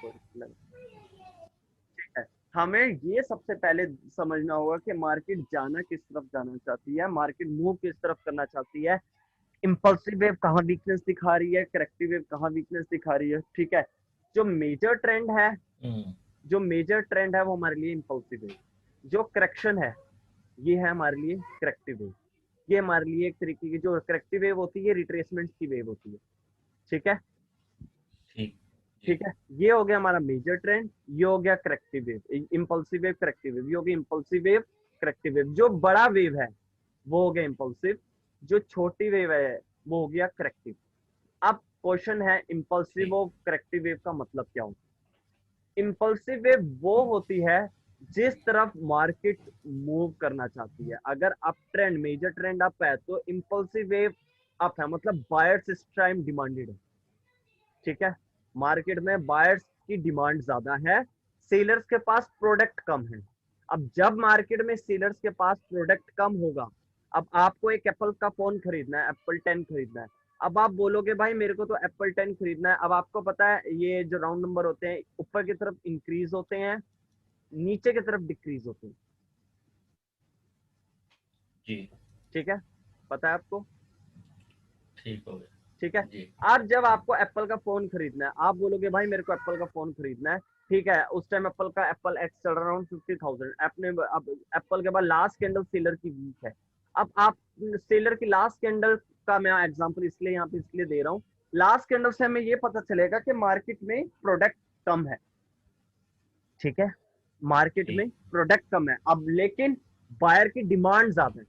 ठीक है, हमें ये सबसे पहले समझना होगा कि मार्केट जाना किस तरफ जाना चाहती है, मार्केट मूव किस तरफ करना चाहती है, इंपल्सिव वेव कहाँ वीकनेस दिखा रही है, करेक्टिव वेव कहाँ वीकनेस दिखा रही है। ठीक है, जो मेजर ट्रेंड है, जो मेजर ट्रेंड है वो हमारे लिए इंपल्सिव वेव, जो करेक्शन है ये है हमारे लिए करेक्टिव वेव। ये हमारे लिए एक तरीके की जो करेक्टिव वेव होती है रिट्रेसमेंट की वेव होती है। ठीक है, ठीक है, ये हो गया हमारा मेजर ट्रेंड, ये हो गया corrective wave, impulsive wave corrective wave, ये हो गया इंपल्सिव वेव करेक्टिव वेव। जो बड़ा वेव है वो हो गया इंपल्सिव, जो छोटी वेव है वो हो गया करेक्टिव। अब क्वेश्चन है इंपल्सिव और करेक्टिव वेव का मतलब क्या होता है। इंपल्सिव वेव वो होती है जिस तरफ मार्केट मूव करना चाहती है। अगर up trend, major trend up है तो इंपल्सिव वेव अप है, मतलब बायर्स इस टाइम डिमांडेड है। ठीक है, मार्केट में बायर्स की डिमांड ज्यादा है, सेलर्स के पास प्रोडक्ट कम है। अब जब मार्केट में सेलर्स के पास प्रोडक्ट कम होगा, अब आपको एक एप्पल का फोन खरीदना है, एप्पल 10 खरीदना है, अब आप बोलोगे भाई मेरे को तो एप्पल 10 खरीदना है। अब आपको पता है ये जो राउंड नंबर होते हैं ऊपर की तरफ इंक्रीज होते हैं, नीचे की तरफ डिक्रीज होते हैं। जी, ठीक है, पता है आपको? ठीक हो गया। ठीक है, जी, अब जब आपको एप्पल का फोन खरीदना है, आप बोलोगे भाई मेरे को एप्पल का फोन खरीदना है। ठीक है, उस टाइम एप्पल का एप्पल एक्स चल रहा अराउंड 50,000। अब एप्पल के बाद लास्ट कैंडल सेलर की वीक है। अब आप सेलर की लास्ट कैंडल का मैं एग्जांपल इसलिए यहाँ पे इसलिए दे रहा हूँ, लास्ट कैंडल से हमें ये पता चलेगा कि मार्केट में प्रोडक्ट कम है। ठीक है, मार्केट में ठीक। प्रोडक्ट कम है, अब लेकिन बायर की डिमांड ज्यादा है।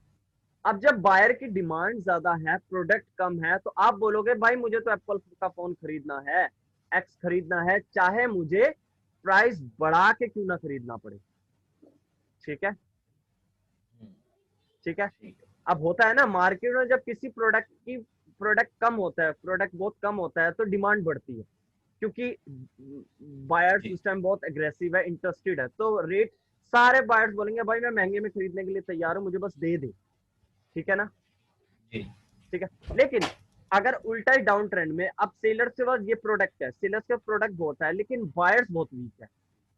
अब जब बायर की डिमांड ज्यादा है, प्रोडक्ट कम है, तो आप बोलोगे भाई मुझे तो एप्पल का फोन खरीदना है, एक्स खरीदना है, चाहे मुझे प्राइस बढ़ा के क्यों ना खरीदना पड़े। ठीक है, हम्म, ठीक है। ठीक है। अब होता है ना मार्केट में जब किसी प्रोडक्ट कम होता है, प्रोडक्ट बहुत कम होता है तो डिमांड बढ़ती है, क्योंकि बायर्स जी, उस टाइम बहुत एग्रेसिव है, इंटरेस्टेड है, तो रेट सारे बायर्स बोलेंगे भाई मैं महंगे में खरीदने के लिए तैयार हूं, मुझे बस दे दे। ठीक है ना? जी, ठीक है, लेकिन अगर उल्टा ही डाउन ट्रेंड में, अब सेलर्स के पास ये प्रोडक्ट है, सेलर्स के प्रोडक्ट बहुत है लेकिन बायर्स बहुत वीक है,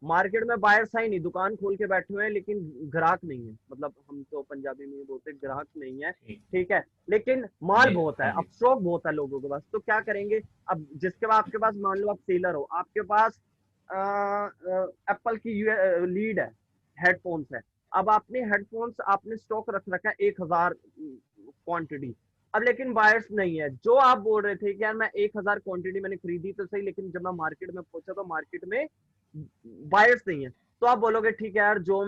मार्केट में बायर्स है ही नहीं, दुकान खोल के बैठे हुए हैं लेकिन ग्राहक नहीं है, मतलब हम तो पंजाबी में बोलते हैं ग्राहक नहीं है। ठीक। ठीक है, लेकिन माल जी, बहुत है, हाँ अब जी। स्टॉक बहुत है लोगों के पास, तो क्या करेंगे? अब जिसके पास, आपके पास मान लो आप सेलर हो, आपके पास एप्पल की लीड है, हेडफोन्स है, अब आपने हेडफोन्स आपने स्टॉक रख रखा है 1,000 क्वांटिटी। अब लेकिन बायर्स नहीं है, जो आप बोल रहे थे कि यार मैं 1,000 क्वांटिटी मैंने खरीदी तो सही, लेकिन जब मैं मार्केट में पहुंचा तो मार्केट में बायर्स नहीं है, तो आप बोलोगे ठीक है यार, जो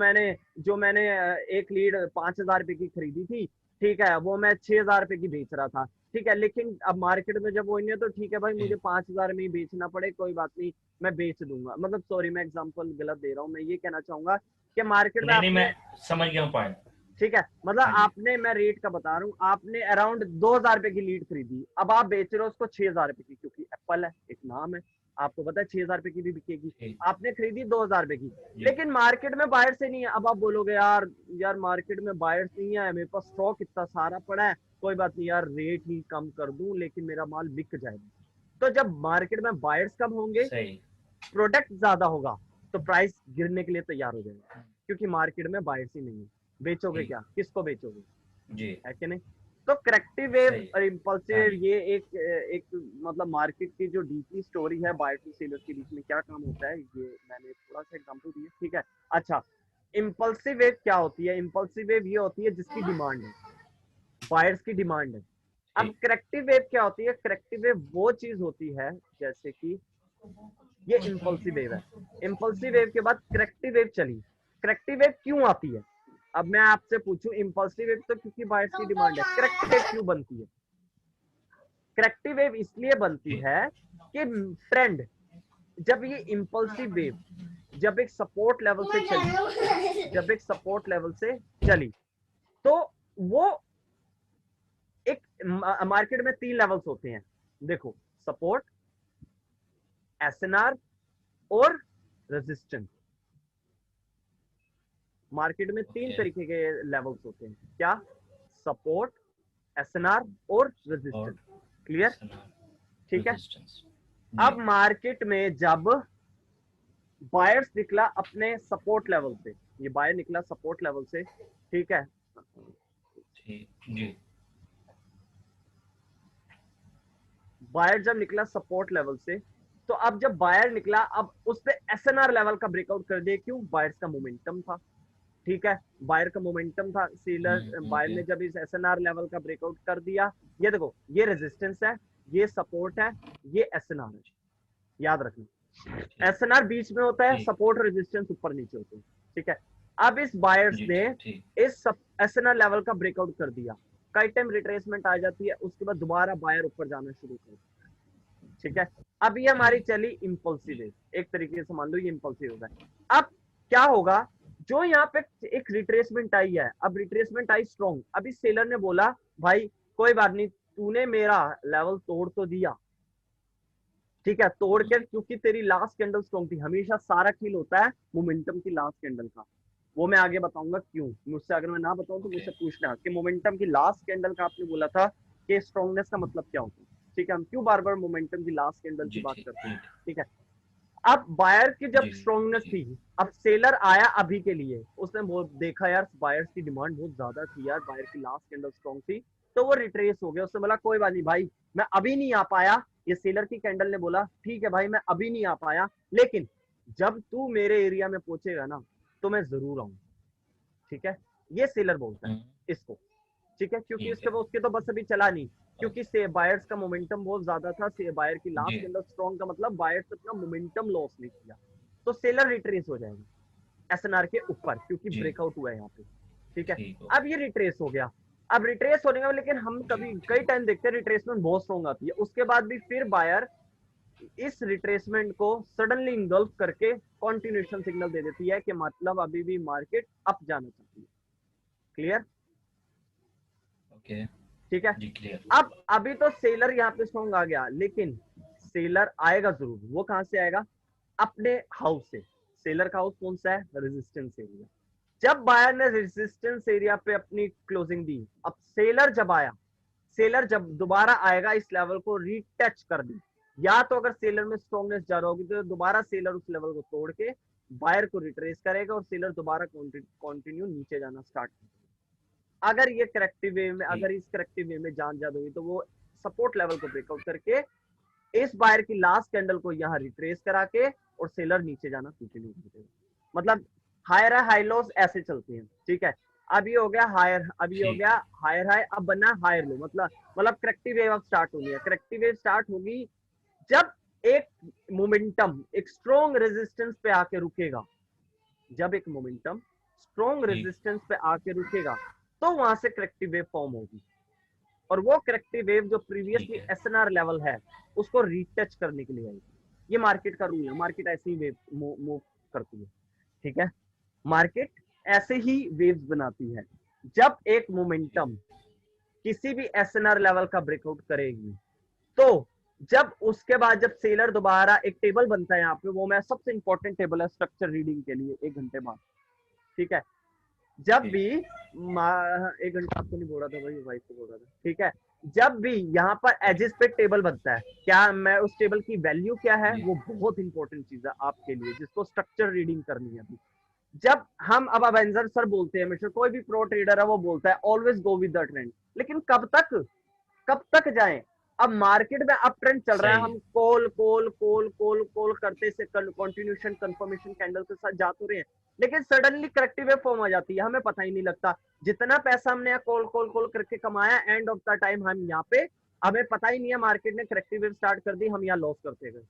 मैंने एक लीड 5,000 रुपए की खरीदी थी, ठीक है, वो मैं 6,000 रुपए की बेच रहा था। ठीक है, लेकिन अब मार्केट में जब वो नहीं है तो ठीक है भाई, मुझे जी। 5,000 में ही बेचना पड़े कोई बात नहीं, मैं बेच दूंगा। मतलब सॉरी, मैं एग्जांपल गलत दे रहा हूँ, मैं ये कहना चाहूंगा कि मार्केट में नहीं, नहीं, आपने, मैं समझ गया हूँ पॉइंट। ठीक है, मतलब हाँ जी। आपने, मैं रेट का बता रहा हूँ, आपने अराउंड 2,000 रुपए की लीड खरीदी, अब आप बेच रहे हो उसको 6,000 रुपए की, क्योंकि एप्पल है, एक नाम है, आपको पता है 6,000 रुपए की भी बिकेगी। ठीक। आपने खरीदी 2,000 रुपए की, जी, लेकिन मार्केट में बायर से नहीं है। अब आप बोलोगे यार, यार मार्केट में बायर्स नहीं है, मेरे पास स्टॉक इतना सारा पड़ा है, कोई बात नहीं यार, रेट ही कम कर दूं लेकिन मेरा माल बिक जाएगा। तो जब मार्केट में बायर्स कम होंगे, सही। प्रोडक्ट ज्यादा होगा, तो प्राइस गिरने के लिए तैयार हो जाएगा, क्योंकि मार्केट में बायर्स ही नहीं है। बेचोगे ठीक। क्या, किसको बेचोगे? जी, है कि नहीं? तो करेक्टिव वेव सही। और इम्पल्सिव हाँ वेव, जी। ये एक मतलब मार्केट की जो डीपली स्टोरी है, बायर टू सेलर के बीच में क्या काम होता है, ये मैंने थोड़ा सा एग्जांपल दिया। ठीक है, अच्छा, इम्पल्सिव वेव क्या होती है? इम्पल्सिव वेव ये होती है जिसकी डिमांड है, बायर्स की डिमांड है। अब ठीक। करेक्टिव वेव क्या होती है? करेक्टिव वेव वो चीज होती है, जैसे कि ये इम्पल्सिव वेव है, इम्पल्सिव वेव के बाद करेक्टिव वेव चली। करेक्टिव वेव क्यों आती है? अब मैं आपसे पूछूं, इम्पल्सिव वेव तो क्योंकि बायर्स की डिमांड है, करेक्टिव वेव क्यों बनती है? करेक्टिव वेव इसलिए बनती जी, है कि ट्रेंड, जब ये इम्पल्सिव वेव जब एक सपोर्ट लेवल से चली, जब एक सपोर्ट लेवल से चली, तो वो एक मार्केट में 3 लेवल्स होते हैं, देखो, सपोर्ट, एसएनआर और रेजिस्टेंस। मार्केट में तीन ओके। तरीके के लेवल्स होते हैं, क्या? सपोर्ट, एसएनआर और और रेजिस्टेंस। क्लियर? सना ठीक है, रेजिस्टेंस। जी। अब मार्केट में जब बायर्स निकला अपने सपोर्ट लेवल से, ये बायर निकला सपोर्ट लेवल से, ठीक है, ठीक जी बायर जब निकला सपोर्ट लेवल से, तो अब जब बायर निकला, अब उसने एसएनआर लेवल का ब्रेकआउट कर दिया, क्यों? बायर्स का मोमेंटम था, ठीक है, बायर का मोमेंटम था, सेलर बायर ओके ने जब इस एसएनआर लेवल का ब्रेकआउट कर दिया, ये देखो ये रेजिस्टेंस है, ये सपोर्ट है, ये एसएनआर है, याद रखना ठीक एसएनआर बीच में होता है, ठीक सपोर्ट रेजिस्टेंस ऊपर नीचे होते हैं, ठीक है। अब इस बायर्स जी ने जी ठीक इस एसएनआर लेवल का ब्रेकआउट कर दिया, कई टाइम रिट्रेसमेंट आ जाती है, उसके बाद दोबारा बायर ऊपर जाना शुरू कर, ठीक है। अब ये हमारी ठीक चली इंपल्सिव जी वेव, एक तरीके से मान लो ये इंपल्सिव होगा। अब क्या होगा, जो यहाँ पे एक रिट्रेसमेंट आई है, अब रिट्रेसमेंट आई स्ट्रॉन्ग, अभी सेलर ने बोला भाई कोई बात नहीं, तूने मेरा लेवल तोड़ तो दिया, ठीक है, तोड़ के, क्योंकि तेरी लास्ट कैंडल स्ट्रॉन्ग थी, हमेशा सारा खेल होता है मोमेंटम की लास्ट कैंडल का, वो मैं आगे बताऊंगा क्यों, मुझसे अगर मैं ना बताऊं तो ओके मुझसे पूछना कि मोमेंटम की लास्ट कैंडल का आपने बोला था कि स्ट्रॉन्गनेस का मतलब क्या होता है, ठीक है, हम क्यों बार बार मोमेंटम की लास्ट कैंडल की जी बात ठीक करते हैं, ठीक ठीक है। अब बायर की जब जी स्ट्रॉन्गनेस जी थी, अब सेलर आया अभी के लिए, उसने देखा यार बायर्स की डिमांड बहुत ज्यादा थी यार, बायर की लास्ट कैंडल स्ट्रॉन्ग थी, तो वो रिट्रेस हो गया, उसने बोला कोई बात नहीं भाई, मैं अभी नहीं आ पाया, ये सेलर की कैंडल ने बोला ठीक है भाई मैं अभी नहीं आ पाया, लेकिन जब तू मेरे एरिया में पहुंचेगा ना तो मैं जरूर आऊंगा, ठीक है, ये सेलर बोलता है हम्म, इसको, ठीक है, क्योंकि ठीक है उसके तो बस अभी चला नहीं, क्योंकि ओके से बायर्स का मोमेंटम बहुत ज्यादा था, से बायर की जी लास्ट कैंडल स्ट्रॉन्ग का मतलब बायर्स अपना मोमेंटम लॉस नहीं किया, तो सेलर रिट्रेस हो जाएगा एसएनआर के ऊपर, क्योंकि जी ब्रेकआउट हुआ है यहाँ पे, ठीक है। ठीक हो अब गया ये रिट्रेस हो गया, अब रिट्रेस होने का, लेकिन हम जी कभी कई टाइम देखते हैं रिट्रेसमेंट बहुत स्ट्रॉन्ग आती है, उसके बाद भी फिर बायर इस रिट्रेसमेंट को सडनली इंगल्फ करके कॉन्टिन्यूशन सिग्नल दे देती है कि मतलब अभी भी मार्केट अप जाना चाहती है, क्लियर, ओके ठीक है। जी क्लियर अब अभी तो सेलर यहाँ पे स्ट्रॉन्ग आ गया, लेकिन सेलर आएगा जरूर, वो कहां से आएगा, अपने हाउस से, सेलर का हाउस कौन सा है, रेजिस्टेंस एरिया, जब बायर ने रेजिस्टेंस एरिया पे अपनी क्लोजिंग दी, अब सेलर जब आया, सेलर जब दोबारा आएगा इस लेवल को रीटच कर दी, या तो अगर सेलर में स्ट्रॉन्गनेस ज्यादा होगी तो दोबारा सेलर उस लेवल को तोड़ के बायर को रिट्रेस करेगा और सेलर दोबारा कंटिन्यू नीचे जाना स्टार्ट करेगा। अगर ये करेक्टिव वे में, ठीक अगर इस करेक्टिव वे में जान ज्यादा हुई तो वो सपोर्ट लेवल को ब्रेकआउट करके इस बायर की लास्ट कैंडल को यहाँ रिट्रेस करा के और सेलर नीचे जाना कंटिन्यू कर देगा, मतलब हायर हाई लॉस ऐसे चलते हैं, ठीक है। अब ये हो गया हायर, अब ये हो ठीक गया हायर हाई, अब बना हायर लो, मतलब करेक्टिव वेव अब स्टार्ट होगी है, करेक्टिव वेव स्टार्ट होगी जब एक मोमेंटम एक स्ट्रॉन्ग रेजिस्टेंस पे आके रुकेगा, जब एक मोमेंटम स्ट्रॉन्ग ठीक रेजिस्टेंस पे आके रुकेगा तो वहां से करेक्टिव वेव फॉर्म होगी, और वो करेक्टिव वेव जो ठीक प्रीवियसली है एसएनआर लेवल है उसको रीटच करने के लिए आएगी, ये मार्केट का रूल है, मार्केट ऐसे ही वेव मूव करती है, ठीक है, मार्केट ऐसे ही वेव्स बनाती है, जब एक मोमेंटम किसी भी एसएनआर लेवल का ब्रेकआउट करेगी, तो जब उसके बाद जब सेलर दोबारा एक टेबल बनता है यहाँ पे, वो मैं सबसे इंपॉर्टेंट टेबल है स्ट्रक्चर रीडिंग के लिए, 1 घंटे बाद, ठीक है, जब ठीक भी 1 घंटा आपको नहीं बोल रहा था भाई, वाइफ को बोल रहा था, ठीक है, जब भी यहाँ पर एजेस पे टेबल बनता है, क्या मैं उस टेबल की वैल्यू क्या है, जी वो बहुत इंपॉर्टेंट चीज है आपके लिए जिसको स्ट्रक्चर रीडिंग करनी है अभी, जब हम अब अवेंजर सर बोलते हैं, हमेशा कोई भी प्रो ट्रेडर है वो बोलता है always go with the trend, लेकिन कब तक जाएं, अब मार्केट में अप ट्रेंड चल रहा है, सही है हम call call call call call करते से कंटिन्यूशन कंफर्मेशन कैंडल के साथ जा तो रहे हैं, लेकिन सडनली करेक्टिव वेव फॉर्म आ जाती है, हमें पता ही नहीं लगता, जितना पैसा हमने कॉल कॉल कॉल करके कमाया, एंड ऑफ द टाइम हम यहाँ पे, हमें पता ही नहीं है मार्केट ने करेक्टिव वेव स्टार्ट कर दी, हम यहाँ लॉस करते गए,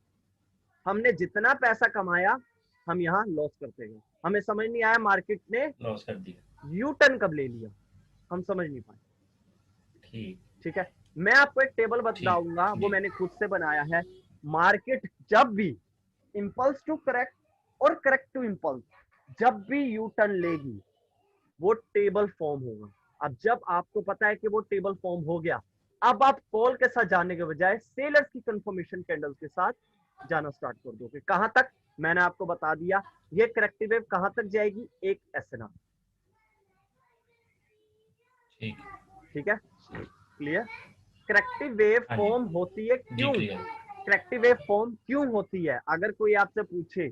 हमने जितना पैसा कमाया हम यहाँ लॉस करते गए, हमें समझ नहीं आया मार्केट ने लॉस कर दिया यू टर्न कब ले लिया, हम समझ नहीं पाए, ठीक ठीक है। मैं आपको एक टेबल ठीक बताऊंगा, वो जी मैंने खुद से बनाया है, मार्केट जब भी इंपल्स टू करेक्ट और करेक्ट टू इंपल्स, जब भी यू टर्न लेगी वो टेबल फॉर्म होगा, अब जब आपको पता है कि वो टेबल फॉर्म हो गया, अब आप कॉल के साथ जाने के बजाय सेलर्स की कंफर्मेशन कैंडल्स के साथ जाना स्टार्ट कर दोगे, कहां तक, मैंने आपको बता दिया, ये करेक्टिव वेव कहां तक जाएगी, एक एसएनआर, ठीक ठीक है, क्लियर, करेक्टिव वेव हाँ जी फॉर्म होती है जी क्यों, क्लियर करेक्टिव वेव फॉर्म क्यों होती है, अगर कोई आपसे पूछे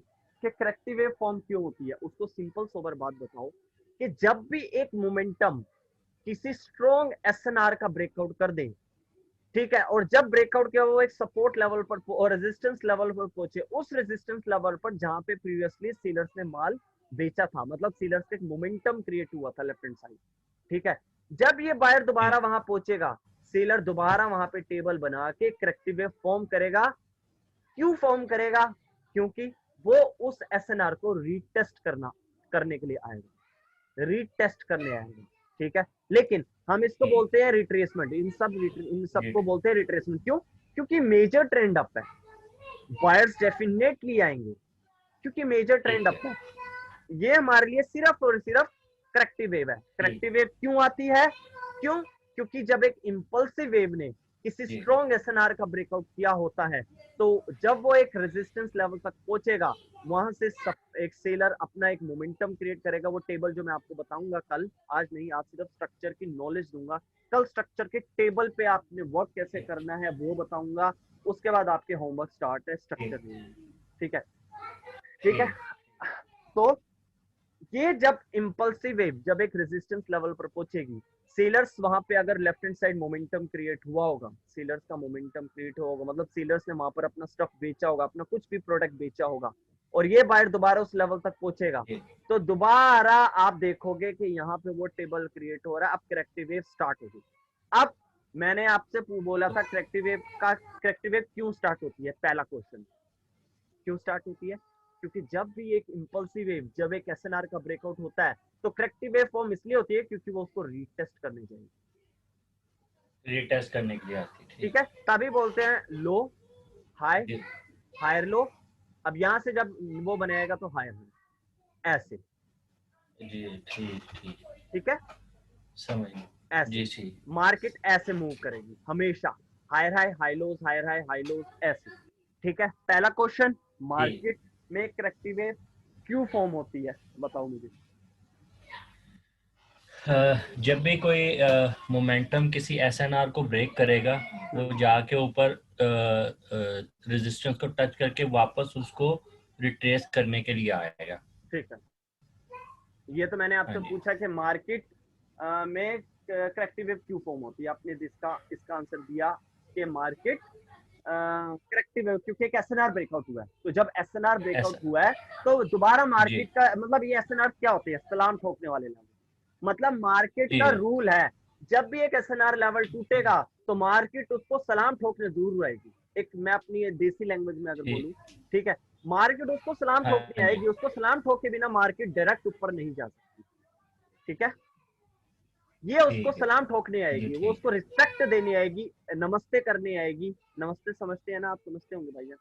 कि करेक्टिव वेव फॉर्म क्यों होती है, उसको सिंपल सोबर बात बताओ कि जब भी एक मोमेंटम किसी स्ट्रॉन्ग एसएनआर का ब्रेकआउट कर दे, ठीक है, और जब ब्रेकआउट किया वो एक सपोर्ट लेवल पर और रेजिस्टेंस लेवल पर पहुंचे, उस रेजिस्टेंस लेवल पर जहां पे प्रीवियसली सेलर्स ने माल बेचा था, मतलब सेलर्स का एक मोमेंटम क्रिएट हुआ था लेफ्ट हैंड साइड, ठीक है, जब ये बायर दोबारा वहां पहुंचेगा, सेलर दोबारा वहां पे टेबल बना के करेक्टिव वेव फॉर्म करेगा। क्यों फॉर्म करेगा? क्योंकि वो उस एसएनआर को रीटेस्ट करने के लिए आएगा, रीटेस्ट करने आएगा, ठीक है। लेकिन हम इसको बोलते हैं रिट्रेसमेंट, इन सबको बोलते हैं रिट्रेसमेंट। क्यों? क्योंकि मेजर ट्रेंड अप है, बायर्स डेफिनेटली आएंगे क्योंकि मेजर ट्रेंड अप है। ये हमारे लिए सिर्फ और सिर्फ करेक्टिव वेव है। करेक्टिव वेव क्यों आती है? क्यों? क्योंकि जब एक इंपल्सिव वेव ने किसी स्ट्रॉन्ग एसएनआर का ब्रेकआउट किया होता है, तो जब वो एक रेजिस्टेंस लेवल तक पहुंचेगा, वहां से एक सेलर अपना एक मोमेंटम क्रिएट करेगा। वो टेबल जो मैं आपको बताऊंगा कल, आज नहीं, आज सिर्फ स्ट्रक्चर की नॉलेज दूंगा, कल स्ट्रक्चर के टेबल पे आपने वर्क कैसे करना है वो बताऊंगा। उसके बाद आपके होमवर्क स्टार्ट है स्ट्रक्चर में, ठीक है, ठीक है। तो ये जब इंपल्सिव वेव जब एक रेजिस्टेंस लेवल पर पहुंचेगी, सेलर्स वहां पे अगर left hand side momentum create हुआ होगा, सेलर्स का मोमेंटम क्रिएट हुआ होगा, मतलब सेलर्स ने वहां पर अपना स्टफ बेचा होगा, अपना कुछ भी प्रोडक्ट बेचा होगा, और ये बायर दोबारा उस लेवल तक पहुंचेगा, तो दोबारा आप देखोगे कि यहाँ पे वो टेबल क्रिएट हो रहा है। अब करेक्टिव वेव स्टार्ट होगी। अब मैंने आपसे बोला था करेक्टिव वेव क्यों स्टार्ट होती है। पहला क्वेश्चन, क्यों स्टार्ट होती है? क्योंकि जब भी एक इंपल्सिव वेव, जब एक एसएनआर का ब्रेकआउट होता है, तो करेक्टिव वेव फॉर्म इसलिए होती है क्योंकि वो उसको रीटेस्ट करने चाहिए, रीटेस्ट करने के लिए आती है, ठीक है। तभी बोलते हैं लो हाई, हायर लो। अब यहां से जब वो बनाएगा तो हायर हाई, ऐसे, जी, ठीक ठीक ठीक है, समझ ऐसे जी जी मार्केट ऐसे मूव करेगी हमेशा, हायर हाई हाई लोज, हायर हाई हाई लोज, ऐसे, ठीक है। पहला क्वेश्चन, मार्केट में करेक्टिव वेव क्यों फॉर्म होती है, बताओ मुझे। जब भी कोई मोमेंटम किसी एसएनआर को ब्रेक करेगा, वो जाके ऊपर रेजिस्टेंस को टच करके वापस उसको रिट्रेस करने के लिए आएगा, ठीक है। ये तो मैंने आपसे हाँ जी, पूछा कि मार्केट में करेक्टिव वेव क्यों फॉर्म होती है, आपने इसका आंसर दिया कि मार्केट करेक्टिव वेव क्योंकि एक एसएनआर ब्रेकआउट हुआ है। तो जब एसएनआर ब्रेकआउट हुआ है तो दोबारा मार्केट का मतलब, ये एसएनआर क्या होते हैं? सलाम ठोकने वाले लेवल। मतलब मार्केट का रूल है, जब भी एक एसएनआर लेवल टूटेगा तो मार्केट उसको सलाम ठोकने जरूर आएगी। एक मैं अपनी देसी लैंग्वेज में अगर बोलूं, ठीक है, मार्केट उसको सलाम ठोकने आएगी, उसको सलाम ठोक के बिना मार्केट डायरेक्ट ऊपर नहीं जा सकती, ठीक है। ये उसको सलाम ठोकने आएगी, वो उसको रिस्पेक्ट देने आएगी, नमस्ते करने आएगी। नमस्ते समझते हैं ना आप? समझते होंगे भैया,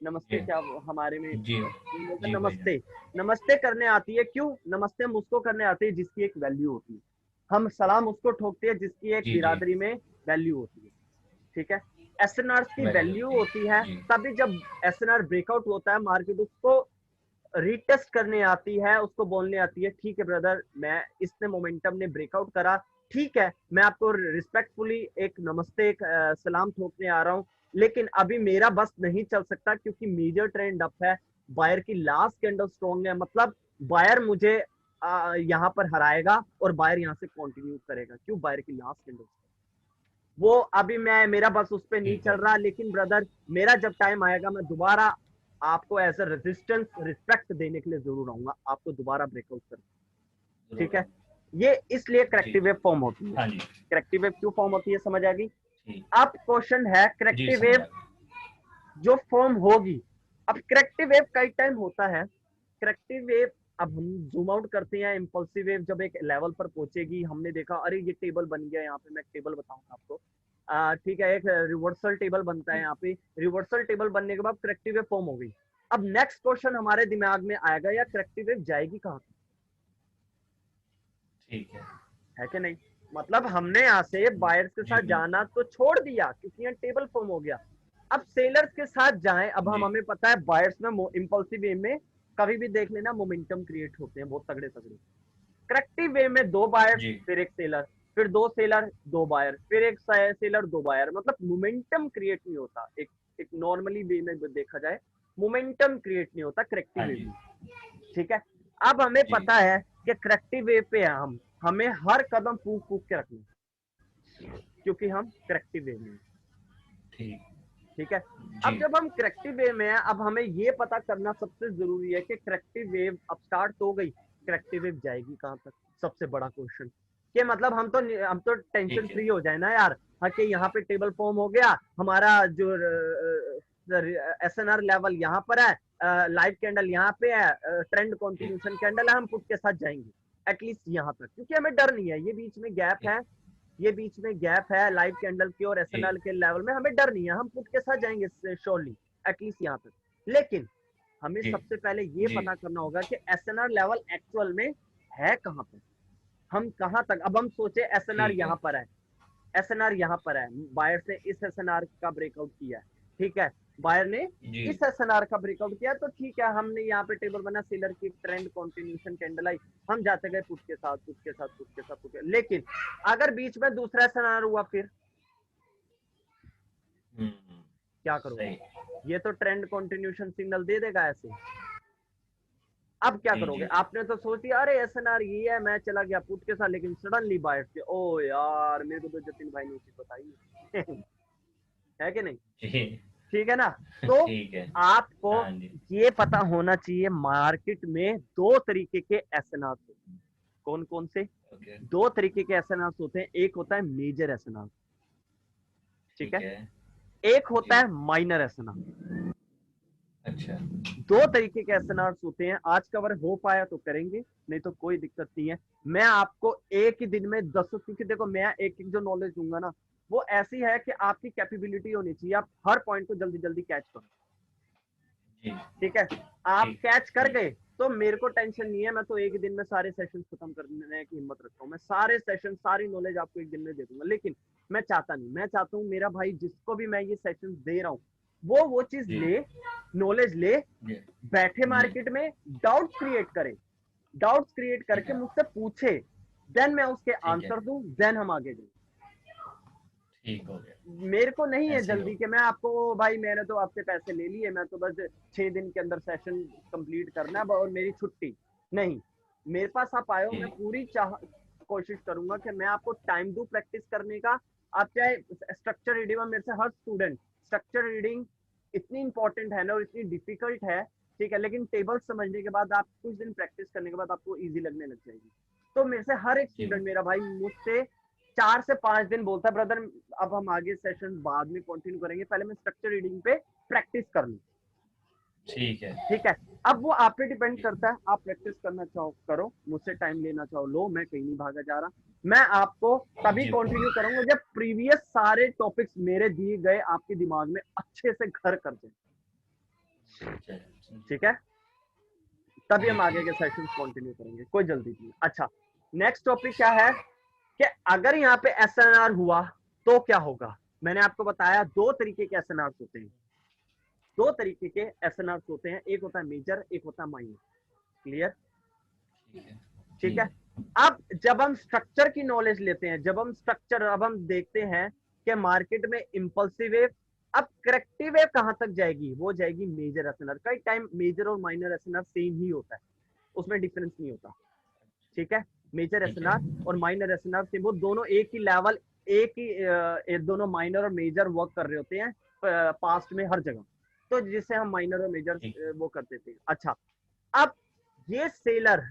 नमस्ते क्या हमारे में जी जी नमस्ते, नमस्ते करने आती है। क्यों नमस्ते हम उसको करने आते हैं जिसकी एक वैल्यू होती है, हम सलाम उसको ठोकते हैं जिसकी एक बिरादरी में वैल्यू होती है, ठीक है। एसएनआर की वैल्यू होती है, तभी जब एसएनआर ब्रेकआउट होता है मार्केट उसको रीटेस्ट करने आती है, उसको बोलने आती है ठीक है ब्रदर, मैं इसने मोमेंटम ने ब्रेकआउट करा, ठीक है, मैं आपको रिस्पेक्टफुली एक नमस्ते एक सलाम ठोकने आ रहा हूँ, लेकिन अभी मेरा बस नहीं चल सकता क्योंकि मेजर ट्रेंड अप है, बायर की लास्ट कैंडल स्ट्रॉन्ग है, मतलब बायर मुझे यहाँ पर हराएगा और बायर यहाँ से कंटिन्यू करेगा। क्यों? बायर की लास्ट कैंडल, वो अभी मेरा बस उस पर नहीं चल रहा, लेकिन ब्रदर मेरा जब टाइम आएगा मैं दोबारा आपको एज अ रेजिस्टेंस रिस्पेक्ट देने के लिए जरूर आऊंगा, आपको दोबारा ब्रेकआउट कर, ठीक है। ये इसलिए करेक्टिव वेव फॉर्म होती है। करेक्टिव वेव क्यों फॉर्म होती है समझ आ गई? अब क्वेश्चन है करेक्टिव वेव जो फॉर्म होगी, अब करेक्टिव वेव कई टाइम होता है करेक्टिव वेव। अब हम जूम आउट करते हैं, इंपल्सिव वेव जब एक लेवल पर पहुंचेगी, हमने देखा अरे ये टेबल बन गया, यहाँ पे मैं टेबल बताऊंगा आपको, ठीक है, एक रिवर्सल टेबल बनता है यहाँ पे, रिवर्सल टेबल बनने के बाद करेक्टिव वेव फॉर्म हो गई। अब नेक्स्ट क्वेश्चन हमारे दिमाग में आएगा, या करेक्टिव वेव जाएगी कहाँ? ठीक है कि नहीं? मतलब हमने यहाँ से बायर्स के साथ जाना तो छोड़ दिया क्योंकि यहाँ टेबल फॉर्म हो गया, अब सेलर्स के साथ जाएं। अब हमें पता है बायर्स में इंपल्सिव वे में कभी भी देख लेना मोमेंटम क्रिएट होते हैं बहुत तगड़े तगड़े। करेक्टिव वे में दो बायर फिर एक सेलर, फिर दो सेलर दो बायर, फिर एक सेलर दो बायर, मतलब मोमेंटम क्रिएट नहीं होता। एक नॉर्मली वे में देखा जाए मोमेंटम क्रिएट नहीं होता करेक्टिव हाँ वेव जी में। ठीक है, अब हमें जी पता है कि करेक्टिव वेव पे हमें हर कदम फूक फूक के रखना है, क्योंकि हम करेक्टिव वेव में हैं। ठीक ठीक है, अब जी जब हम करेक्टिव वेव में हैं, अब हमें ये पता करना सबसे जरूरी है कि करेक्टिव वेव अब स्टार्ट तो हो गई, करेक्टिव वेव जाएगी कहां तक, सबसे बड़ा क्वेश्चन। कि मतलब हम तो टेंशन ठीक है फ्री हो जाए ना यार, हाँ कि यहाँ पे टेबल फॉर्म हो गया, हमारा जो एसएनआर लेवल यहाँ पर है, लाइव कैंडल यहाँ पे है, ट्रेंड ठीक कंटिन्यूशन कैंडल है, हम पुट के साथ जाएंगे एटलीस्ट यहाँ तक, क्योंकि हमें डर नहीं है, ये बीच में गैप ठीक है, ये बीच में गैप है लाइव कैंडल की और एसएनएल ठीक के लेवल में, हमें डर नहीं है, हम पुट के साथ जाएंगे श्योरली एटलीस्ट यहाँ तक। लेकिन हमें जी सबसे पहले ये जी पता करना होगा कि एसएनआर लेवल एक्चुअल में है कहाँ पे, हम कहाँ तक, अब हम सोचे एसएनआर ठीक है यहाँ पर है, एसएनआर यहाँ पर है, बायर ने इस एसएनआर का ब्रेकआउट किया है, ठीक है, बायर ने जी इस एसएनआर का ब्रेकआउट किया, तो ठीक है, हमने यहाँ पे टेबल बना, सेलर की ट्रेंड कंटिन्यूशन कैंडल आई, हम जाते गए पुट के साथ पुट के साथ पुट के साथ पुट के, लेकिन अगर बीच में दूसरा एसएनआर हुआ फिर क्या करोगे, सही ये तो ट्रेंड कंटिन्यूशन सिग्नल दे देगा ऐसे, अब क्या जी करोगे, जी जी आपने तो सोच लिया अरे एसएनआर ये है, मैं चला गया पुट के साथ, लेकिन सडनली बायर्स के, ओ यार मेरे को तो जतिन भाई ने चीज बताई है कि नहीं, जी ठीक है ना। तो ठीक है आपको हाँ जी ये पता होना चाहिए मार्केट में दो तरीके के एसएनआर होते हैं, कौन कौन से, ओके दो तरीके के एसएनआर होते हैं, एक होता है मेजर एसएनआर, ठीक ठीक है, है एक होता जी है माइनर एसएनआर। अच्छा दो तरीके के एसएनआर होते हैं, आज कवर हो पाया तो करेंगे, नहीं तो कोई दिक्कत नहीं है, मैं आपको एक ही दिन में 10, क्योंकि देखो मैं एक एक जो नॉलेज दूंगा ना वो ऐसी है कि आपकी कैपेबिलिटी होनी चाहिए, आप हर पॉइंट को जल्दी जल्दी कैच करो, जी ठीक है, आप ठीक कैच कर जी गए तो मेरे को टेंशन नहीं है, मैं तो एक ही दिन में सारे सेशन खत्म करने की हिम्मत रखता हूँ, मैं सारे सेशन सारी नॉलेज आपको एक दिन में दे दूंगा, लेकिन मैं चाहता नहीं, मैं चाहता हूँ मेरा भाई जिसको भी मैं ये सेशन दे रहा हूँ वो चीज जी ले, नॉलेज ले, जी बैठे जी मार्केट में, डाउट क्रिएट करे, डाउट्स क्रिएट ठीक करके है मुझसे पूछे, देन मैं उसके ठीक है आंसर दूं, देन हम आगे जाएं। ठीक हो गया मेरे को नहीं है ऐसे ही जल्दी हो कि मैं आपको भाई मैंने तो आपसे पैसे ले लिए, मैं तो बस 6 दिन के अंदर सेशन कंप्लीट करना है और मेरी छुट्टी नहीं, मेरे पास आप आए हो, मैं जी पूरी कोशिश करूंगा कि मैं आपको टाइम दूं प्रैक्टिस करने का। आप चाहे स्ट्रक्चर रीडिंग में, मेरे से हर स्टूडेंट, स्ट्रक्चर रीडिंग इतनी इंपॉर्टेंट है ना और इतनी डिफिकल्ट है, ठीक है, लेकिन टेबल समझने के बाद आप कुछ दिन प्रैक्टिस करने के बाद आपको ईजी लगने लग जाएगी। तो मेरे से हर एक जी स्टूडेंट मेरा भाई मुझसे 4 से 5 दिन बोलता है ब्रदर अब हम आगे सेशन बाद में कंटिन्यू करेंगे, पहले मैं स्ट्रक्चर रीडिंग पे प्रैक्टिस कर लूं, ठीक है ठीक है। अब वो आप पे डिपेंड जी करता है, आप प्रैक्टिस करना चाहो करो, मुझसे टाइम लेना चाहो लो, मैं कहीं नहीं भागा जा रहा, मैं आपको तभी जी कंटिन्यू करूंगा जब प्रीवियस सारे टॉपिक्स मेरे दिए गए आपके दिमाग में अच्छे से घर कर जाए, चलिए ठीक है, तभी जी हम आगे ठीक के है सेशंस कंटिन्यू करेंगे, कोई जल्दी नहीं। अच्छा, नेक्स्ट टॉपिक क्या है कि अगर यहाँ पे एसएनआर हुआ तो क्या होगा, मैंने आपको बताया दो तरीके के एसएनआर होते हैं, दो तरीके के एसएनआर होते हैं, एक होता है मेजर, एक होता है माइनर, क्लियर, ठीक है ठीक जी है। अब जब हम स्ट्रक्चर की नॉलेज लेते हैं, जब हम स्ट्रक्चर, अब हम देखते हैं कि मार्केट में इंपल्सिव वेव, अब करेक्टिव वेव कहां तक जाएगी, वो जाएगी मेजर एसएनआर, कई टाइम मेजर और माइनर एसएनआर सेम ही होता है, उसमें डिफरेंस नहीं होता, ठीक है, मेजर ठीक है एसएनआर और माइनर एसएनआर से वो दोनों एक ही लेवल, एक ही दोनों माइनर और मेजर वर्क कर रहे होते हैं पास्ट में हर जगह, तो जिससे हम माइनर और मेजर ठीक वो कर देते हैं। अच्छा, अब ये सेलर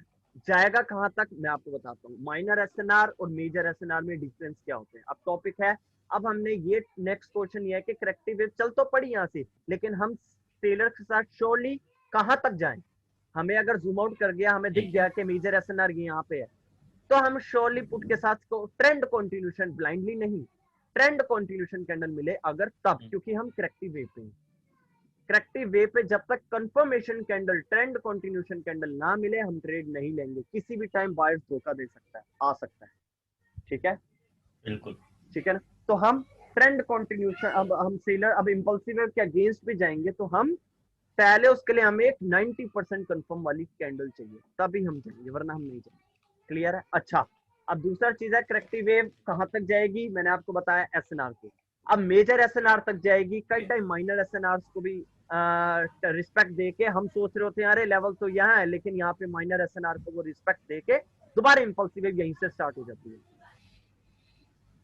जाएगा कहां तक मैं आपको बताता हूँ, माइनर एसएनआर और मेजर एसएनआर में डिफरेंस क्या होते हैं, अब टॉपिक है, अब हमने ये नेक्स्ट क्वेश्चन ये है कि करेक्टिव वेव चल तो पड़ी यहाँ से, लेकिन हम सेलर के साथ श्योरली कहां तक जाएं, हमें अगर जूम आउट कर गया, हमें दिख ठीक है गया कि मेजर एसएनआर यहाँ पे है, तो हम श्योरली पुट के साथ को ट्रेंड कंटिन्यूशन, ब्लाइंडली नहीं, ट्रेंड कंटिन्यूशन कैंडल मिले अगर तब, क्योंकि हम करेक्टिव वेव पे हैं, करेक्टिव वेव पे जब तक confirmation candle, trend continuation candle ना मिले हम ट्रेड नहीं लेंगे, किसी भी टाइम बायर्स धोखा दे सकता है, आ सकता है, ठीक है, बिल्कुल ठीक है ना। तो हम ट्रेंड कंटिन्यूशन, अब हम सेलर, अब इंपल्सिव वेव के अगेंस्ट भी जाएंगे, तो हम पहले उसके लिए हमें एक 90% कंफर्म वाली कैंडल चाहिए, तभी हम जाएंगे, वरना हम नहीं जाएंगे, क्लियर है। अच्छा, अब दूसरा चीज है करेक्टिव वेव कहां तक जाएगी, मैंने आपको बताया एसएनआर को, अब मेजर एसएनआर तक जाएगी, कई टाइम माइनर एसएनआर को भी रिस्पेक्ट दे के हम सोच रहे होते हैं अरे लेवल तो यहाँ है, लेकिन यहाँ पे माइनर एसएनआर को वो रिस्पेक्ट दे के दोबारा इंपल्सिव वेव यहीं से स्टार्ट हो जाती है।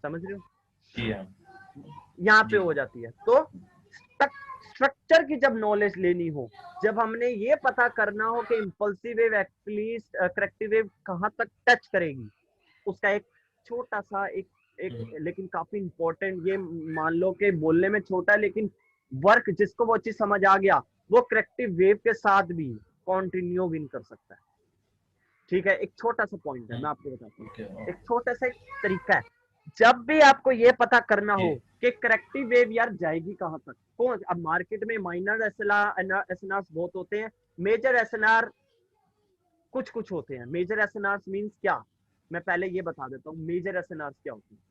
समझ रहे हो? जी हाँ यहाँ पे जी हो जाती है। तो स्ट्रक्चर की जब नॉलेज लेनी हो, जब हमने ये पता करना हो कि impulsive wave at least corrective wave कहाँ तक टच करेगी, उसका एक छोटा सा एक लेकिन काफी इंपॉर्टेंट, ये मान लो कि बोलने में छोटा है लेकिन वर्क जिसको वो चीज समझ आ गया वो करेक्टिव वेव के साथ भी कॉन्टिन्यू विन कर सकता है। ठीक है, एक छोटा सा पॉइंट है, मैं आपको बताता हूँ, एक छोटा सा एक तरीका है। जब भी आपको ये पता करना हो कि करेक्टिव वेव यार जाएगी कहां तक, कौन, अब मार्केट में माइनर एसएनआर बहुत होते हैं, मेजर एसएनआर कुछ कुछ होते हैं। मेजर एसएनआर मींस क्या, मैं पहले ये बता देता हूँ मेजर एसएनआर क्या होते हैं।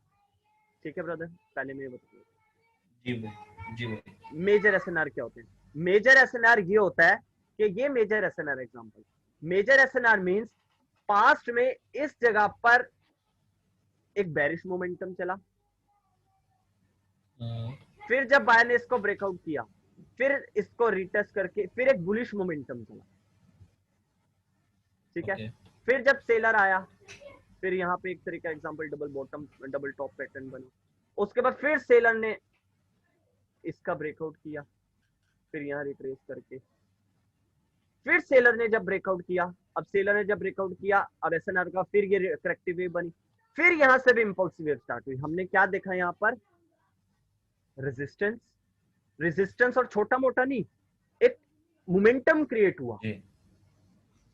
ठीक है ब्रदर, पहले मैं ये बता जी भाई जी भाई। मेजर एसएनआर क्या होते हैं। मेजर एसएनआर ये होता है कि ये major SNR example, major SNR means past में इस जगह पर एक बेरिश मोमेंटम चला, फिर जब बायर ने इसको ब्रेकआउट किया, फिर इसको रिटेस्ट करके फिर एक बुलिश मोमेंटम चला। ठीक है, फिर जब सेलर आया, फिर यहाँ पे एक तरीका example double bottom double top pattern बना, उसके बाद फिर सेलर ने इसका ब्रेकआउट किया, फिर यहाँ रिट्रेस करके फिर सेलर ने जब ब्रेकआउट किया, अब सेलर ने जब ब्रेकआउट किया अब एसएनआर का फिर ये करेक्टिव वेव बनी, फिर यहां से भी इंपल्सिव वेव स्टार्ट हुई। हमने क्या देखा यहाँ पर, रेजिस्टेंस, रेजिस्टेंस और छोटा मोटा नहीं, एक मोमेंटम क्रिएट हुआ,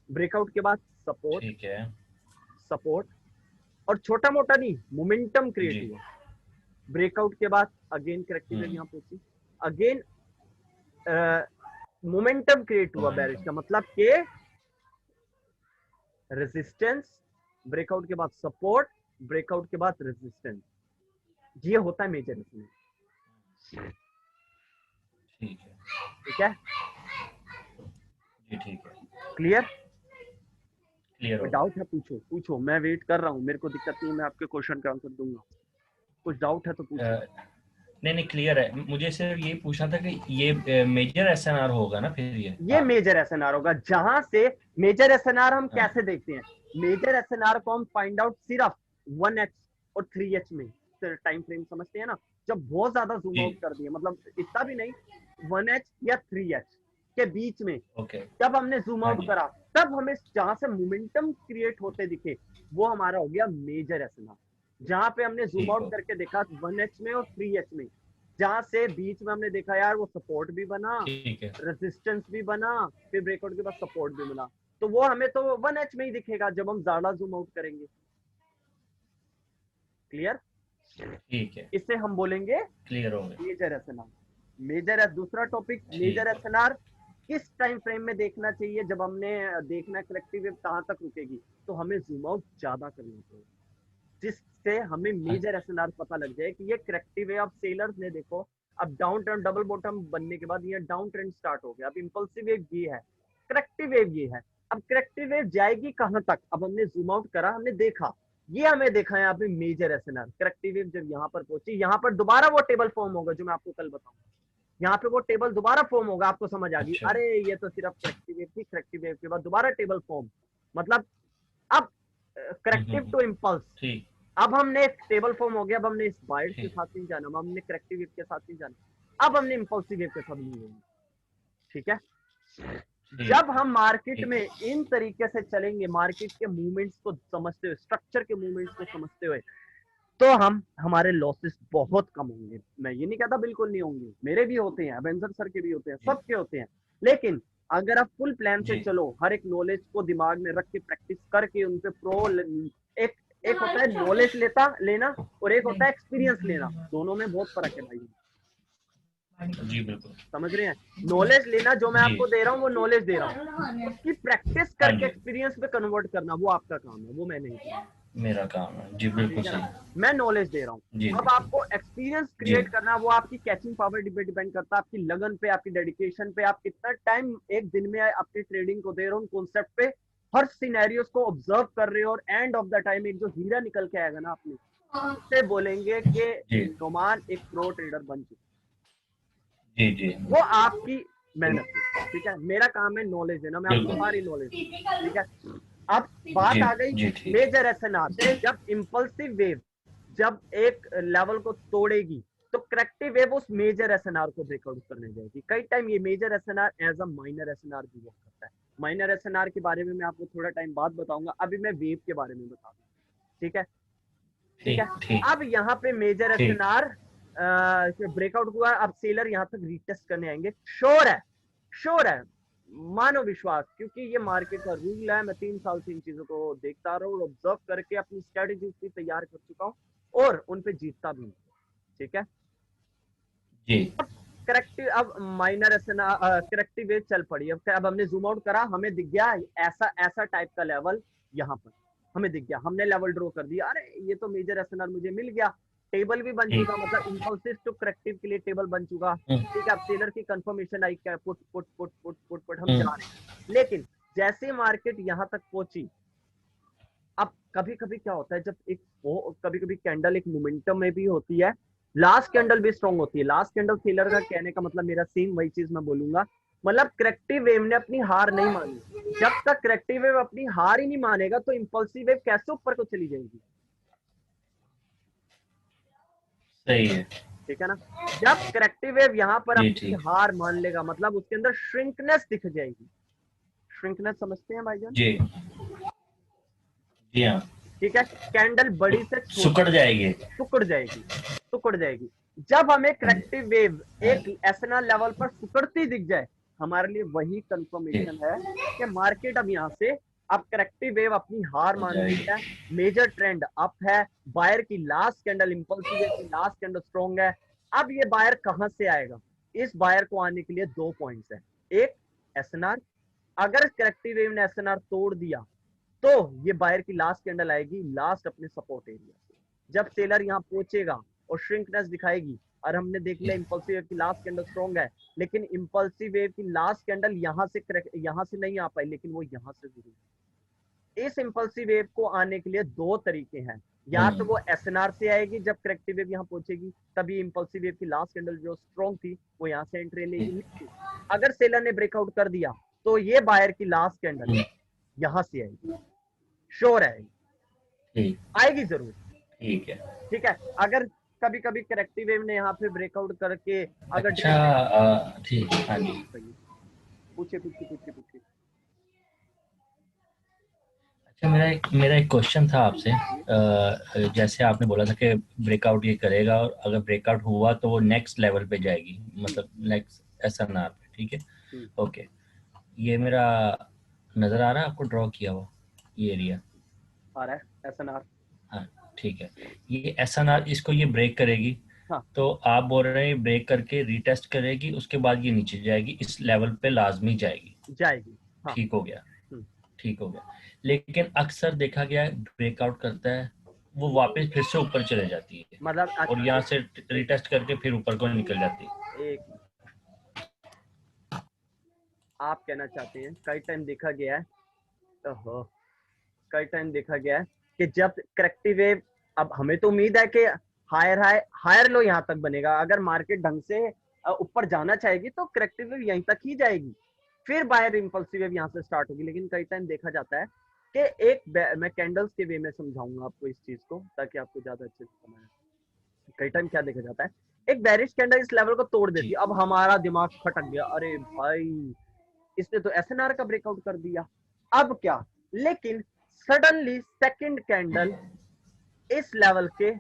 ब्रेकआउट के बाद सपोर्ट, ठीक है, सपोर्ट और छोटा मोटा नहीं, मोमेंटम क्रिएट हुआ, ब्रेकआउट के बाद अगेन करेक्टिव वेव यहाँ पहुंची, अगेन मोमेंटम क्रिएट हुआ बेरिश का, मतलब कि रेजिस्टेंस, ब्रेकआउट के बाद सपोर्ट, ब्रेकआउट के बाद रेजिस्टेंस, ये होता है मेजर एसएनआर। ठीक है, ठीक है जी ठीक है, क्लियर, क्लियर। डाउट है पूछो पूछो, मैं वेट कर रहा हूँ, मेरे को दिक्कत नहीं है, मैं आपके क्वेश्चन का आंसर दूंगा, कुछ डाउट है तो पूछो। नहीं क्लियर है, मुझे सिर्फ ये पूछना था कि ये मेजर एसएनआर होगा ना फिर ये मेजर एसएनआर होगा, जहां से मेजर एसएनआर हम कैसे देखते हैं, मेजर एसएनआर को हम फाइंड आउट सिर्फ 1h और 3h में टाइम फ्रेम समझते हैं ना, जब बहुत ज्यादा जूम आउट कर दिया, मतलब इतना भी नहीं, 1h या 3h के बीच में जब हमने जूम आउट करा, तब हमें जहां से मोमेंटम क्रिएट होते दिखे वो हमारा हो गया मेजर एसएनआर। जहां पे हमने जूम आउट करके देखा 1h में और 3h में, जहां से बीच में हमने देखा यार वो सपोर्ट भी बना, रेजिस्टेंस भी बना, फिर ब्रेकआउट के बाद सपोर्ट भी मिला, तो वो हमें तो 1h में ही दिखेगा जब हम ज्यादा जूम आउट करेंगे। क्लियर, ठीक है, इससे हम बोलेंगे क्लियर हो गया मेजर एसएनआर। मेजर है दूसरा टॉपिक, मेजर एसएनआर किस टाइम फ्रेम में देखना चाहिए, जब हमने देखना करेक्टिव वेव कहां तक रुकेगी, तो हमें जूम आउट ज्यादा करना चाहिए, जिससे हमें मेजर एसएनआर पता लग जाए कि ये करेक्टिव वेव। अब सेलर्स ने देखो, अब डाउन ट्रेंड डबल बॉटम बनने के बाद ये डाउन ट्रेंड स्टार्ट हो गया, अब इंपल्सिव वेव ये है, करेक्टिव वेव ये है, अब करेक्टिव वेव जाएगी कहां तक, अब हमने जूम आउट करा, हमने देखा, ये हमें देखा है यहाँ पे मेजर एसएनआर, करेक्टिव वेव जब यहाँ पर पहुंची, यहाँ पर दोबारा वो टेबल फॉर्म होगा जो मैं आपको कल बताऊंगा, यहाँ पे वो टेबल दोबारा फॉर्म होगा, आपको समझ आ गई, अरे ये तो सिर्फ करेक्टिव वेव थी, करेक्टिव वेव के बाद दोबारा टेबल फॉर्म, मतलब अब करेक्टिव टू इम्पल्स, अब हमने टेबल फॉर्म हो गया, अब हमने इस बायर के साथ नहीं जाना, अब हमने करेक्टिव वेव के साथ नहीं जाना, अब हमने इम्पल्सिव वेव के साथ नहीं जाना। ठीक है, जब हम मार्केट में इन तरीके से चलेंगे, मार्केट के मूवमेंट्स को समझते हुए, स्ट्रक्चर के मूवमेंट्स को समझते हुए, तो हमारे लॉसेस बहुत कम होंगे। मैं ये नहीं कहता बिल्कुल नहीं होंगे, मेरे भी होते हैं, अवेंजर सर के भी होते हैं, सबके होते हैं, लेकिन अगर आप फुल प्लान से चलो, हर एक नॉलेज को दिमाग में रख के प्रैक्टिस करके उन पे एक होता है नॉलेज लेना और एक होता है एक्सपीरियंस लेना, दोनों में बहुत फर्क है भाई। जी बिल्कुल समझ रहे हैं, नॉलेज लेना जो मैं आपको दे रहा हूँ वो नॉलेज दे रहा हूँ, उसकी प्रैक्टिस करके एक्सपीरियंस में कन्वर्ट करना वो आपका काम है, वो मैं नहीं करता, मेरा काम है। जी बिल्कुल सही, मैं नॉलेज दे रहा हूँ। अब आपको एक्सपीरियंस क्रिएट करना, वो आपकी कैचिंग पावर डिपेंड करता है, आपकी लगन पे, आपकी डेडिकेशन पे, आप कितना टाइम एक दिन में अपनी ट्रेडिंग को दे रहे हो, कॉन्सेप्ट पे, हर सिनेरियोस को ऑब्जर्व कर रहे हो, और एंड ऑफ द टाइम एक जो हीरा निकल के आएगा ना अपने, उससे बोलेंगे कि नोमान एक प्रो ट्रेडर बन चुका। जी जी, वो आपकी मेहनत से, ठीक है। मेरा काम है नॉलेज देना, मैं आपको बिल्कुल सारी नॉलेज दूंगा, ठीक है। अब बात जी आ गई जी ठीक है मेजर एसएनआर। जब इम्पल्सिव वेव जब एक लेवल को तोड़ेगी तो करेक्टिव वेव उस मेजर एसएनआर को ब्रेकआउट करने जाएगी। कई टाइम ये major SNR as a minor SNR भी वर्क करता है। माइनर एसएनआर के बारे में मैं आपको थोड़ा टाइम बाद बताऊंगा, अभी मैं वेव के बारे में बता दूंगा, ठीक है। ठीक है। ठीक ठीक अब यहाँ पे मेजर ठीक एसएनआर ब्रेकआउट हुआ, अब सेलर यहाँ तक रीटेस्ट करने आएंगे। श्योर है, श्योर है, मानो विश्वास, क्योंकि ये मार्केट का रूल है। मैं 3 साल से इन चीजों को देखता रहा हूँ, ऑब्जर्व करके अपनी स्ट्रेटेजी भी तैयार कर चुका हूँ और उन पे जीतता भी हूँ, ठीक है। जी करेक्टिव अब माइनर एसएनआर करेक्टिव वेव चल पड़ी। अब हमने जूम आउट करा, हमें दिख गया ऐसा ऐसा टाइप का लेवल, यहाँ पर हमें दिख गया, हमने लेवल ड्रॉ कर दिया, अरे ये तो मेजर एसएनआर मुझे मिल गया, टेबल भी बन ठीक चुका, मतलब इंपल्सिव टू करेक्टिव के लिए टेबल बन चुका, ठीक है। अब सेलर की कंफर्मेशन आई, क्या put put put put put put हम जा रहे हैं। लेकिन जैसे मार्केट यहाँ तक पहुंची, अब कभी कभी क्या होता है, जब एक वो कभी कभी कैंडल एक मोमेंटम में भी होती है, लास्ट कैंडल भी स्ट्रॉन्ग होती है। लास्ट कैंडल सेलर का कहने का मतलब मेरा सेम वही चीज मैं बोलूंगा, मतलब करेक्टिव वेव ने अपनी हार नहीं मानी। जब तक करेक्टिव वेव अपनी हार ही नहीं मानेगा तो इंपल्सिव वेव कैसे ऊपर को चली जाएगी, सही है ठीक है ना। जब करेक्टिव वेव यहाँ पर जी अपनी ठीक हार मान लेगा, मतलब उसके अंदर श्रिंकनेस दिख जाएगी। श्रिंकनेस समझते हैं भाईजान, जी जी हाँ ठीक है। कैंडल बड़ी से छोटी सुकड़ जाएगी सिकुड़ जाएगी, सिकुड़ जाएगी। जब हमें हाँ जी करेक्टिव वेव हाँ एक एसएनआर लेवल पर सिकुड़ती दिख जाए, हमारे लिए वही जी कंफर्मेशन है कि मार्केट अब यहाँ से अब करेक्टिव वेव अपनी हार हो मान गई जाएगी है, मेजर ट्रेंड अप है, बायर की लास्ट कैंडल इंपल्सिव वेव की लास्ट कैंडल स्ट्रॉन्ग है। अब ये बायर कहां से आएगा, इस बायर को आने के लिए 2 पॉइंट्स है। एक, एसएनआर, अगर करेक्टिव वेव ने एसएनआर तोड़ दिया तो ये बायर की लास्ट कैंडल आएगी लास्ट अपने सपोर्ट एरिया से। जब सेलर यहाँ पहुंचेगा और श्रिंकनेस दिखाएगी, और हमने देख लिया इंपल्सिव वेव की लास्ट कैंडल स्ट्रॉन्ग है, लेकिन इंपल्सिव वेव की लास्ट कैंडल यहाँ से नहीं आ पाई, लेकिन वो यहाँ से जरूर। इस इंपल्सिव वेव को आने के लिए 2 तरीके हैं, या तो वो एसएनआर से आएगी, जब करेक्टिव वेव यहाँ पहुंचेगी तभी इंपल्सिव वेव की लास्ट कैंडल जो स्ट्रॉन्ग थी वो यहाँ से एंट्री लेगी। अगर सेलर ने ब्रेकआउट कर दिया तो ये बायर की लास्ट कैंडल यहाँ से आएगी, श्योर है, ठीक आएगी जरूर, ठीक है ठीक है। अगर कभी कभी करेक्टिव वेव ने यहाँ पे ब्रेकआउट करके अगर अच्छा ठीक हाँ जी पूछे पूछे पूछे पूछे। अच्छा मेरा एक क्वेश्चन था आपसे जैसे आपने बोला था कि ब्रेकआउट ये करेगा और अगर ब्रेकआउट हुआ तो वो नेक्स्ट लेवल पे जाएगी मतलब नेक्स्ट एसएनआर पे ठीक है ओके ये मेरा नजर आ रहा है आपको ड्रॉ किया हुआ ये एरिया आ रहा है एसएनआर, हाँ ठीक है ये एसएनआर इसको ये ब्रेक करेगी हाँ तो आप बोल रहे हैं ब्रेक करके रीटेस्ट करेगी उसके बाद ये नीचे जाएगी इस लेवल पे लाजमी जाएगी जाएगी, हाँ। ठीक हो गया हम्म, ठीक हो गया लेकिन अक्सर देखा गया है ब्रेकआउट करता है वो वापस फिर से ऊपर चले जाती है मतलब और अच्छा यहाँ से रिटेस्ट करके फिर ऊपर को निकल जाती है एक आप कहना चाहते हैं कई टाइम देखा गया है, ओहो, कई टाइम देखा गया है कि जब करेक्टिव वेव, अब हमें तो उम्मीद है कि हायर हाई हायर लो यहाँ तक बनेगा, अगर मार्केट ढंग से ऊपर जाना चाहेगी तो करेक्टिव वेव यहीं तक ही जाएगी, फिर बायर इंपल्सिव वेव यहाँ से स्टार्ट होगी। लेकिन कई टाइम देखा जाता है कि मैं कैंडल्स के वे में समझाऊंगा आपको इस चीज को ताकि आपको ज्यादा अच्छे से समझ आए। कई टाइम क्या देखा जाता है, एक बेरिश कैंडल इस लेवल को तोड़ देती जी है, अब हमारा दिमाग खटक गया, अरे भाई इसने तो एसएनआर का ब्रेकआउट कर दिया, अब क्या। लेकिन सडनली सेकंड कैंडल इस लेवल के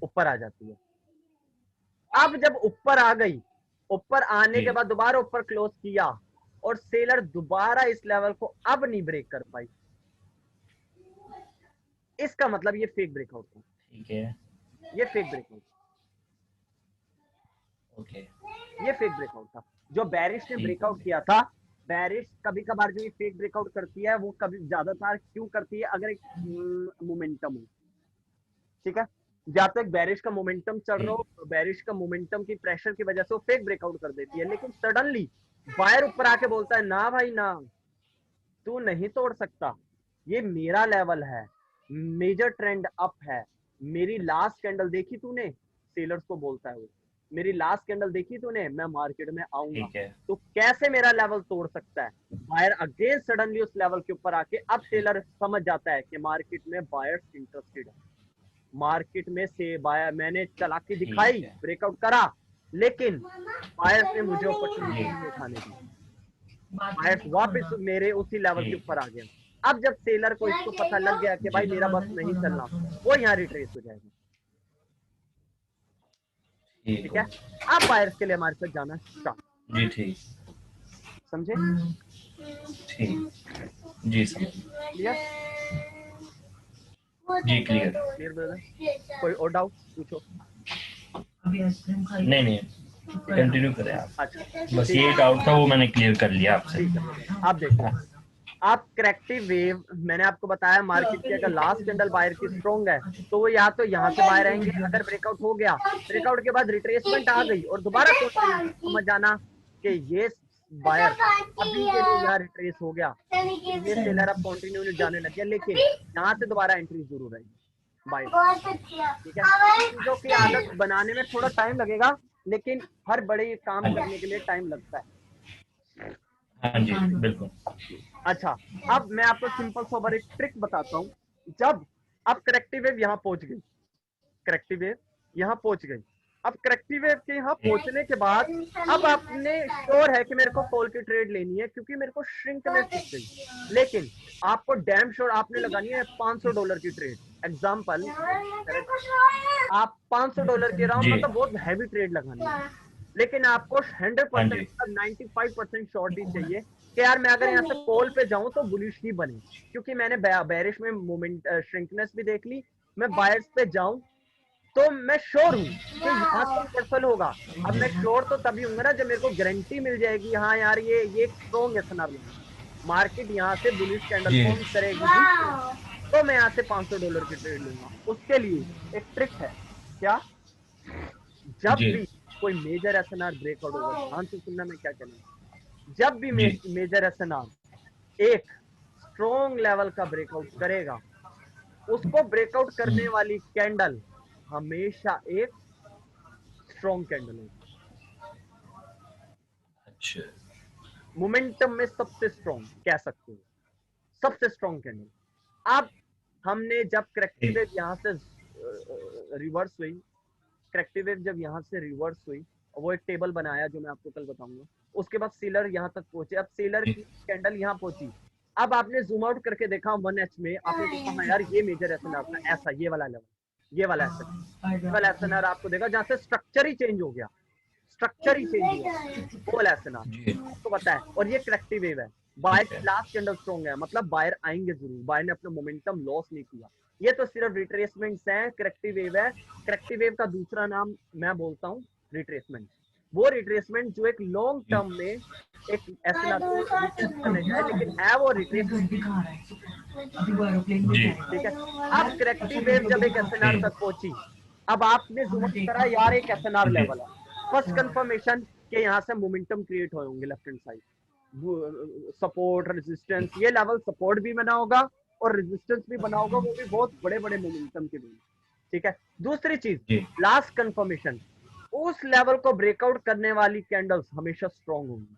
ऊपर आ जाती है। अब जब ऊपर आ गई, ऊपर आने जी के बाद दोबारा ऊपर क्लोज किया और सेलर दोबारा इस लेवल को अब नहीं ब्रेक कर पाई, इसका मतलब ये फेक ब्रेकआउट था, ठीक है ये फेक ब्रेकआउट, ओके ये फेक ब्रेकआउट था। जो बैरिश ने ठीक हो ब्रेकआउट गया किया था, बैरिश कभी कभार जो ये फेक ब्रेकआउट करती है वो कभी ज्यादातर क्यों करती है, अगर एक मोमेंटम हो, ठीक है। जब तक बैरिश का मोमेंटम चल रहा ठीक हो, बैरिश का मोमेंटम की प्रेशर की वजह से वो फेक ब्रेकआउट कर देती है। लेकिन सडनली बायर ऊपर आके बोलता है ना भाई ना, तू नहीं तोड़ सकता, ये मेरा लेवल है, मेजर ट्रेंड अप है, मेरी लास्ट कैंडल देखी तूने, सेलर्स को बोलता है वो, मेरी लास्ट कैंडल देखी तूने, मैं मार्केट में आऊंगा ठीक है। तो कैसे मेरा लेवल तोड़ सकता है, बायर अगेन सडनली उस लेवल के ऊपर आके, अब सेलर समझ जाता है कि मार्केट में बायर्स इंटरेस्टेड है, मार्केट में से बायर, मैंने चालाकी दिखाई, ब्रेकआउट करा, लेकिन बायर्स ने मुझे अपॉर्चुनिटी नहीं उठाने दी, बायर्स वापस मेरे उसी लेवल के ऊपर आ गया। अब जब सेलर को इसको पता लग गया कि भाई मेरा बस नहीं चलना, वो यहाँ रिट्रेस हो जाएगा। ठीक है, अब बायर्स के लिए हमारे साथ जाना स्टार्ट। जी ठीक, समझे? ठीक, जी समझ, क्लियर? जी क्लियर। क्लियर ब्रदर, कोई और डाउट पूछो? नहीं नहीं, कंटिन्यू करें आप। अच्छा, बस ये डाउट था, वो मैंने क्लियर कर लिया आपसे। ठीक है, आप देखो, आप करेक्टिव वेव, मैंने आपको बताया मार्केट की अगर लास्ट कैंडल बायर की स्ट्रॉन्ग है तो वो या तो यहाँ से बाहर आएंगे, अगर ब्रेकआउट हो गया, ब्रेकआउट के बाद रिट्रेसमेंट आ गई और दोबारा समझ जाना कि ये बायर अभी के लिए यहाँ रिट्रेस हो गया, ये सेलर अब कंटिन्यू जाने लग गया, लेकिन यहाँ से दोबारा एंट्री जरूर आएगी बायर। ठीक है, चीजों की आदत बनाने में थोड़ा टाइम लगेगा, लेकिन हर बड़े काम करने के लिए टाइम लगता है। हाँ जी बिल्कुल। अच्छा, अब मैं आपको सिंपल सोबर एक ट्रिक बताता हूँ। जब अब करेक्टिव वेव यहाँ पहुंच गई, करेक्टिव वेव यहाँ पहुंच गई, अब करेक्टिव वेव के यहाँ पहुंचने के बाद अब आपने श्योर है कि मेरे को कॉल की ट्रेड लेनी है क्योंकि मेरे को श्रिंकनेस दिख गई, लेकिन आपको डैम श्योर आपने लगानी है $500 की ट्रेड। एग्जाम्पल, आप $500 की राउंड मतलब बहुत हैवी ट्रेड लगानी है, लेकिन आपको 100% 95% श्योरिटी चाहिए कि यार मैं अगर यहाँ से कॉल पे जाऊं तो बुलिश ही बने, क्योंकि मैंने बेरिश में मोमेंट श्रिंकनेस भी देख ली, मैं बायर्स पे जाऊं तो मैं श्योर हूँ कि यहाँ से रिवर्सल होगा। अब मैं श्योर तो तभी हूँ ना जब मेरे को गारंटी मिल जाएगी, हाँ यार ये एक स्ट्रॉन्ग है सिनेरियो, मार्केट यहाँ से बुलिश कैंडल फॉर्म करेगी तो मैं यहाँ से $500 की ट्रेड लूंगा। उसके लिए एक ट्रिक है, क्या? जब भी कोई मेजर एसएनआर ब्रेकआउट होगा, ध्यान से सुनना मैं क्या कहना हूँ, जब भी मेजर एसएनआर एक स्ट्रॉन्ग लेवल का ब्रेकआउट करेगा, उसको ब्रेकआउट करने वाली कैंडल हमेशा एक स्ट्रॉन्ग कैंडल होगी। अच्छा, मोमेंटम में सबसे स्ट्रॉन्ग कह सकते हो, सबसे स्ट्रॉन्ग कैंडल। अब हमने जब करेक्टिव वेव यहाँ से रिवर्स हुई, करेक्टिव वेव जब यहाँ से रिवर्स हुई, वो एक टेबल बनाया जो मैं आपको कल बताऊंगा, उसके बाद सेलर यहाँ तक पहुंचे, अब सेलर की कैंडल यहाँ पहुंची, अब आपने जूम आउट करके देखा 1H में, आपने देखा हाँ यार ये मेजर एसएनआर था, ऐसा ये वाला लेवल, ये वाला एसएनआर आपको देखा जहाँ से स्ट्रक्चर ही चेंज हो गया, स्ट्रक्चर ही चेंज हुआ, वो वाला एसएनआर आपको पता है। और ये करेक्टिव वेव है, बायर की लास्ट कैंडल स्ट्रॉन्ग है, मतलब बायर आएंगे जरूर, बायर ने अपना मोमेंटम लॉस नहीं किया। ये तो सिर्फ रिट्रेसमेंट्स हैं, करेक्टिव वेव है। करेक्टिव वेव का दूसरा नाम मैं बोलता हूँ रिट्रेसमेंट, वो रिट्रेसमेंट जो एक लॉन्ग टर्म में एक एसएनआर को रिट्रेस करने जाए, लेकिन है वो रिट्रेसमेंट। ठीक है, अब करेक्टिव वेव जब एक एसएनआर तक पहुंची, अब आपने जूम करा यार एक एसएनआर लेवल है, फर्स्ट कंफर्मेशन के यहाँ से मोमेंटम क्रिएट हुए होंगे left hand side, support resistance, ये लेवल सपोर्ट भी बना होगा और रेजिस्टेंस भी बना होगा, वो भी बहुत बड़े बड़े मोमेंटम के लिए। ठीक है, दूसरी चीज लास्ट कंफर्मेशन, उस लेवल को ब्रेकआउट करने वाली कैंडल्स हमेशा स्ट्रॉन्ग होंगी।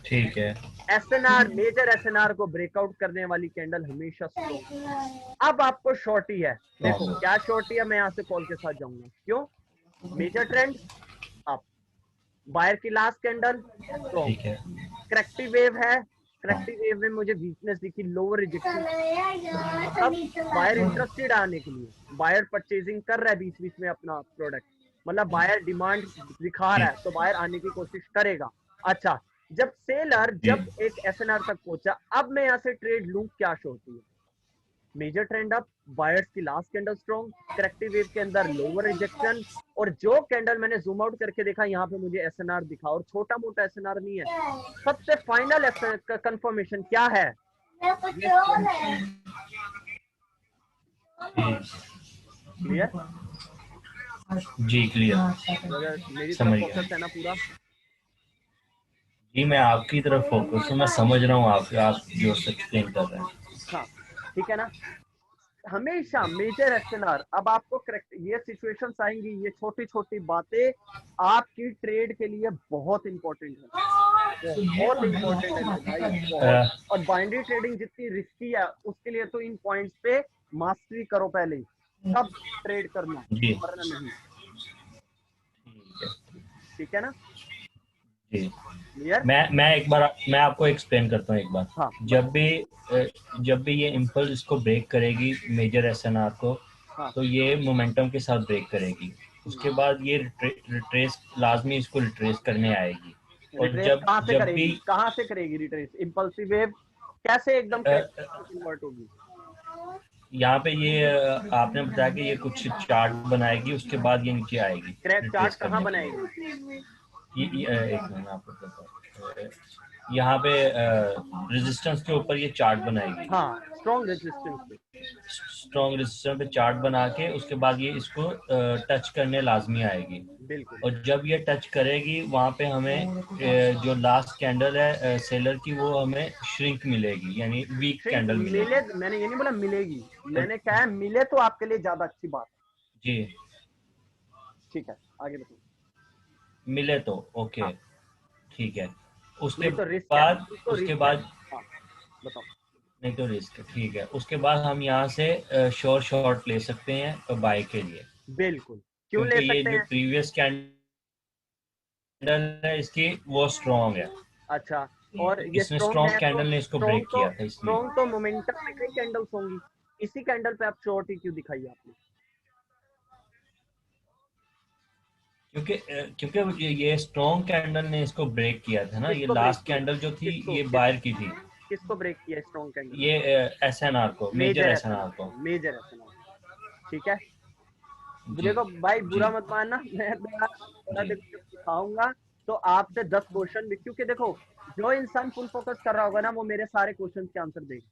ठीक है, एसएनआर, मेजर एसएनआर को ब्रेकआउट करने वाली कैंडल हमेशा स्ट्रॉन्ग। अब आपको शॉर्टी है, देखो क्या शॉर्टी है, मैं यहाँ से कॉल के साथ जाऊंगा, क्यों? मेजर ट्रेंड अप, बायर की last candle strong, corrective wave है, करेक्टिव वेव में मुझे वीकनेस दिखी, लोअर रिजेक्शन, अब बायर इंटरेस्टेड आने के लिए, बायर परचेजिंग कर रहा है बीच बीच में अपना प्रोडक्ट, मतलब बायर डिमांड दिखा रहा है तो बायर आने की कोशिश करेगा। अच्छा, जब सेलर जब एक एसएनआर तक पहुंचा, अब मैं यहाँ से ट्रेड लूं, क्या शो होती है? मेजर ट्रेंड अप, बायर्स की last candle strong, corrective wave के अंदर लोअर रिजेक्शन, और जो कैंडल मैंने जूम आउट करके देखा यहाँ पे मुझे एसएनआर दिखा, और छोटा मोटा एसएनआर नहीं है, सबसे फाइनल कंफर्मेशन क्या है? क्लियर? जी क्लियर, मेरी तरफ फोकस है ना पूरा? जी मैं आपकी तरफ फोकस हूँ, मैं समझ रहा हूँ आप जो एक्सप्लेन कर रहे हैं। हाँ ठीक है ना। हमेशा मेजर एसएनआर, अब आपको करेक्ट ये सिचुएशंस आएंगी, ये छोटी छोटी बातें आपकी ट्रेड के लिए बहुत इंपॉर्टेंट है, बहुत इंपॉर्टेंट है मेरे भाई, बहुत। और बाइनरी ट्रेडिंग जितनी रिस्की है उसके लिए तो इन पॉइंट्स पे मास्टरी करो पहले, तब ट्रेड करना, जी वरना नहीं। ठीक है। ठीक है ना, जी क्लियर? मैं एक बार मैं आपको एक्सप्लेन करता हूँ एक बार। हाँ जब बताओ। भी जब भी ये इम्पल्स इसको ब्रेक करेगी मेजर एसएनआर को, हाँ तो ये मोमेंटम के साथ ब्रेक करेगी। उसके बाद ये रिट्रेस लाजमी इसको रिट्रेस करने आएगी। और रिट्रेस जब कहाँ से जब भी करेगी, कहाँ से करेगी रिट्रेस? इम्पल्सिव वेव कैसे एकदम अ, करेक्ट कन्वर्ट होगी? यहाँ पे ये आपने बताया कि ये कुछ चार्ट बनाएगी, उसके बाद ये नीचे आएगी क्रैक चार्ट रिट्रेस कहाँ करने के बनाएगी? लिए। एक मिनट आपको बताता हूँ। यहाँ पे रेजिस्टेंस के ऊपर ये चार्ट बनाएगी। हाँ स्ट्रॉन्ग रेजिस्टेंस पे। स्ट्रॉन्ग रेजिस्टेंस पे चार्ट बना के उसके बाद ये इसको टच करने लाजमी आएगी। बिल्कुल और जब ये टच करेगी वहाँ पे हमें जो लास्ट कैंडल है सेलर की, वो हमें श्रिंक मिलेगी, यानी वीक श्रिंक कैंडल मिले, मिलेगी। मैंने ये नहीं बोला मिलेगी, और मैंने कहा है मिले तो आपके लिए ज्यादा अच्छी बात। जी ठीक है, आगे बताओ। मिले तो ओके, हाँ ठीक है। उसके नहीं तो रिस्क है, बाद नहीं तो उसके रिस्क है। बाद हाँ बताओ। नहीं तो रिस्क, ठीक है। उसके बाद हम यहाँ से शॉर्ट ले सकते हैं बाय के लिए, बिल्कुल, क्यों क्योंकि ले ये सकते जो हैं? प्रीवियस कैंडल है इसकी वो स्ट्रॉन्ग है। अच्छा, और ये इसने स्ट्रॉन्ग स्ट्रॉन्ग है तो कैंडल ने इसको ब्रेक किया था इसलिए। स्ट्रॉन्ग तो मोमेंटम में कई कैंडल्स होंगी, इसी कैंडल पे आप शॉर्ट ही क्यों दिखाई आपने? क्योंकि ये स्ट्रॉन्ग कैंडल ने इसको ब्रेक किया था ना। ये किसको ब्रेक लास्ट किया? कैंडल जो थी किसको ये बायर की थी। किसको ब्रेक किया स्ट्रॉन्ग कैंडल ने? ये एसएनआर को, मेजर मेजर एसएनआर एसएनआर को। को, मेजर एसएनआर। ठीक है, जी देखो भाई जी बुरा मत मानना, मैं थोड़ा जी देखो जब सिखाऊंगा तो आपसे 10 क्वेश्चन भी, क्योंकि देखो जो इंसान फुल फोकस कर रहा होगा ना वो मेरे सारे क्वेश्चन के आंसर देगा।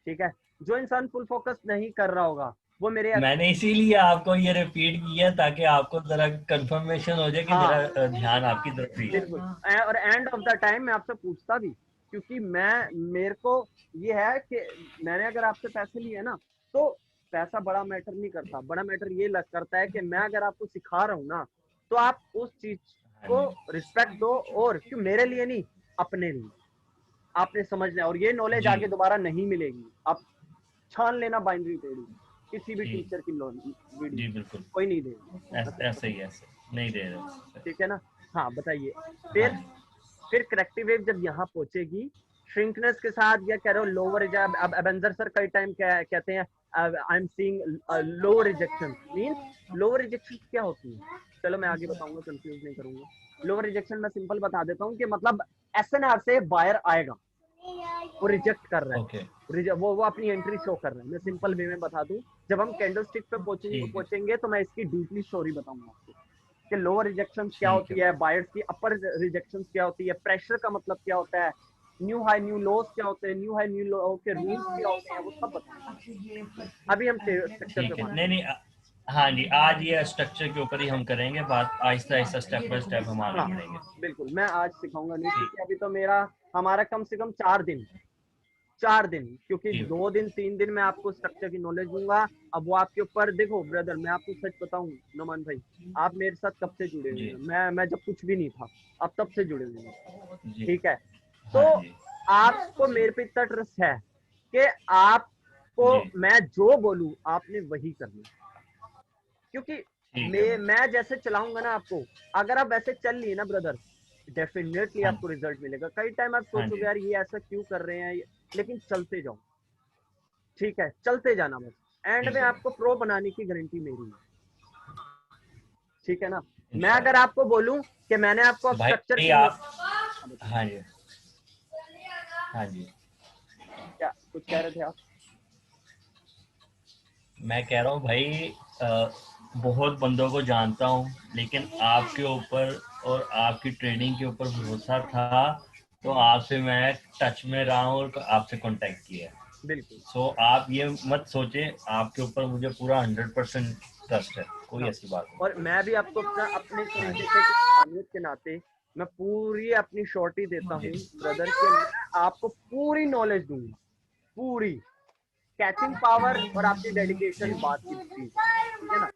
ठीक है, जो इंसान फुल फोकस नहीं कर रहा होगा वो मेरे मैंने इसीलिए आपको ये रिपीट किया ताकि आपको जरा कंफर्मेशन हो जाए कि मेरा हाँ ध्यान आपकी तरफ ही है। बिल्कुल। और एंड ऑफ द टाइम मैं आपसे पूछता भी, क्योंकि मैं मेरे को ये है कि मैंने अगर आपसे पैसे लिए ना तो पैसा बड़ा मैटर नहीं करता, बड़ा मैटर ये लग करता है कि मैं अगर आपको सिखा रहा हूँ ना तो आप उस चीज हाँ को जी रिस्पेक्ट दो, और क्यों मेरे लिए नहीं, अपने लिए आपने समझ लिया। और ये नॉलेज जी आगे दोबारा नहीं मिलेगी, आप छान लेना बाइनरी ट्रेडिंग किसी भी जी टीचर की वीडियो, जी बिल्कुल। कोई नहीं देगा, मैं सच ऐसे बताऊं। ही ऐसे नहीं दे रहे। ठीक है ना? हाँ बताइए। हाँ फिर जी फिर करेक्टिव वेव जब यहाँ पहुंचेगी श्रिंकनेस के साथ, या कह रहे हो लोअर, अब एवेंजर सर कई टाइम क्या कहते हैं, I am seeing lower rejection, means lower rejection क्या होती है? चलो मैं आगे बताऊंगा, कंफ्यूज नहीं करूंगा। लोअर रिजेक्शन मैं सिंपल बता देता हूँ कि मतलब एसएनआर से बायर आएगा, वो रिजेक्ट कर रहा ओके है, वो अपनी एंट्री शो कर रहा है। मैं सिंपल वे में बता दूं, जब हम कैंडल स्टिक पे ठीक है पहुंचेंगे तो मैं इसकी डीपली स्टोरी बताऊंगा आपको कि लोअर रिजेक्शन क्या ठीक है होती है, बायर्स की अपर रिजेक्शन क्या होती है, प्रेशर का मतलब क्या होता है, न्यू हाई न्यू लोस क्या होते हैं, न्यू हाई न्यू लो के रूल्स क्या होते हैं, वो सब बताऊंगा। अभी हम स्ट्रक्चर पे ठीक है। बात नहीं नहीं हाँ जी, आज ये स्ट्रक्चर के ऊपर ही हम करेंगे बात, Aahista Aahista step by step हम आगे हाँ बढ़ेंगे। बिल्कुल, मैं आज सिखाऊंगा नहीं, ठीक क्योंकि अभी तो मेरा हमारा कम से कम 4 दिन, 4 दिन, क्योंकि जी 2 दिन 3 दिन मैं आपको स्ट्रक्चर की नॉलेज दूंगा। अब वो आपके ऊपर, देखो ब्रदर मैं आपको सच बताऊं, नमान भाई आप मेरे साथ कब से जुड़े हुए जी हैं, मैं जब कुछ भी नहीं था, अब तब से जुड़े हुए हैं। जी ठीक है, तो हाँ जी आपको मेरे पे इतना ट्रस्ट है कि आपको जी मैं जो बोलूं आपने वही करना, क्योंकि ठीक है भाई। मैं जैसे चलाऊंगा ना आपको, अगर आप वैसे चल लिए ना ब्रदर, डेफिनेटली हाँ आपको रिजल्ट मिलेगा। कई टाइम आप हाँ जी सोचोगे यार ये ऐसा क्यों कर रहे हैं, लेकिन चलते जाओ। ठीक है, चलते जाना, बस एंड में ठीक है आपको भाई, प्रो बनाने की गारंटी मेरी है। ठीक है ना? मैं अगर इंशाल्लाह। आपको बोलूं कि मैंने आपको तो अब स्ट्रक्चर भाई की आप हाँ, बताइए। हाँ जी हाँ जी क्या कुछ कह रहे थे आप? मैं कह रहा हूँ भाई, बहुत बंदों को जानता हूँ लेकिन आपके ऊपर और आपकी ट्रेनिंग के ऊपर भरोसा था, तो आपसे मैं टच में रहा हूँ और आपसे कांटेक्ट किया। बिल्कुल। सो आप ये मत सोचें, आपके ऊपर मुझे पूरा 100% ट्रस्ट है, कोई हाँ, ऐसी बात और नहीं। मैं भी आपको अपना अपने हाँ तरीके से जी इंसानियत के नाते मैं पूरी अपनी श्योरिटी देता जी हूँ ब्रदर, कि मैं आपको पूरी नॉलेज दूंगा, पूरी। कैचिंग पावर और आपकी डेडिकेशन बात की चीज, ठीक है ना,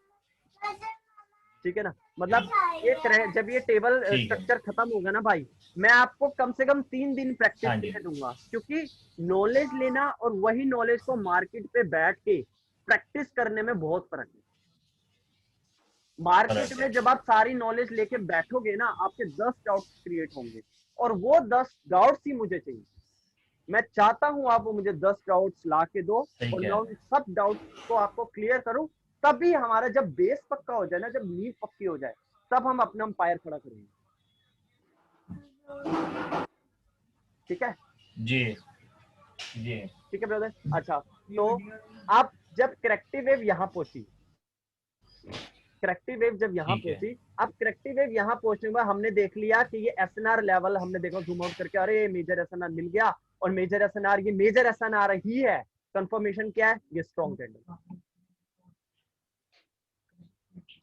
ठीक है ना। मतलब ये जब ये टेबल ठीक है। स्ट्रक्चर खत्म होगा ना भाई, मैं आपको कम से कम 3 दिन प्रैक्टिस हाँ के जी। लिए दूंगा, क्योंकि नॉलेज लेना और वही नॉलेज को मार्केट पे बैठ के प्रैक्टिस करने में बहुत फर्क है। मार्केट फर्क में है। जब आप सारी नॉलेज लेके बैठोगे ना, आपके 10 डाउट्स क्रिएट होंगे, और वो 10 डाउट्स ही मुझे चाहिए। मैं चाहता हूं आप मुझे 10 डाउट्स ला के दो, सही और कह मैं रहे उन सब डाउट्स को आपको क्लियर करूं। तभी हमारा जब बेस पक्का हो जाए ना, जब नींव पक्की हो जाए, तब हम अपना अंपायर खड़ा करेंगे, ठीक है। हैं। जी जी। ठीक है ब्रदर। अच्छा, तो अब जब करेक्टिव वेव यहाँ पहुंची, करेक्टिव वेव जब यहाँ ठीक है। पहुंची, अब करेक्टिव वेव यहाँ पहुंचने के बाद हमने देख लिया कि ये एसएनआर लेवल, हमने देखा जूम आउट करके, अरे मेजर एसएनआर मिल गया, और मेजर एसएनआर, ये मेजर एसएनआर ही है। कंफर्मेशन क्या है? ये स्ट्रॉन्ग कैंडल,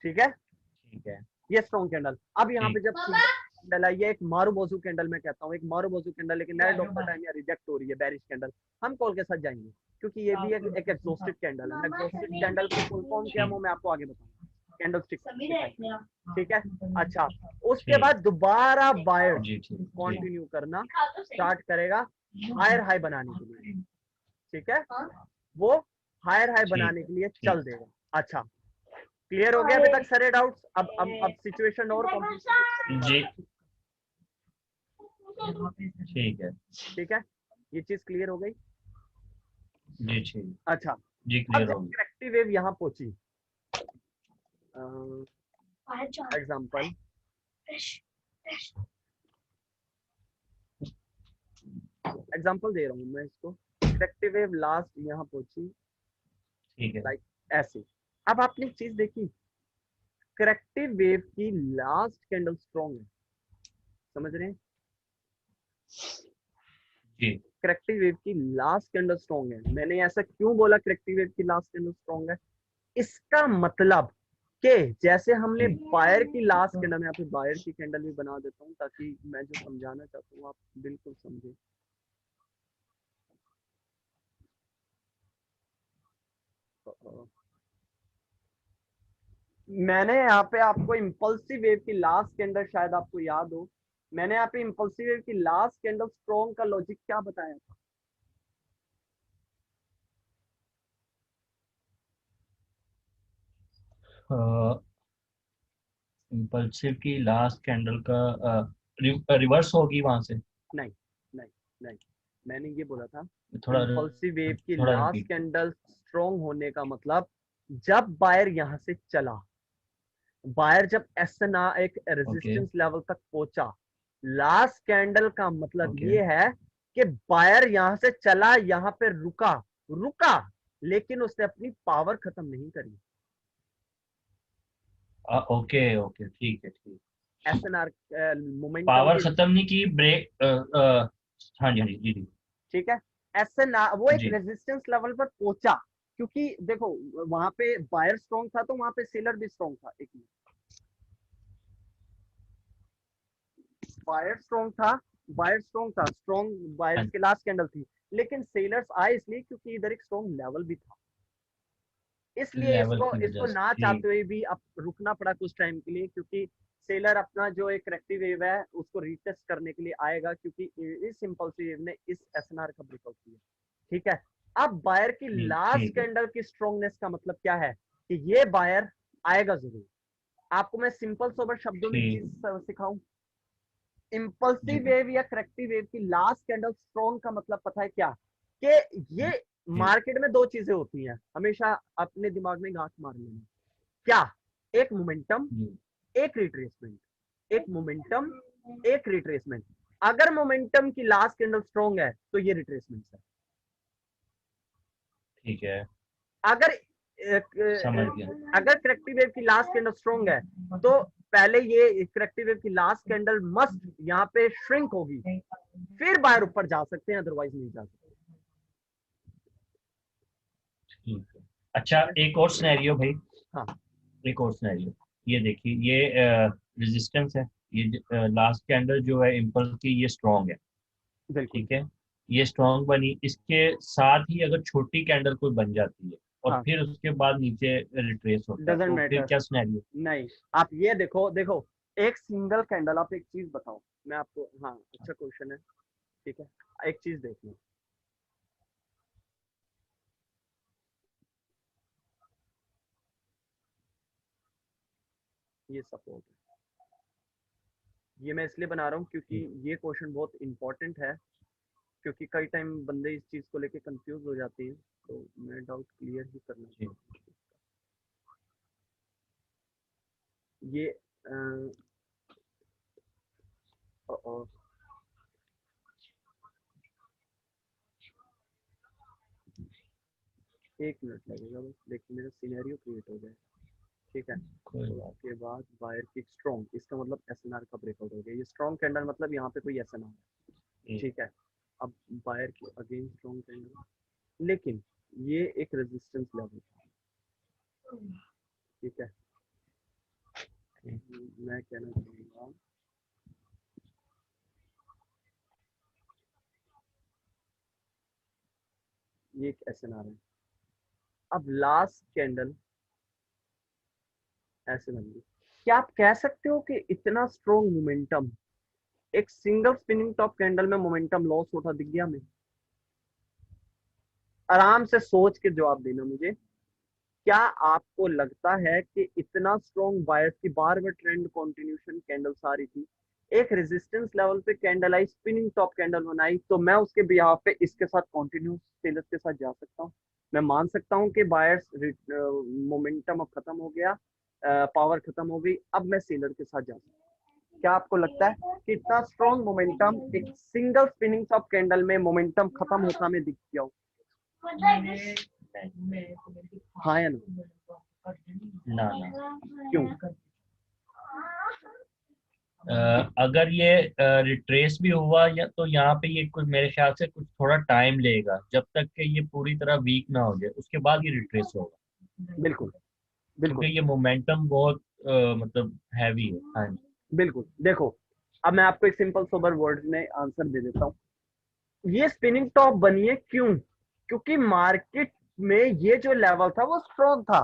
ठीक है, ठीक है। ये स्ट्रॉन्ग कैंडल। अब यहाँ पे ठीक। जब कैंडल है, ये एक मारूबोजू कैंडल मैं कहता हूँ, एक मारूबोजू कैंडल, लेकिन एंड ऑफ द टाइम ये रिजेक्ट हो रही है, बेरिश कैंडल। हम कॉल के साथ जाएंगे, क्योंकि ये भी एक एग्जॉस्टेड कैंडल है। एग्जॉस्टेड कैंडल की फुल फॉर्म क्या है वो मैं आपको आगे बताऊंगा, कैंडल स्टिक, ठीक है। अच्छा, उसके ठीक। बाद दोबारा बायर जी ठीक जी। कंटिन्यू करना स्टार्ट करेगा हायर हाई बनाने के लिए, ठीक है, वो हायर हाई ठीक बनाने है। के लिए ठीक। चल देगा। अच्छा, क्लियर हो गया अभी तक सारे डाउट्स? अब सिचुएशन और कॉम्प्लिकेटेड, जी ठीक है। ठीक है, ये चीज क्लियर हो गई। जी ठीक। अच्छा, जी अब क्लियर जब होगी। करेक्टिव वेव यहाँ पहुंची, एग्जाम्पल, एग्जाम्पल दे रहा हूँ मैं इसको, करेक्टिव वेव लास्ट यहाँ पहुंची, ठीक है। लाइक ऐसे। अब आपने एक चीज देखी, करेक्टिव वेव की लास्ट कैंडल स्ट्रॉन्ग है, समझ रहे हैं? जी करेक्टिव वेव की लास्ट कैंडल स्ट्रॉन्ग है। मैंने ऐसा क्यों बोला करेक्टिव वेव की लास्ट कैंडल स्ट्रॉन्ग है? इसका मतलब कि जैसे हमने जी। बायर की लास्ट कैंडल, में यहाँ पे बायर की कैंडल भी बना देता हूँ, ताकि मैं जो समझाना चाहता हूँ आप बिल्कुल समझे। मैंने यहाँ पे आपको इम्पल्सिव वेव की लास्ट कैंडल, शायद आपको याद हो, मैंने यहाँ पे इम्पल्सिव वेव की लास्ट कैंडल स्ट्रॉन्ग का लॉजिक क्या बताया था? इम्पल्सिव की लास्ट कैंडल का रिवर्स होगी वहां से। नहीं, नहीं, नहीं, मैंने ये बोला था, थोड़ा इम्पल्सिव वेव की थोड़ा लास्ट रिपीट। कैंडल स्ट्रॉन्ग होने का मतलब, जब बायर यहां से चला, बायर जब एसएनआ एक ओके रेजिस्टेंस लेवल तक पहुंचा, लास्ट कैंडल का मतलब ओके। ये है कि बायर यहां से चला, यहां पे रुका, रुका, लेकिन उसने अपनी पावर खत्म नहीं करी। ओके ओके ठीक है। ठीक। एसएनआर मोमेंटम पावर की, खत्म नहीं की, ब्रेक। हाँ जी हाँ जी जी जी। ठीक है, एसएनआर वो एक जी रेजिस्टेंस लेवल पर पहुंचा, क्योंकि देखो वहां पे बायर स्ट्रॉन्ग था, तो वहां पे सेलर भी स्ट्रॉन्ग था। एक बायर स्ट्रॉन्ग था, बायर स्ट्रॉन्ग था, स्ट्रॉन्ग हाँ बायर्स की लास्ट कैंडल थी, लेकिन सेलर्स आए इसलिए क्योंकि इधर एक स्ट्रॉन्ग लेवल भी था, इसलिए लेवल इसको की इसको वजह से। ना चाहते ठीक। हुए भी अब रुकना पड़ा कुछ टाइम के लिए, क्योंकि सेलर अपना जो एक करेक्टिव वेव है उसको रीटेस्ट करने के लिए आएगा, क्योंकि इस इम्पल्सिव वेव ने इस एसएनआर का ब्रेकआउट किया, ठीक है। अब बायर की ठीक लास्ट ठीक है। कैंडल की स्ट्रॉन्गनेस का मतलब क्या है? कि ये बायर आएगा जरूर। आपको मैं सिंपल सोबर शब्दों में ठीक। चीज सिखाऊं, जी इम्पल्सिव वेव या करेक्टिव वेव की लास्ट कैंडल स्ट्रॉन्ग का मतलब पता है क्या? कि ये जी मार्केट में दो चीजें होती हैं, हमेशा अपने दिमाग में गांठ मार लेना। क्या? एक मोमेंटम, जी। एक रिट्रेसमेंट, एक मोमेंटम, एक रिट्रेसमेंट। अगर मोमेंटम की लास्ट कैंडल स्ट्रॉन्ग है तो ये रिट्रेसमेंट है। ठीक है। अगर समझ गया। अगर करेक्टिव वेव की लास्ट कैंडल स्ट्रॉन्ग है, तो पहले ये करेक्टिव वेव की लास्ट कैंडल मस्ट यहाँ पे श्रिंक होगी, फिर बाहर ऊपर जा सकते हैं, अदरवाइज नहीं जा सकते। ठीक है। अच्छा, ठीक है, एक और सिनेरियो भाई। हाँ, एक और सिनेरियो। ये देखिए, ये रेजिस्टेंस है। ये लास्ट कैंडल जो है इम्पल्स की, ये स्ट्रॉन्ग है। बिल्कुल, ठीक है। ये स्ट्रॉन्ग बनी, इसके साथ ही अगर छोटी कैंडल कोई बन जाती है और हाँ, फिर उसके बाद नीचे रिट्रेस होता है, डजेंट तो फिर मैटर। क्या सिनेरियो? नहीं, आप ये देखो देखो, एक सिंगल कैंडल, आप एक चीज बताओ, मैं आपको, हाँ अच्छा क्वेश्चन है, ठीक है, एक चीज देख लो, ये सपोर्ट है, ये मैं इसलिए बना रहा हूँ क्योंकि ये क्वेश्चन बहुत इंपॉर्टेंट है, क्योंकि कई टाइम बंदे इस चीज को लेके कंफ्यूज हो जाते हैं, तो मैं डाउट क्लियर ही करना जी। चाहता हूँ। ये अ, अ, एक मिनट लगेगा बस, लेकिन मेरा सिनेरियो क्रिएट हो गया, ठीक है। कोई बात उसके बाद बायर की स्ट्रॉन्ग, इसका मतलब एसएनआर का ब्रेकआउट हो गया, ये स्ट्रॉन्ग कैंडल मतलब यहाँ पे कोई एसएनआर है, नहीं। ठीक है। अब बायर की अगेन स्ट्रॉन्ग कैंडल, लेकिन ये एक रेजिस्टेंस लेवल, ठीक है। मैं कहना चाहूंगा, ये एक एसएनआर है। अब लास्ट कैंडल ऐसे बन गई, क्या आप कह सकते हो कि इतना स्ट्रॉन्ग मोमेंटम एक सिंगल स्पिनिंग टॉप कैंडल में मोमेंटम लॉस होता दिख गया हमें? आराम से सोच के जवाब देना मुझे, क्या आपको लगता है कि इतना स्ट्रॉन्ग बायर्स की बार बार ट्रेंड कंटिन्यूशन कैंडल्स आ रही थी, एक रेजिस्टेंस लेवल पे कैंडल आई, स्पिनिंग टॉप कैंडल बनाई, तो मैं उसके बिहाफ पे इसके साथ कंटिन्यूस सेलर्स के साथ जा सकता हूँ? मैं मान सकता हूँ कि बायर्स मोमेंटम अब खत्म हो गया, पावर खत्म हो गई, अब मैं सेलर के साथ जा सकता हूँ? क्या आपको लगता है कि इतना स्ट्रॉन्ग मोमेंटम एक सिंगल स्पिनिंग टॉप कैंडल में मोमेंटम खत्म होता हमें दिख गया हो? हाँ या ना? ना ना। क्यों? अगर ये रिट्रेस भी हुआ या तो यहाँ पे ये कुछ मेरे ख्याल से कुछ थोड़ा टाइम लेगा, जब तक कि ये पूरी तरह वीक ना हो जाए, उसके बाद ये रिट्रेस होगा, बिल्कुल, बिल्कुल, क्योंकि ये मोमेंटम बहुत मतलब हैवी है। हाँ जी। बिल्कुल। देखो, अब मैं आपको एक सिंपल सोबर वर्ड में आंसर दे देता हूँ। ये स्पिनिंग टॉप बनी है क्यों? क्योंकि मार्केट में ये जो लेवल था वो स्ट्रॉन्ग था,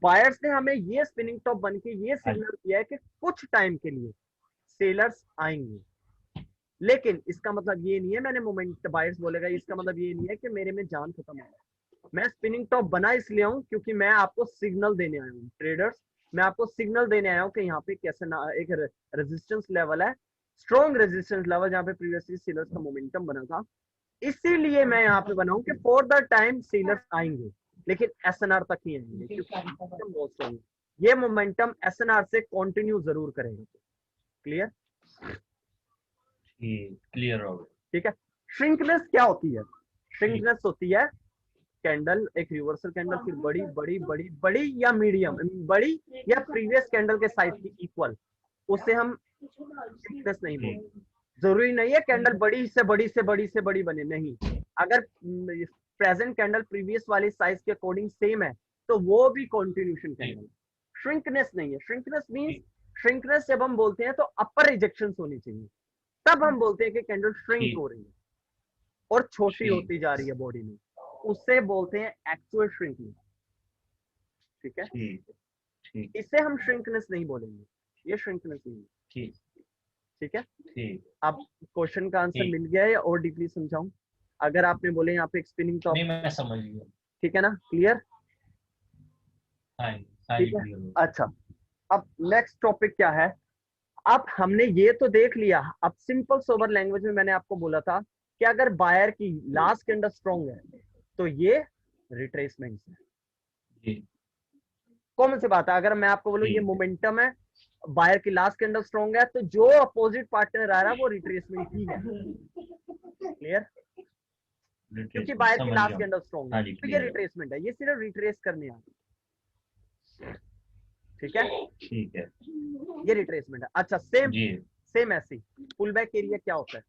बायर्स ने हमें ये स्पिनिंग टॉप बन के ये हाँ जी। सिग्नल किया है कि कुछ टाइम के लिए सेलर्स आएंगे, लेकिन इसका मतलब ये नहीं है, मैंने मोमेंट बायर्स बोलेगा, इसका मतलब ये नहीं है कि मेरे में जान खत्म हो गया। मैं स्पिनिंग टॉप बना इसलिए हूं क्योंकि मैं आपको सिग्नल देने आया हूँ ट्रेडर्स, मैं आपको सिग्नल देने आया हूँ कि यहाँ पे कैसे ना एक रेजिस्टेंस लेवल है, स्ट्रॉन्ग रेजिस्टेंस लेवल, जहाँ पे प्रीवियसली सेलर्स का मोमेंटम बना था, इसीलिए मैं यहाँ पे बनाऊं कि फॉर द टाइम सेलर्स आएंगे, लेकिन एसएनआर तक ही आएंगे, क्योंकि मोमेंटम बहुत स्ट्रॉन्ग है, ये मोमेंटम एसएनआर से कंटिन्यू जरूर करेगा। क्लियर? ठीक, क्लियर हो गया। ठीक है। श्रिंकनेस क्या होती है? ठीक। श्रिंकनेस होती है कैंडल, एक रिवर्सल कैंडल, फिर बड़ी बड़ी बड़ी बड़ी या मीडियम बड़ी या प्रीवियस कैंडल के साइज की इक्वल, उसे हम श्रिंकनेस नहीं ठीक। बोलते। जरूरी नहीं है कैंडल बड़ी से बड़ी से बड़ी से बड़ी बने, नहीं, अगर प्रेजेंट कैंडल प्रीवियस वाली साइज के अकॉर्डिंग सेम है तो वो भी कॉन्टिन्यूशन ठीक। कैंडल, श्रिंकनेस नहीं है। श्रिंकनेस मींस, ठीक। श्रिंकनेस जब हम बोलते हैं तो अपर रिजेक्शन होनी चाहिए, तब हम बोलते हैं कि कैंडल श्रिंक ठीक। हो रही है और छोटी ठीक। होती जा रही है बॉडी में, उससे बोलते हैं एक्चुअल श्रिंकनेस। ठीक है, ठीक। ठीक। इसे हम श्रिंकनेस नहीं बोलेंगे, ये श्रिंकनेस नहीं है। ठीक। ठीक है। ठीक। अब क्वेश्चन का आंसर ठीक। मिल गया है या और डीपली समझाऊं? अगर आपने बोले यहाँ पे एक स्पिनिंग टॉप, नहीं, मैं समझ गया। ठीक है ना, क्लियर? हाँ जी, हाँ ठीक जी, है। क्लियर हो अच्छा, अब नेक्स्ट टॉपिक क्या है? अब हमने ये तो देख लिया, अब सिंपल सोबर लैंग्वेज में मैंने आपको बोला था कि अगर बायर की लास्ट कैंडल स्ट्रॉन्ग है तो ये रिट्रेसमेंट है। जी। कॉमन सी बात है, अगर मैं आपको बोलूं ये ठीक है। मोमेंटम है, बायर की लास्ट कैंडल स्ट्रॉन्ग है, तो जो अपोजिट पार्टनर आ रहा है वो रिट्रेसमेंट ही है। क्लियर? क्योंकि रिट्रेसमेंट बायर की समझ लास्ट गया हूँ। कैंडल स्ट्रॉन्ग है हाँ जी, तो ये क्लियर हो। रिट्रेसमेंट है, ये सिर्फ रिट्रेस करने आ रही है। ठीक है, ठीक है। ये रिट्रेसमेंट है। अच्छा, सेम जी। सेम ऐसी पुल बैक एरिया क्या होता है?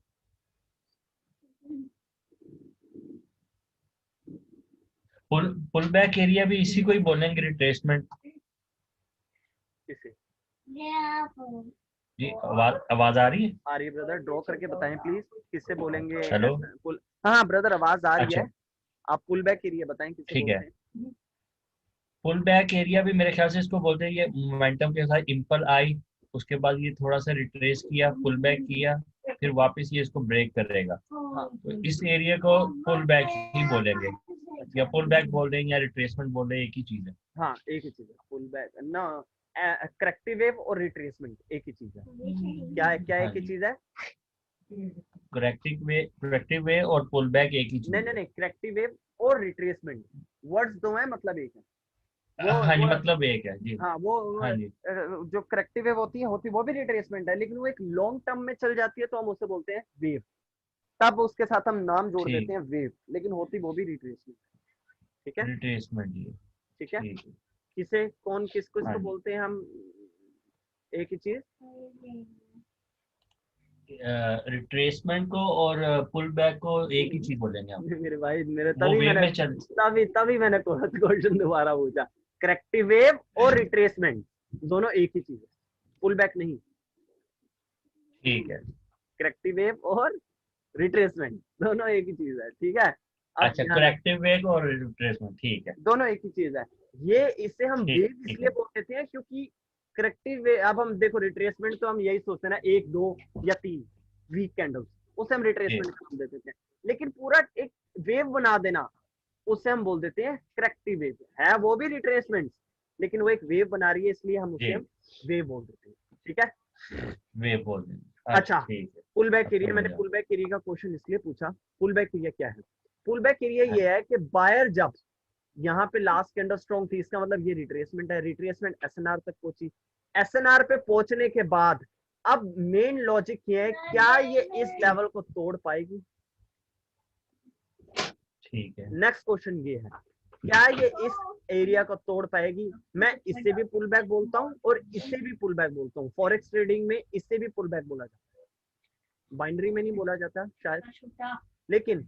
पुल बैक एरिया भी इसी को ही बोलेंगे, रिट्रेसमेंट। किसे? जी, आवाज आवाज आ रही है? आ रही है ब्रदर, ड्रॉ करके बताएं प्लीज, किससे बोलेंगे हेलो। पुल? हाँ ब्रदर आवाज आ रही अच्छा, है। आप पुल बैक एरिया बताएं किसे ठीक है। बोलते हैं। पुल बैक एरिया भी मेरे ख्याल से इसको बोलते हैं, ये मोमेंटम के साथ इम्पल आई, उसके बाद ये थोड़ा सा रिट्रेस किया, पुल बैक किया, फिर वापस ये इसको ब्रेक करेगा। हाँ तो इस एरिया को पुल बैक ही बोलेंगे, या पुल बैक बोल रहे हैं या रिट्रेसमेंट बोल रहे हैं, एक ही चीज है। हाँ एक ही चीज है पुल बैक ना। करेक्टिव वेव और रिट्रेसमेंट एक ही चीज है। क्या है, क्या हाँ एक ही जी, चीज है। करेक्टिव वे और पुल बैक एक ही नहीं चीज नहीं है। नहीं, करेक्टिव वेव और रिट्रेसमेंट वर्ड्स दो हैं, मतलब एक है। हाँ जी, वो मतलब एक है जी। हाँ हाँ जी, जो करेक्टिव वेव होती है वो भी रिट्रेसमेंट है, लेकिन वो एक लॉन्ग टर्म में चल जाती है तो हम उसे बोलते हैं वेव। तब उसके साथ हम नाम जोड़ देते ठीक, हैं वेव, लेकिन होती वो भी रिट्रेसमेंट। ठीक है। रिट्रेसमेंट जी, ठीक है। ठीक है। किसे कौन किसको हाँ इसको जी, बोलते हैं हम, एक ही चीज। रिट्रेसमेंट को और पुल बैक को एक ही चीज बोलेंगे हम। मेरे भाई मेरे वो तभी वे मैंने में चल, तभी मैंने क्वेश्चन दोबारा पूछा। करेक्टिव वेव और रिट्रेसमेंट दोनों एक ही चीज है, पुल बैक नहीं। ठीक है। करेक्टिव वेव और रिट्रेसमेंट दोनों एक ही चीज है, ठीक है। अब अच्छा, ध्यान रख, करेक्टिव वेग और रिट्रेसमेंट, ठीक है। दोनों एक ही चीज है। ये इसे हम ठीक, वेव ठीक इसलिए है। बोल देते हैं क्योंकि करेक्टिव वेव, अब हम देखो रिट्रेसमेंट तो हम यही सोचते हैं ना, एक दो या तीन वीक कैंडल्स, उसे हम जी, रिट्रेसमेंट नाम दे देते हैं। लेकिन पूरा एक वेव बना देना, उसे हम बोल देते हैं करेक्टिव वेव। है वो भी रिट्रेसमेंट, लेकिन वो एक वेव बना रही है, इसलिए हम जी, उसे हम वेव बोल देते हैं। ठीक है। वेव बोल देंगे, अच्छा अच्छा, ठीक है। पुल बैक अब एरिया, मैंने समझ आ, पुल बैक एरिया का क्वेश्चन इसलिए पूछा। पुल बैक एरिया क्या है। पुल बैक एरिया हाँ, ये है कि बायर जब यहाँ पे लास्ट कैंडल स्ट्रॉन्ग थी, इसका मतलब ये रिट्रेसमेंट है। रिट्रेसमेंट एसएनआर तक पहुंची, एसएनआर पे पहुंचने के बाद अब मेन लॉजिक ये है, क्या ये इस लेवल को तोड़ पाएगी। ठीक है। नेक्स्ट क्वेश्चन ये है, क्या ये इस एरिया को तोड़ पाएगी। मैं इससे भी पुल बैक बोलता हूँ और इससे भी पुल बैक बोलता हूँ। फॉरेक्स ट्रेडिंग में इससे भी पुल बैक बोला जाता है, बाइनरी में नहीं बोला जाता शायद, लेकिन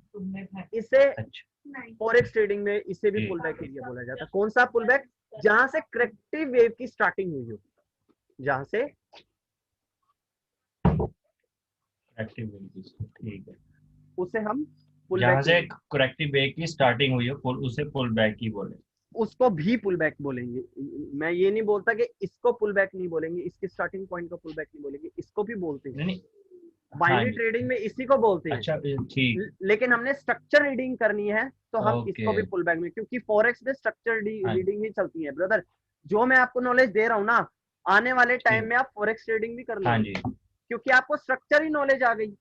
इसे अच्छा, फॉरेक्स ट्रेडिंग में इसे भी जी, पुल बैक एरिया बोला जाता है। कौन सा पुल बैक, जहां से करेक्टिव वेव की स्टार्टिंग हुई हो, जहां से करेक्टिव वेग, ठीक है। उसे हम पुल बैक जहां से एरिया, करेक्टिव वेग की स्टार्टिंग हुई है, उसे पुल बैक ही बोले। उसको भी पुल बैक बोलेंगे। मैं ये नहीं बोलता कि इसको पुल बैक नहीं बोलेंगे, इसकी स्टार्टिंग पॉइंट को पुल बैक नहीं बोलेंगे, इसको भी बोलते हैं। नहीं नहीं, हाँ बाइनरी जी, ट्रेडिंग में इसी को बोलते हैं। अच्छा, ठीक, लेकिन हमने स्ट्रक्चर रीडिंग करनी है तो हम इसको ओके, भी पुल बैक में, क्योंकि फॉरेक्स में स्ट्रक्चर हाँ, रीडिंग ही चलती है ब्रदर। जो मैं आपको नॉलेज दे रहा हूँ ना, आने वाले टाइम ठीक, में आप फॉरेक्स ट्रेडिंग भी कर हाँ लोगे, जी, क्योंकि आपको स्ट्रक्चर ही नॉलेज आ गई।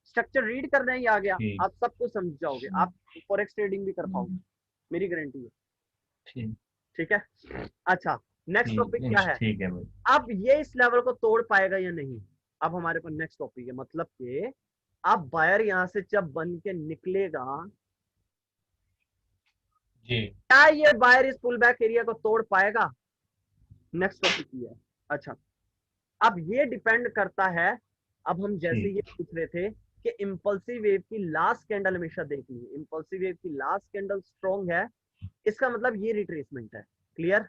स्ट्रक्चर रीड करना ही आ गया, ठीक, आप सब कुछ समझ जाओगे, आप फॉरेक्स ट्रेडिंग भी कर पाओगे, मेरी गारंटी है। ठीक, ठीक है। अच्छा, नेक्स्ट टॉपिक क्या है। ठीक है भाई। अब ये इस लेवल को तोड़ पाएगा या नहीं। अब हमारे पास नेक्स्ट टॉपिक है, मतलब कि अब बायर यहां से जब बन के निकलेगा, जी, क्या ये बायर इस पुल बैक एरिया को तोड़ पाएगा। नेक्स्ट टॉपिक ये है। अच्छा, अब ये डिपेंड करता है, अब हम जैसे ठीक, ये पूछ रहे थे कि इंपल्सिव वेव की लास्ट कैंडल हमेशा देखनी है, इंपल्सिव वेव की लास्ट कैंडल स्ट्रॉन्ग है, इसका मतलब ये रिट्रेसमेंट है। क्लियर।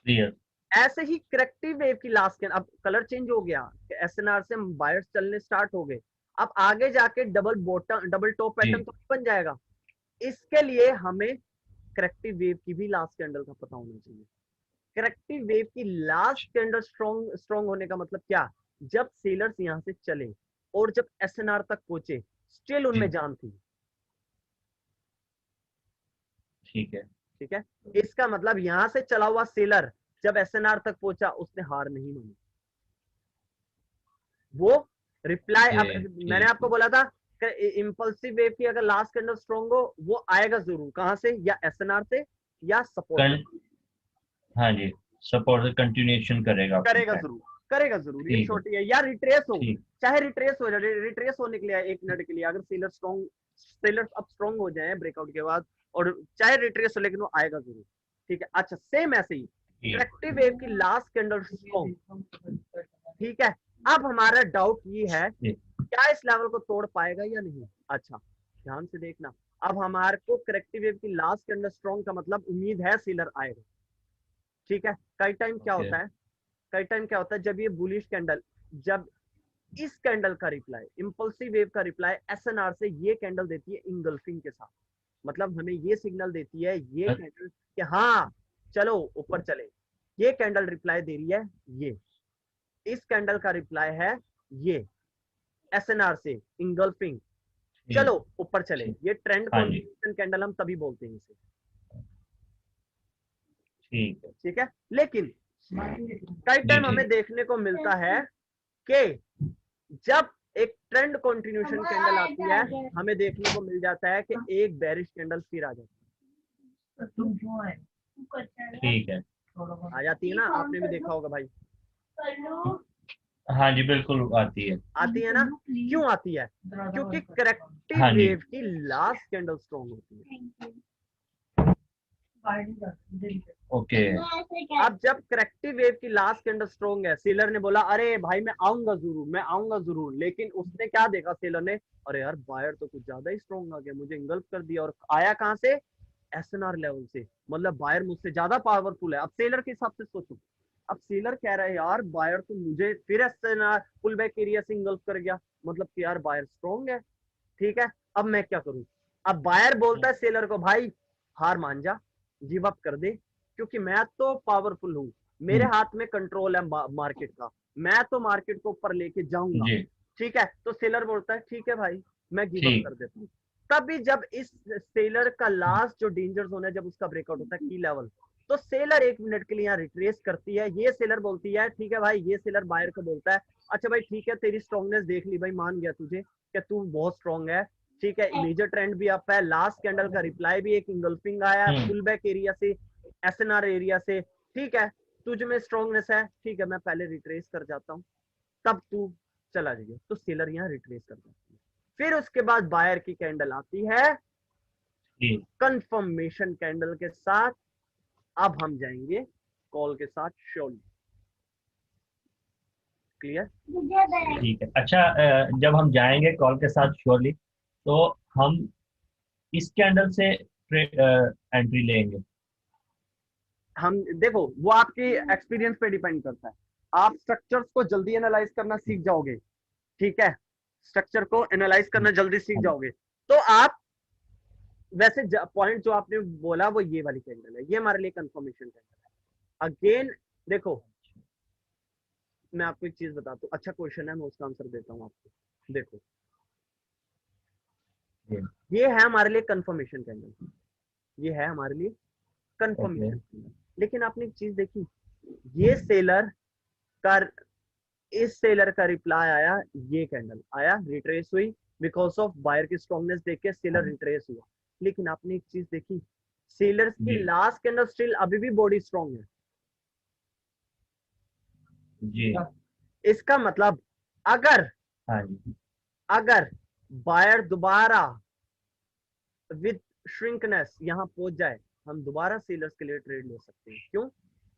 क्लियर, ऐसे ही करेक्टिव वेव की लास्ट कैंडल, अब कलर चेंज हो गया, एसएनआर से बायर्स चलने स्टार्ट हो गए, अब आगे जाके डबल बॉटम डबल टॉप जी, पैटर्न तो बन जाएगा। इसके लिए हमें करेक्टिव वेव की भी लास्ट कैंडल का पता होना चाहिए। करेक्टिव वेव की लास्ट कैंडल स्ट्रॉन्ग स्ट्रॉन्ग होने का मतलब क्या, जब सेलर्स यहां से चले और जब एसएनआर तक पहुंचे, स्टिल उनमें जी, जान थी। ठीक है, ठीक है। इसका मतलब यहां से चला हुआ सेलर जब एसएनआर तक पहुंचा, उसने हार नहीं मानी। वो रिप्लाई, अब ओके, मैंने ठीक आपको है। बोला था इंपल्सिव वेव की अगर लास्ट कैंडल स्ट्रॉन्ग हो, वो आएगा जरूर, कहां से, या एसएनआर से या सपोर्ट कन, से। हाँ जी, सपोर्ट से कंटिन्यूएशन करेगा अपनी करेगा ट्रेंड। जरूर, करेगा जरूर, इन ठीक है, शॉर्ट ये, या रिट्रेस हो, ठीक, चाहे रिट्रेस हो जाए, रिट्रेस होने के लिए एक मिनट के लिए, अगर सेलर अब स्ट्रॉन्ग हो जाए ब्रेकआउट के बाद, और चाहे रिट्रेस हो, लेकिन वो आएगा जरूर। ठीक है। अच्छा, सेम ऐसे ही ठीक, करेक्टिव वेव की लास्ट कैंडल स्ट्रॉन्ग। ठीक है। अब हमारा डाउट ये है, ठीक, क्या इस लेवल को तोड़ पाएगा या नहीं। अच्छा, ध्यान से देखना। अब हमारे को करेक्टिव वेव की लास्ट कैंडल स्ट्रॉन्ग का मतलब उम्मीद है सेलर आएगा। ठीक है। कई टाइम क्या ओके, होता है, कई टाइम क्या होता है, जब ये बुलिश कैंडल, जब इस कैंडल का रिप्लाई, इंपल्सिव वेव का रिप्लाई एसएनआर से ये कैंडल देती है इंगल्फिंग के साथ, मतलब हमें ये सिग्नल देती है ये कैंडल कि हाँ चलो ऊपर चले। ये कैंडल रिप्लाई दे रही है ये, इस कैंडल का रिप्लाई है ये एसएनआर से इंगल्फिंग, चलो ऊपर चले। ये ट्रेंड हाँ जी, कॉन्फर्मेशन कैंडल हम तभी बोलते हैं इसे, ठीक है। ठीक है। लेकिन कई जी टाइम ठीक। हमें देखने को मिलता है कि जब एक ट्रेंड कंटिन्यूशन कैंडल आती है, हमें देखने को मिल जाता है कि एक बेरिश कैंडल फिर आ जाती ठीक है। है, आ जाती है ना, आपने भी देखा होगा भाई, हाँ जी, बिल्कुल आती है। आती है ना। क्यों आती है? क्योंकि करेक्टिव हाँ जी। वेव की लास्ट कैंडल स्ट्रॉन्ग होती है। ओके। अब जब करेक्टिव वेव की लास्ट कैंडल स्ट्रॉन्ग है, सेलर ने बोला अरे भाई मैं आऊंगा जरूर, मैं आऊंगा जरूर, लेकिन उसने क्या देखा सेलर ने, अरे यार बायर तो कुछ ज्यादा ही स्ट्रॉन्ग आ गया, मुझे इंगल्फ कर दिया, और आया कहां से, एसएनआर लेवल से, मतलब बायर मुझसे ज्यादा पावरफुल है। अब सेलर के हिसाब से सोचो, अब सेलर कह रहा है यार बायर तो मुझे फिर एसएनआर पुल बैक एरिया से इंगल्फ कर गया, मतलब कि यार बायर स्ट्रॉन्ग है, ठीक है, अब मैं क्या करूं। अब बायर बोलता है सेलर को भाई हार मान जा, गिव अप कर दे, क्योंकि मैं तो पावरफुल हूं, मेरे हाथ में कंट्रोल है मार्केट का, मैं तो मार्केट को ऊपर लेके जाऊंगा, जी ठीक है। तो सेलर बोलता है ठीक है भाई मैं गिव अप ठीक। कर देता हूँ। तभी जब इस सेलर का लास्ट जो डेंजर जोन है, जब उसका ब्रेकआउट होता है की लेवल, तो सेलर 1 मिनट के लिए यहाँ रिट्रेस करती है, ये सेलर बोलती है ठीक है भाई, ये सेलर बायर को बोलता है अच्छा भाई ठीक है तेरी स्ट्रॉन्गनेस देख ली भाई, मान गया तुझे कि तू बहुत स्ट्रॉन्ग है, ठीक है, मेजर ट्रेंड भी अप है, लास्ट कैंडल का रिप्लाई भी एक इंगल्फिंग आया पुल बैक एरिया से, एसएनआर एरिया से, ठीक है, तुझ में स्ट्रॉन्गनेस है, ठीक है मैं पहले रिट्रेस कर जाता हूँ, तब तू चला जाइए। तो सेलर यहाँ रिट्रेस कर जाती है। फिर उसके बाद बायर की कैंडल आती है जी कंफर्मेशन कैंडल के साथ। अब हम जाएंगे कॉल के साथ श्योरली, क्लियर। ठीक है। अच्छा, जब हम जाएंगे कॉल के साथ श्योरली, तो हम इस कैंडल से एंट्री लेंगे। हम देखो वो आपके एक्सपीरियंस पे डिपेंड करता है, आप स्ट्रक्चर्स को जल्दी एनालाइज करना सीख जाओगे, ठीक है, स्ट्रक्चर को एनालाइज करना जल्दी सीख जाओगे, तो आप वैसे पॉइंट जो आपने बोला वो ये वाली कैंडल है, ये हमारे लिए कंफर्मेशन कैंडल है। अगेन देखो मैं आपको एक चीज बताता हूँ, अच्छा क्वेश्चन है, मैं उसका आंसर देता हूँ आपको। देखो ये है हमारे लिए कंफर्मेशन कैंडल, ये है हमारे लिए ओके। कंफर्मेशन कैंडल, लेकिन आपने एक चीज देखी, ये सेलर का, इस सेलर का रिप्लाई आया, ये कैंडल आया रिट्रेस हुई, बिकॉज ऑफ बायर की स्ट्रॉन्गनेस देख के सेलर रिट्रेस हुआ। लेकिन आपने एक चीज देखी, सेलर्स की जी लास्ट कैंडल स्टिल अभी भी बॉडी स्ट्रॉन्ग है। जी। इसका मतलब अगर हाँ जी। अगर बायर दोबारा विद श्रिंकनेस यहाँ पहुंच जाए, हम दोबारा सेलर्स के लिए ट्रेड ले सकते हैं। क्यों?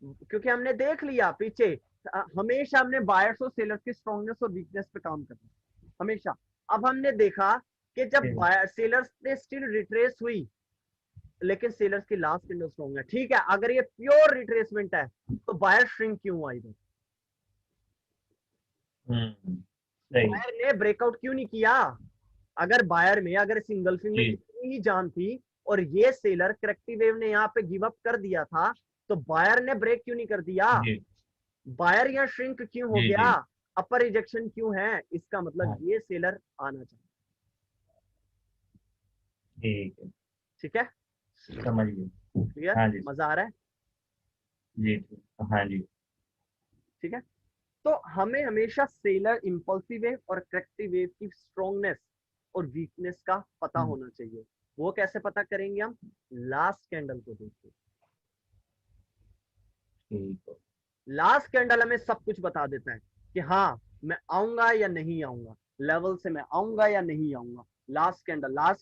क्योंकि हमने देख लिया पीछे, हमेशा हमने बायर्स और सेलर्स की स्ट्रॉन्गनेस और वीकनेस पे काम करना हमेशा। अब हमने देखा कि जब सेलर्स ने स्टिल रिट्रेस हुई, लेकिन सेलर्स की लास्ट कैंडल स्ट्रॉन्ग है, ठीक है, अगर ये प्योर रिट्रेसमेंट है तो बायर श्रिंक क्यों हुआ इधर? सही। बायर ने ब्रेकआउट क्यों नहीं किया? अगर बायर में अगर सिंगल्फिंग में जी इतनी ही जान थी और ये सेलर करेक्टिव वेव ने यहाँ पे गिव अप कर दिया था, तो बायर ने ब्रेक क्यों नहीं कर दिया? जी बायर यहाँ श्रिंक क्यों हो जी गया? जी। अपर रिजेक्शन क्यों है? इसका मतलब हाँ, ये सेलर आना चाहिए, ठीक है, ठीक है, समझ गए। क्लियर, हाँ जी। मजा आ रहा है, जी ठीक। हाँ जी। ठीक है। तो हमें हमेशा सेलर इंपल्सिव वेव और करेक्टिव वेव की स्ट्रॉन्गनेस और वीकनेस का पता होना चाहिए। वो कैसे पता करेंगे? हम लास्ट कैंडल को देखते, ठीक है। लास्ट कैंडल हमें सब कुछ बता देता है कि हाँ मैं आऊंगा या नहीं आऊंगा, लेवल से मैं आऊंगा या नहीं आऊंगा। लास्ट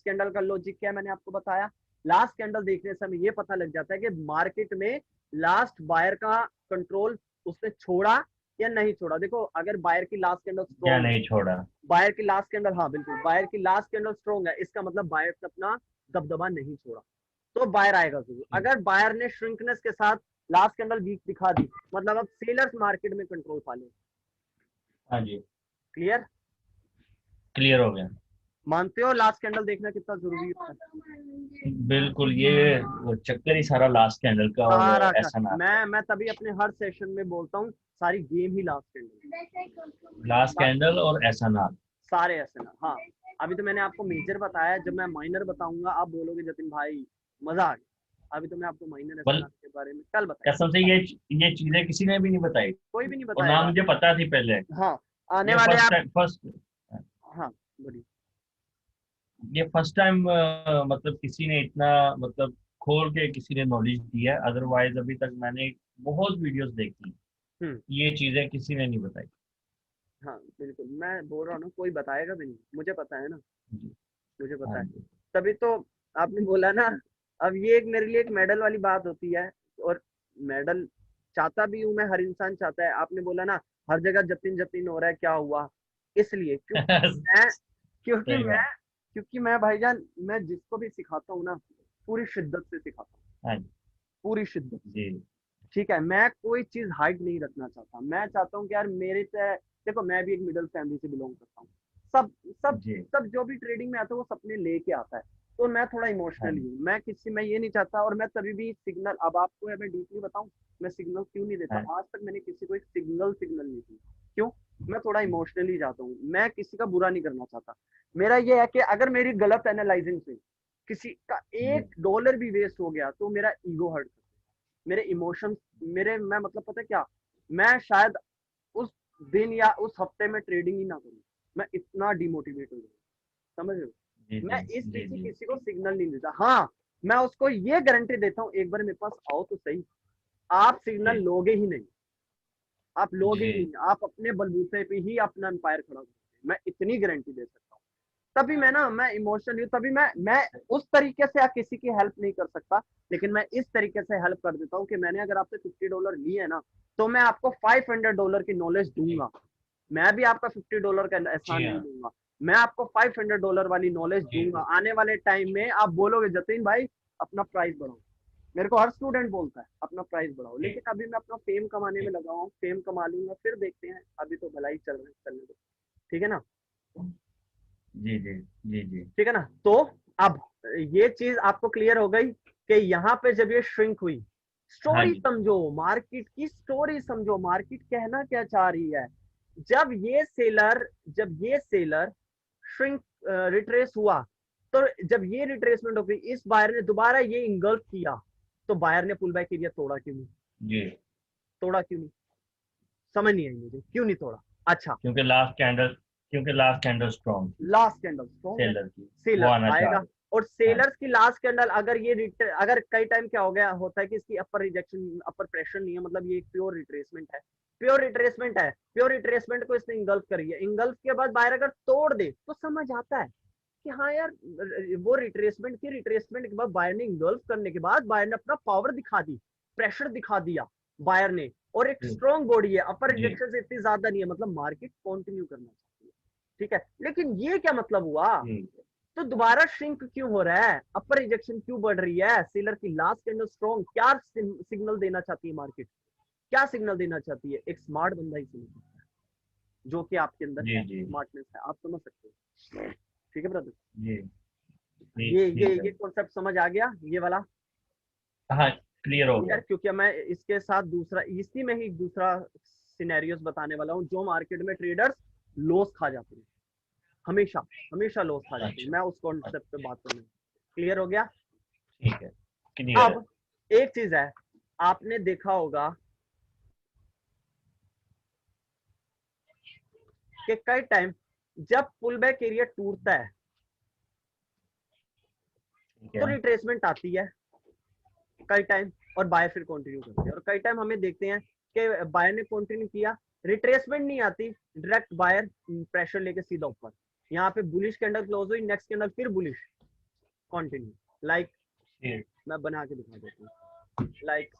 कैंडल का लॉजिक क्या है मैंने आपको बताया। लास्ट कैंडल देखने से हमें ये पता लग जाता है कि मार्केट में लास्ट बायर का कंट्रोल उसने छोड़ा या नहीं छोड़ा। देखो अगर बायर की लास्ट कैंडल या स्ट्रॉन्ग है, नहीं छोड़ा। बायर की लास्ट कैंडल, हाँ बिल्कुल, बायर की लास्ट कैंडल स्ट्रॉन्ग है, इसका मतलब बायर ने अपना दबदबा नहीं छोड़ा, तो बायर आएगा जरूर। अगर बायर ने श्रिंकनेस के साथ लास्ट कैंडल वीक दिखा दी, मतलब अब सेलर्स मार्केट में कंट्रोल पा ले, हाँ जी। क्लियर? क्लियर हो गया। मानते हो लास्ट कैंडल देखना कितना जरूरी होता है? बिल्कुल, ये वो चक्कर ही सारा लास्ट कैंडल का और सारा का एसएनआर का। मैं तभी अपने हर सेशन में बोलता हूँ, सारी गेम ही लास्ट कैंडल, लास्ट कैंडल और एसएनआर। सारे ऐसे ना। हाँ, अभी तो मैंने आपको मेजर बताया, जब मैं माइनर बताऊंगा आप बोलोगे जतिन भाई मजा आ गया। अभी तो मैं आपको माइनर बल एसएनआर के बारे में कल कसम बताऊंगा। से ये चीजें किसी ने भी नहीं बताई, कोई भी नहीं और ना बताएगा। मुझे पता थी पहले। हाँ, आने ये वाले फर्स्ट आप। टाइम फर्स्ट हाँ, बोलिए। ये फर्स्ट टाइम मतलब किसी ने इतना मतलब खोल के किसी ने नॉलेज दी है। अदरवाइज अभी तक मैंने बहुत वीडियोस देखी, हम्म। ये चीजें किसी ने नहीं बताई। हाँ बिल्कुल, मैं बोल रहा हूँ ना, कोई बताएगा भी नहीं, मुझे पता है ना, जी। मुझे हाँ पता है। जी। तभी तो आपने बोला ना। अब ये एक मेरे लिए एक मेडल वाली बात होती है। और मेडल चाहता भी हूँ मैं, हर इंसान चाहता है। आपने बोला ना हर जगह जतिन जतिन हो रहा है, क्या हुआ? इसलिए मैं क्योंकि सही मैं बात। क्योंकि मैं भाईजान, मैं जिसको भी सिखाता हूँ ना, पूरी शिद्दत से सिखाता हूँ, हाँ जी। पूरी शिद्दत से। जी ठीक है, मैं कोई चीज हाइड नहीं रखना चाहता। मैं चाहता हूँ कि यार मेरे से, देखो मैं भी एक मिडिल फैमिली से बिलोंग करता हूँ। सब सब जी। सब जो भी ट्रेडिंग में आता है वो सपने लेके आता है। तो मैं थोड़ा हाँ इमोशनली जी। हूँ, मैं ये नहीं चाहता। और मैं तभी भी सिग्नल, अब आपको मैं डीपली बताऊं, मैं सिग्नल क्यों नहीं देता। हाँ आज तक मैंने किसी को एक सिग्नल नहीं दी। क्यों? मैं थोड़ा इमोशनली जाता हूँ, मैं किसी का बुरा नहीं करना चाहता। मेरा ये है कि अगर मेरी गलत एनालाइजिंग से किसी का जी। $1 भी वेस्ट हो गया तो मेरा ईगो हर्ट, मेरे इमोशंस, मेरे, मैं मतलब पता है क्या, मैं शायद उस दिन या उस हफ्ते में ट्रेडिंग ही ना करूं। मैं इतना डिमोटिवेट हो गया, समझ रहे जी। हो? जी मैं जी इसी जी। किसी को सिग्नल नहीं देता। हाँ, मैं उसको ये गारंटी देता हूँ, एक बार मेरे पास आओ तो सही, आप सिग्नल जी लोगे ही नहीं। आप लोगे ही जी। नहीं, आप अपने बलबूते पे ही अपना एम्पायर खड़ा करोगे, मैं इतनी गारंटी दे सकता हूँ। तभी मैं ना, मैं इमोशनली हूँ, तभी मैं उस तरीके से किसी की हेल्प नहीं कर सकता। लेकिन मैं इस तरीके से हेल्प कर देता हूँ कि मैंने अगर आपसे $50 लिए है ना, तो मैं आपको $500 की नॉलेज जी। दूंगा। मैं भी आपका $50 का एहसान जी नहीं हाँ। दूंगा। मैं आपको $500 वाली नॉलेज जी दूंगा। जी। आने वाले टाइम में आप बोलोगे जतिन भाई अपना प्राइस बढ़ाओ। मेरे को हर स्टूडेंट बोलता है अपना प्राइस बढ़ाओ, जी लेकिन अभी मैं अपना फेम कमाने में जी। लगा हूँ। फेम कमा लूंगा फिर देखते हैं, अभी तो भलाई चल रहा है, चलने दो। ठीक है ना? जी जी। जी जी। ठीक है ना? तो अब ये चीज आपको क्लियर हो गई कि यहाँ पे जब ये श्रिंक हुई, हाँ स्टोरी जी। समझो, मार्केट की स्टोरी समझो, मार्केट कहना क्या चाह रही है। जब ये सेलर श्रिंक रिट्रेस हुआ, तो जब ये रिट्रेसमेंट हो गई, इस बायर ने दोबारा ये इंगल्फ किया, तो बायर ने पुल बैक एरिया तोड़ा क्यों नहीं? जी। तोड़ा क्यों नहीं? समझ नहीं आई मुझे, क्यों नहीं तोड़ा? अच्छा, क्योंकि लास्ट कैंडल स्ट्रॉन्ग थी लास्ट कैंडल स्ट्रॉन्ग है, सेलर की, वो सेलर आना चाह आएगा। रहे। और हाँ सेलर्स की लास्ट कैंडल अगर अगर कई टाइम क्या हो गया होता है कि इसकी अपर रिजेक्शन, अपर प्रेशर नहीं है, मतलब ये एक प्योर रिट्रेसमेंट है। प्योर रिट्रेसमेंट है, प्योर रिट्रेसमेंट को इसने इंगल्फ करी है। इंगल्फ के बाद बायर अगर तोड़ दे तो समझ आता है कि हाँ यार, वो रिट्रेसमेंट के बाद बायर ने इंगल्फ करने के बाद बायर ने अपना पावर दिखा दी, प्रेशर दिखा दिया बायर ने। और एक जी स्ट्रॉन्ग बॉडी है, अपर जी रिजेक्शन से इतनी ज्यादा नहीं है, मतलब मार्केट कंटिन्यू करना चाहिए। ठीक है, लेकिन ये क्या मतलब हुआ? जी। तो दोबारा श्रिंक क्यों हो रहा है? अपर रिजेक्शन क्यों बढ़ रही है? सेलर की लास्ट कैंडल स्ट्रॉन्ग, क्या सिग्नल देना चाहती है मार्केट? क्या सिग्नल देना चाहती है? एक स्मार्ट बंदा ही समझ सकता है, जो कि आपके अंदर जी है, जी स्मार्टनेस है, आप समझ सकते हो। ठीक है ब्रदर? जी। ठीक ये ये ठीक है। ये कॉन्सेप्ट समझ आ गया, ये वाला? हाँ, क्लियर हो यार गया। क्योंकि मैं इसके साथ दूसरा, इसी में ही दूसरा सिनेरियोस बताने वाला हूँ, जो मार्केट में ट्रेडर्स लॉस खा जाते हैं, हमेशा हमेशा लॉस खा जाते हैं। अच्छा। मैं उस कॉन्सेप्ट पे बात करना। क्लियर हो गया? ठीक है, क्लियर है। अब एक चीज है, आपने देखा होगा कि कई टाइम जब पुल बैक एरिया टूटता है ठीक तो है। रिट्रेसमेंट आती है कई टाइम, और बाय फिर कंटिन्यू करते हैं। और कई टाइम हमें देखते हैं कि बायर ने कंटिन्यू किया, रिट्रेसमेंट नहीं आती, डायरेक्ट बायर प्रेशर लेके सीधा ऊपर। यहाँ पे बुलिश कैंडल क्लोज हुई, नेक्स्ट कैंडल फिर बुलिश कंटिन्यू। लाइक ठीक। मैं बना के दिखा देता हूँ, लाइक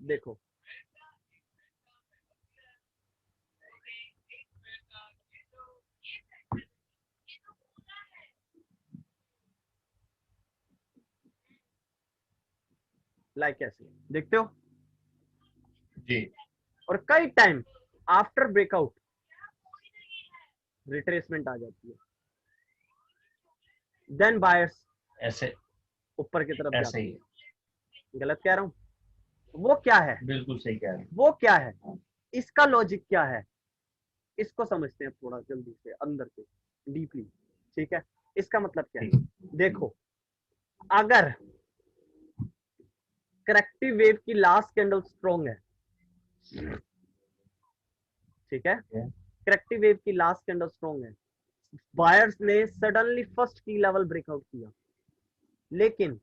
देखो, लाइक ऐसे देखते हो। जी और कई टाइम आफ्टर ब्रेकआउट रिट्रेसमेंट आ जाती है, देन बायर्स ऐसे ऊपर की तरफ ऐसे जाते ही हैं। गलत कह रहा हूँ? वो क्या है, बिल्कुल सही कह रहे हैं। वो क्या है, इसका लॉजिक क्या है, इसको समझते हैं थोड़ा जल्दी से अंदर से डीपली। ठीक है, इसका मतलब क्या है, देखो अगर करेक्टिव वेव की लास्ट कैंडल स्ट्रॉन्ग है, ठीक है, करेक्टिव वेव की लास्ट कैंडल स्ट्रॉन्ग है, बायर्स ने सडनली फर्स्ट की लेवल ब्रेकआउट किया, लेकिन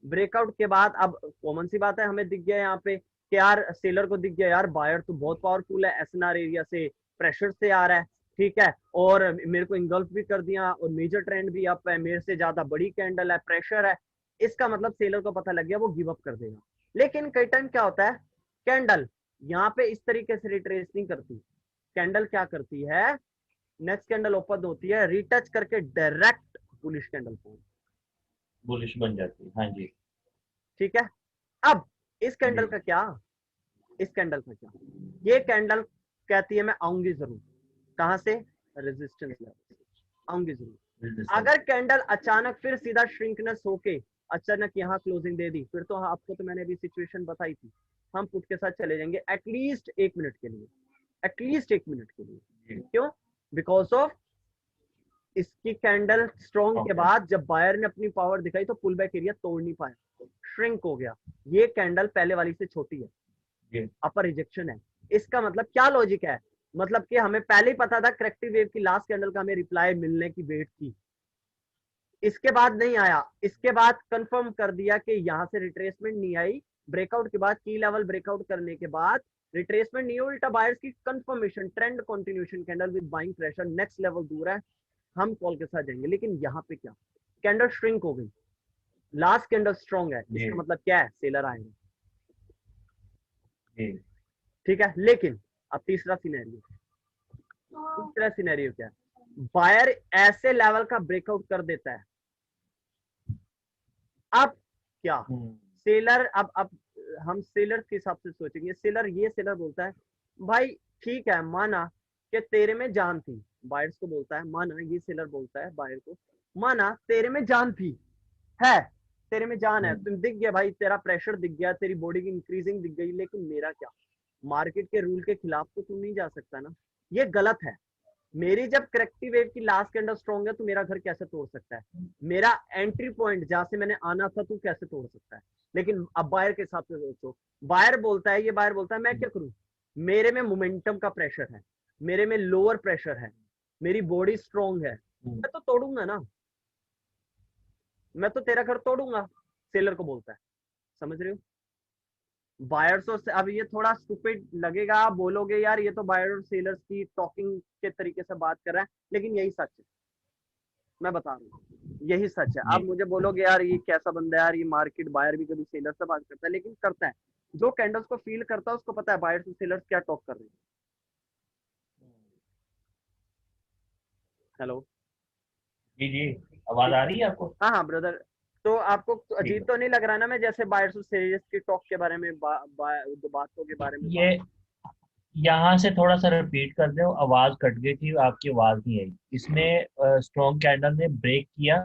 ब्रेकआउट के बाद अब कॉमन सी बात है, हमें दिख गया यहाँ पे कि यार सेलर को दिख गया यार बायर तो बहुत पावरफुल है, एसएनआर एरिया से प्रेशर से आ रहा है, ठीक है, और मेरे को इंगल्फ भी कर दिया और मेजर ट्रेंड भी अप है, मेरे से ज्यादा बड़ी कैंडल है, प्रेशर है, इसका मतलब सेलर को पता लग गया वो गिव अप कर देगा। लेकिन कई टाइम क्या होता है, कैंडल यहाँ पे इस तरीके से रिट्रेस नहीं करती, कैंडल क्या करती है, नेक्स्ट कैंडल ओपन होती है, रिटच करके direct bullish candle form, bullish बन जाती है। हाँ जी। ठीक है। अब इस कैंडल का क्या, इस कैंडल का क्या, ये कैंडल कहती है मैं आऊंगी जरूर, कहां से, रेजिस्टेंस लेवल आऊंगी जरूर। अगर कैंडल अचानक फिर सीधा श्रिंकनेस होके अचानक यहाँ क्लोजिंग दे दी, फिर तो आपको तो मैंने अभी सिचुएशन बताई थी, हम पुट के साथ चले जाएंगे एटलीस्ट 1 मिनट के लिए, एटलीस्ट 1 मिनट के लिए। क्यों, बिकॉज ऑफ इसकी कैंडल स्ट्रॉन्ग के बाद जब बायर ने अपनी पावर दिखाई तो पुल बैक एरिया तोड़ नहीं पाया, श्रिंक हो गया, ये कैंडल पहले वाली से छोटी है, अपर रिजेक्शन है। इसका मतलब क्या लॉजिक है, मतलब कि हमें पहले ही पता था करेक्टिव वेव की लास्ट कैंडल का हमें रिप्लाई मिलने की वेट थी, इसके बाद नहीं आया, इसके बाद कंफर्म कर दिया कि यहां से रिट्रेसमेंट नहीं आई, ब्रेकआउट के बाद की लेवल ब्रेकआउट करने के बाद रिट्रेसमेंट नहीं, उल्टा बायर्स की confirmation, trend continuation candle with buying pressure, next level दूर है, हम कॉल के साथ जाएंगे। लेकिन यहाँ पे क्या, कैंडल श्रिंक हो गई, लास्ट कैंडल स्ट्रॉन्ग है, इसका मतलब क्या है, सेलर आएंगे, ठीक है। लेकिन अब तीसरा सिनेरियो, तीसरा सिनेरियो क्या है, बायर ऐसे लेवल का ब्रेकआउट कर देता है, अब क्या, सेलर अब हम सेलर के हिसाब से सोचेंगे, सेलर ये सेलर बोलता है भाई ठीक है, माना कि तेरे में जान थी, बायर्स को बोलता है, माना ये सेलर बोलता है बायर को, माना तेरे में जान थी, है तेरे में जान है, तुम दिख गया भाई, तेरा प्रेशर दिख गया, तेरी बॉडी की इंक्रीजिंग दिख गई, लेकिन मेरा क्या, मार्केट के रूल के खिलाफ तो तू नहीं जा सकता ना, ये गलत है, मेरी जब करेक्टिव वेव की लास्ट कैंडल स्ट्रॉन्ग है तो मेरा घर कैसे तोड़ सकता है, मेरा एंट्री पॉइंट जहां से मैंने आना था तू कैसे तोड़ सकता है। लेकिन अब बायर के हिसाब से सोचो, बायर बोलता है, ये बायर बोलता है मैं क्या करूं, मेरे में मोमेंटम का प्रेशर है, मेरे में लोअर प्रेशर है, मेरी बॉडी स्ट्रॉन्ग है, मैं तो तोड़ूंगा ना, मैं तो तेरा घर तोड़ूंगा, सेलर को बोलता है, समझ रहे हो। बायर्स और अब ये थोड़ा स्टूपिड लगेगा, आप बोलोगे यार ये तो बायर और सेलर्स की टॉकिंग के तरीके से बात कर रहा है, लेकिन यही सच है, मैं बता रहा हूँ यही सच है। आप मुझे बोलोगे यार ये कैसा बंदा है यार, ये मार्केट बायर भी कभी सेलर से बात करता है, लेकिन करता है, जो कैंडल्स को फील करता है उसको पता है बायर्स और सेलर्स क्या टॉक कर रहे हैं। हेलो जी जी, आवाज आ रही है आपको? हाँ हाँ ब्रदर, तो आपको अजीब तो नहीं लग रहा ना मैं जैसे बायर्स और सेलर्स की टॉक के बारे में बातों के बारे में ये यहाँ से थोड़ा सा रिपीट कर दो, आवाज कट गई थी, आपकी आवाज नहीं आई। इसमें स्ट्रॉन्ग कैंडल ने ब्रेक किया,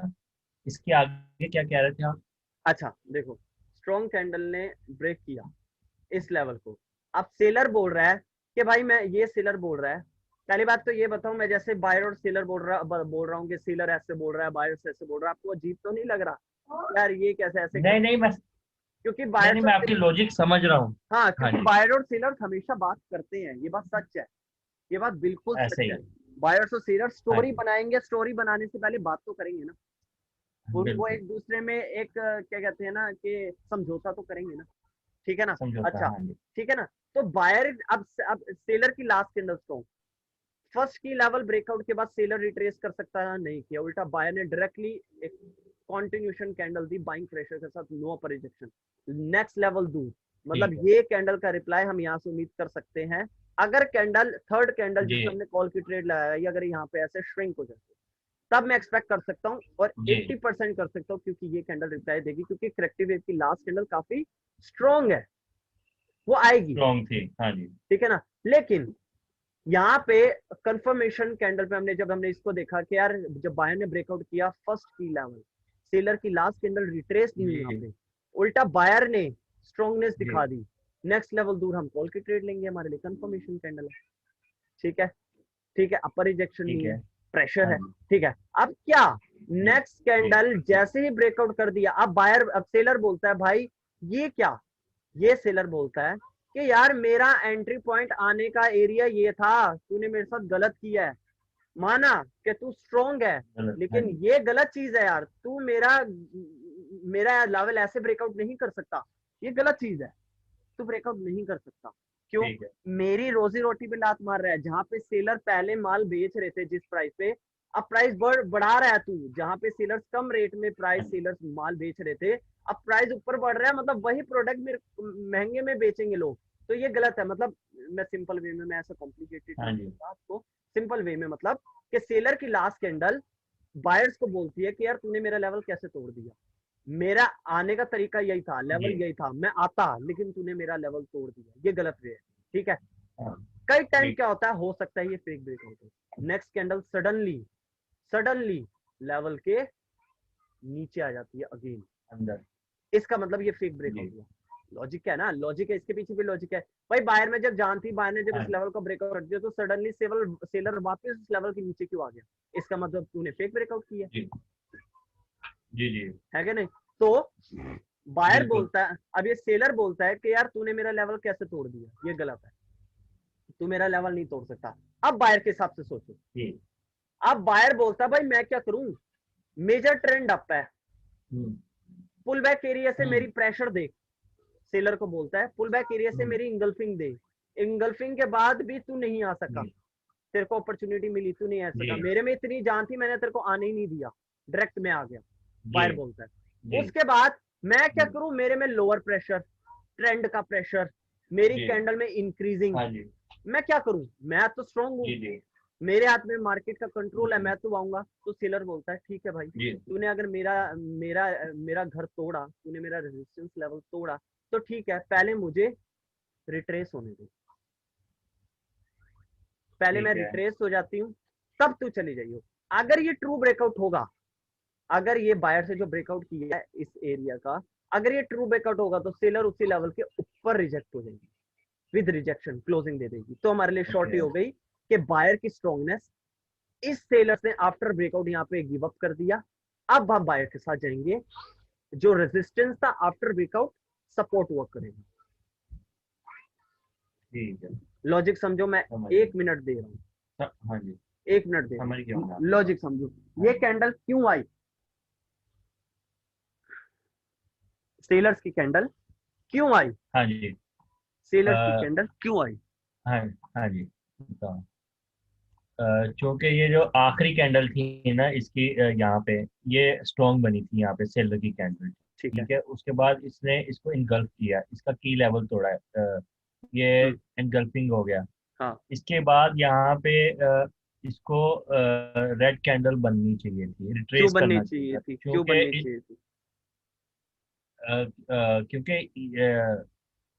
इसके आगे क्या कह रहे थे आप? अच्छा देखो, स्ट्रॉन्ग कैंडल ने ब्रेक किया इस लेवल को, अब सेलर बोल रहा है कि भाई मैं, ये सेलर बोल रहा है, पहली बात तो ये बताऊं, मैं जैसे बायर और सेलर बोल रहा हूँ कि सेलर ऐसे बोल रहा है बायर ऐसे बोल रहा है, आपको अजीब तो नहीं लग रहा यार ये कैसे ऐसे नहीं नहीं, मैं क्योंकि नहीं बायर नहीं, और मैं आपकी लॉजिक समझ रहा हूँ। हाँ हाँ क्योंकि जी, बायर और सेलर हमेशा बात करते हैं, ये बात सच है, ये बात बिल्कुल ऐसे सच ही। है। बायर्स और सेलर हाँ स्टोरी जी, बनाएंगे, स्टोरी बनाने से पहले बात तो करेंगे ना, वो बिल्कुल एक दूसरे में एक क्या कहते हैं ना कि समझौता तो करेंगे ना, ठीक है ना। समझौता है। अच्छा हाँ जी, ठीक है ना, तो बायर अब सेलर की लास्ट कैंडल स्ट्रॉन्ग, फर्स्ट की लेवल ब्रेकआउट के बाद सेलर रिट्रेस कर सकता है, नहीं किया, उल्टा बायर ने डायरेक्टली एक कंटिन्यूएशन कैंडल दी बाइंग प्रेशर के साथ, नो अपर रिजेक्शन, नेक्स्ट लेवल दूर, मतलब ठीक है। ये कैंडल का रिप्लाई हम यहाँ से उम्मीद कर सकते हैं, अगर कैंडल थर्ड कैंडल जी जिसमें हमने कॉल की ट्रेड लगाई अगर यहाँ पे ऐसे श्रिंक हो जाए तब मैं एक्सपेक्ट कर सकता हूँ, और जी, 80% कर सकता हूँ, क्योंकि ये कैंडल रिप्लाई देगी, क्योंकि करेक्टिव वेव की लास्ट कैंडल काफी स्ट्रॉन्ग है, वो आएगी, स्ट्रॉन्ग थी। हाँ जी, ठीक है ना। लेकिन यहाँ पे कंफर्मेशन कैंडल पे जब हमने इसको देखा कि यार जब बायर ने ब्रेकआउट किया फर्स्ट की लेवल, सेलर की लास्ट कैंडल रिट्रेस नहीं हुई, यहाँ पे उल्टा बायर ने स्ट्रॉन्गनेस दिखा दी, नेक्स्ट लेवल दूर हम कॉल की ट्रेड लेंगे, हमारे लिए कंफर्मेशन कैंडल है। ठीक है, ठीक है, अपर रिजेक्शन नहीं है, प्रेशर है। ठीक है, अब क्या नेक्स्ट कैंडल जैसे ही ब्रेकआउट कर दिया, अब बायर, अब सेलर बोलता है भाई ये क्या, ये सेलर बोलता है कि यार मेरा एंट्री पॉइंट आने का एरिया ये था, तूने मेरे साथ गलत किया है, माना कि तू स्ट्रॉन्ग है, लेकिन ये गलत चीज है यार, तू मेरा मेरा लेवल ऐसे ब्रेकआउट नहीं कर सकता, ये गलत चीज है, तू ब्रेकआउट नहीं कर सकता। क्यों? मेरी रोजी रोटी पे लात मार रहा है। जहां पे सेलर पहले माल बेच रहे थे जिस प्राइस पे, अब प्राइस बढ़ा रहा है तू, जहां पे सेलर्स कम रेट में प्राइस सेलर्स माल बेच रहे थे, अब प्राइस ऊपर बढ़ रहा है, मतलब वही प्रोडक्ट मेरे महंगे में बेचेंगे लोग, तो ये गलत है। मतलब मैं सिंपल वे में, मैं ऐसा कॉम्प्लिकेटेड आपको सिंपल वे में, मतलब कि सेलर की लास्ट कैंडल बायर्स को बोलती है कि यार तूने मेरा लेवल कैसे तोड़ दिया, मेरा आने का तरीका यही था, लेवल यही था, मैं आता, लेकिन तूने मेरा लेवल तोड़ दिया, ये गलत वे है। ठीक है, कई टाइम क्या होता है, हो सकता है ये फेक ब्रेकआउट हो, नेक्स्ट कैंडल सडनली लेवल के नीचे आ जाती है अगेन अंदर, इसका मतलब ये फेक ब्रेकआउट हुआ। लॉजिक है ना, लॉजिक है, इसके पीछे भी लॉजिक है भाई। बायर में जब जान थी, बायर ने जब इस लेवल को ब्रेकआउट कर दिया, तो सडनली सेलर वापस इस लेवल के नीचे क्यों आ गया, इसका मतलब तूने फेक ब्रेकआउट किया। जी है क्या नहीं? तो बायर बोलता है, अब ये सेलर बोलता है कि यार तूने मेरा लेवल कैसे तोड़ दिया, ये गलत है, तू मेरा लेवल नहीं तोड़ सकता। अब बायर के हिसाब से सोचो, अब बायर बोलता है भाई मैं क्या करूं, मेजर ट्रेंड अप है, पुल बैक एरिया से मेरी प्रेशर देख, सेलर को बोलता है पुल बैक एरिया से मेरी इंगल्फिंग दे, इंगल्फिंग के बाद भी तू नहीं आ सका, तेरे को अपॉर्चुनिटी मिली, तू नहीं आ सका, मेरे में इतनी जान थी, मैंने तेरे को आने ही नहीं दिया, डायरेक्ट में आ गया, बायर बोलता है। उसके बाद मैं क्या करूं, मेरे में लोअर प्रेशर, ट्रेंड का प्रेशर, मेरी कैंडल में इंक्रीजिंग, मैं क्या करूं, मैं तो स्ट्रॉन्ग हूं, मेरे हाथ में मार्केट का कंट्रोल है, मैं तो आऊंगा। तो सेलर बोलता है ठीक है भाई, तूने अगर मेरा मेरा मेरा घर तोड़ा, तूने मेरा रेजिस्टेंस लेवल तोड़ा, तो ठीक है, पहले मुझे रिट्रेस होने दे, पहले मैं रिट्रेस हो जाती हूँ, तब तू चली जाइयो। अगर ये ट्रू ब्रेकआउट होगा, अगर ये बायर से जो ब्रेकआउट किया है इस एरिया का, अगर ये ट्रू ब्रेकआउट होगा, तो सेलर उसी लेवल के ऊपर रिजेक्ट हो जाएगी, विद रिजेक्शन क्लोजिंग दे देगी, तो हमारे लिए शॉर्टी हो गई कि बायर की स्ट्रॉन्गनेस, इस सेलर ने आफ्टर ब्रेकआउट यहाँ पे गिव अप कर दिया। अब हम बायर के साथ जाएंगे, जो रेजिस्टेंस था आफ्टर ब्रेकआउट सपोर्ट वर्क करेगा। ठीक है, लॉजिक समझो, मैं 1 मिनट दे रहा हूँ, हाँ जी 1 मिनट दे रहा हूँ, लॉजिक समझो। ये कैंडल क्यों आई, सेलर्स की कैंडल क्यों आई, हाँ जी, सेलर्स की कैंडल क्यों आई, हाँ जी, क्योंकि ये जो आखिरी कैंडल थी ना इसकी, यहाँ पे ये स्ट्रॉन्ग बनी थी, यहाँ पे सेलर की कैंडल, ठीक है, उसके बाद इसने इसको इनगल्फ किया, इसका की लेवल तोड़ा है, ये इनगल्फिंग हो गया। हाँ, इसके बाद यहाँ पे इसको रेड कैंडल बननी चाहिए थी, रिट्रेस करना चाहिए थी, क्योंकि क्योंकि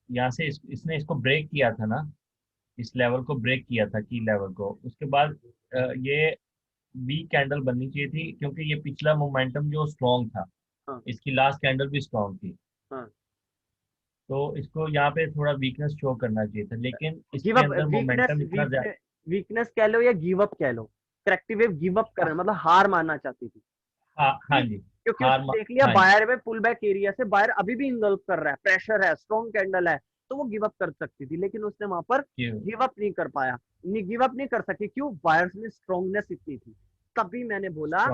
यहाँ से इसने इसको ब्रेक किया था ना, इस लेवल को ब्रेक किया था, की लेवल को, उसके बाद ये वीक कैंडल बननी चाहिए थी, क्योंकि ये पिछला मोमेंटम जो स्ट्रॉन्ग था, हाँ, इसकी लास्ट कैंडल भी स्ट्रॉन्ग थी, हाँ, तो इसको यहाँ पे थोड़ा वीकनेस शो करना चाहिए था, लेकिन इसके अंदर मोमेंटम इतना ज्यादा, वीकनेस कह लो या गिव अप कह लो, करेक्टिव वेव गिव अप कर, मतलब हार मानना चाहती थी। हाँ जी, क्योंकि उसने देख लिया बायर में पुल बैक एरिया से बायर अभी भी इंगल्फ कर रहा है, प्रेशर है, स्ट्रॉन्ग कैंडल है, तो वो गिव अप कर सकती थी, लेकिन उसने वहां पर गिव अप नहीं कर पाया, गिव अप नहीं कर सकी, क्यों, बायर्स में स्ट्रॉन्गनेस इतनी थी। तभी मैंने बोला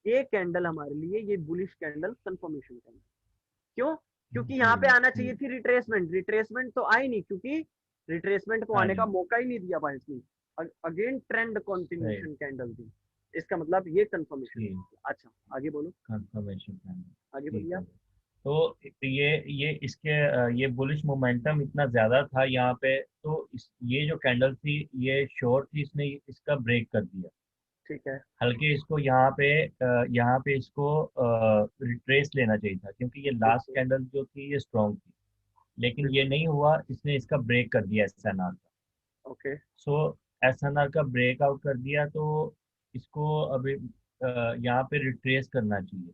ये कैंडल हमारे लिए, ये बुलिश कैंडल कंफर्मेशन कैंडल, क्यों, क्योंकि यहाँ पे आना चाहिए थी रिट्रेसमेंट, रिट्रेसमेंट तो आई नहीं, क्योंकि रिट्रेसमेंट को आने का मौका ही नहीं दिया बायर्स ने, अगेन ट्रेंड कंटिन्यूएशन कैंडल थी, इसका मतलब ये कंफर्मेशन। अच्छा आगे बोलो, कंफर्मेशन आगे बोलिए। तो ये बुलिश मोमेंटम इतना ज्यादा था यहाँ पे, तो ये जो कैंडल थी ये शॉर्ट थी, इसने इसका ब्रेक कर दिया, ठीक है, हल्के इसको यहाँ पे इसको रिट्रेस लेना चाहिए था, क्योंकि ये लास्ट कैंडल जो थी ये स्ट्रॉन्ग थी, लेकिन ये नहीं हुआ, इसने इसका ब्रेक कर दिया SNR का। ओके, सो एसएनआर का ब्रेकआउट कर दिया तो इसको अभी यहाँ पे रिट्रेस करना चाहिए।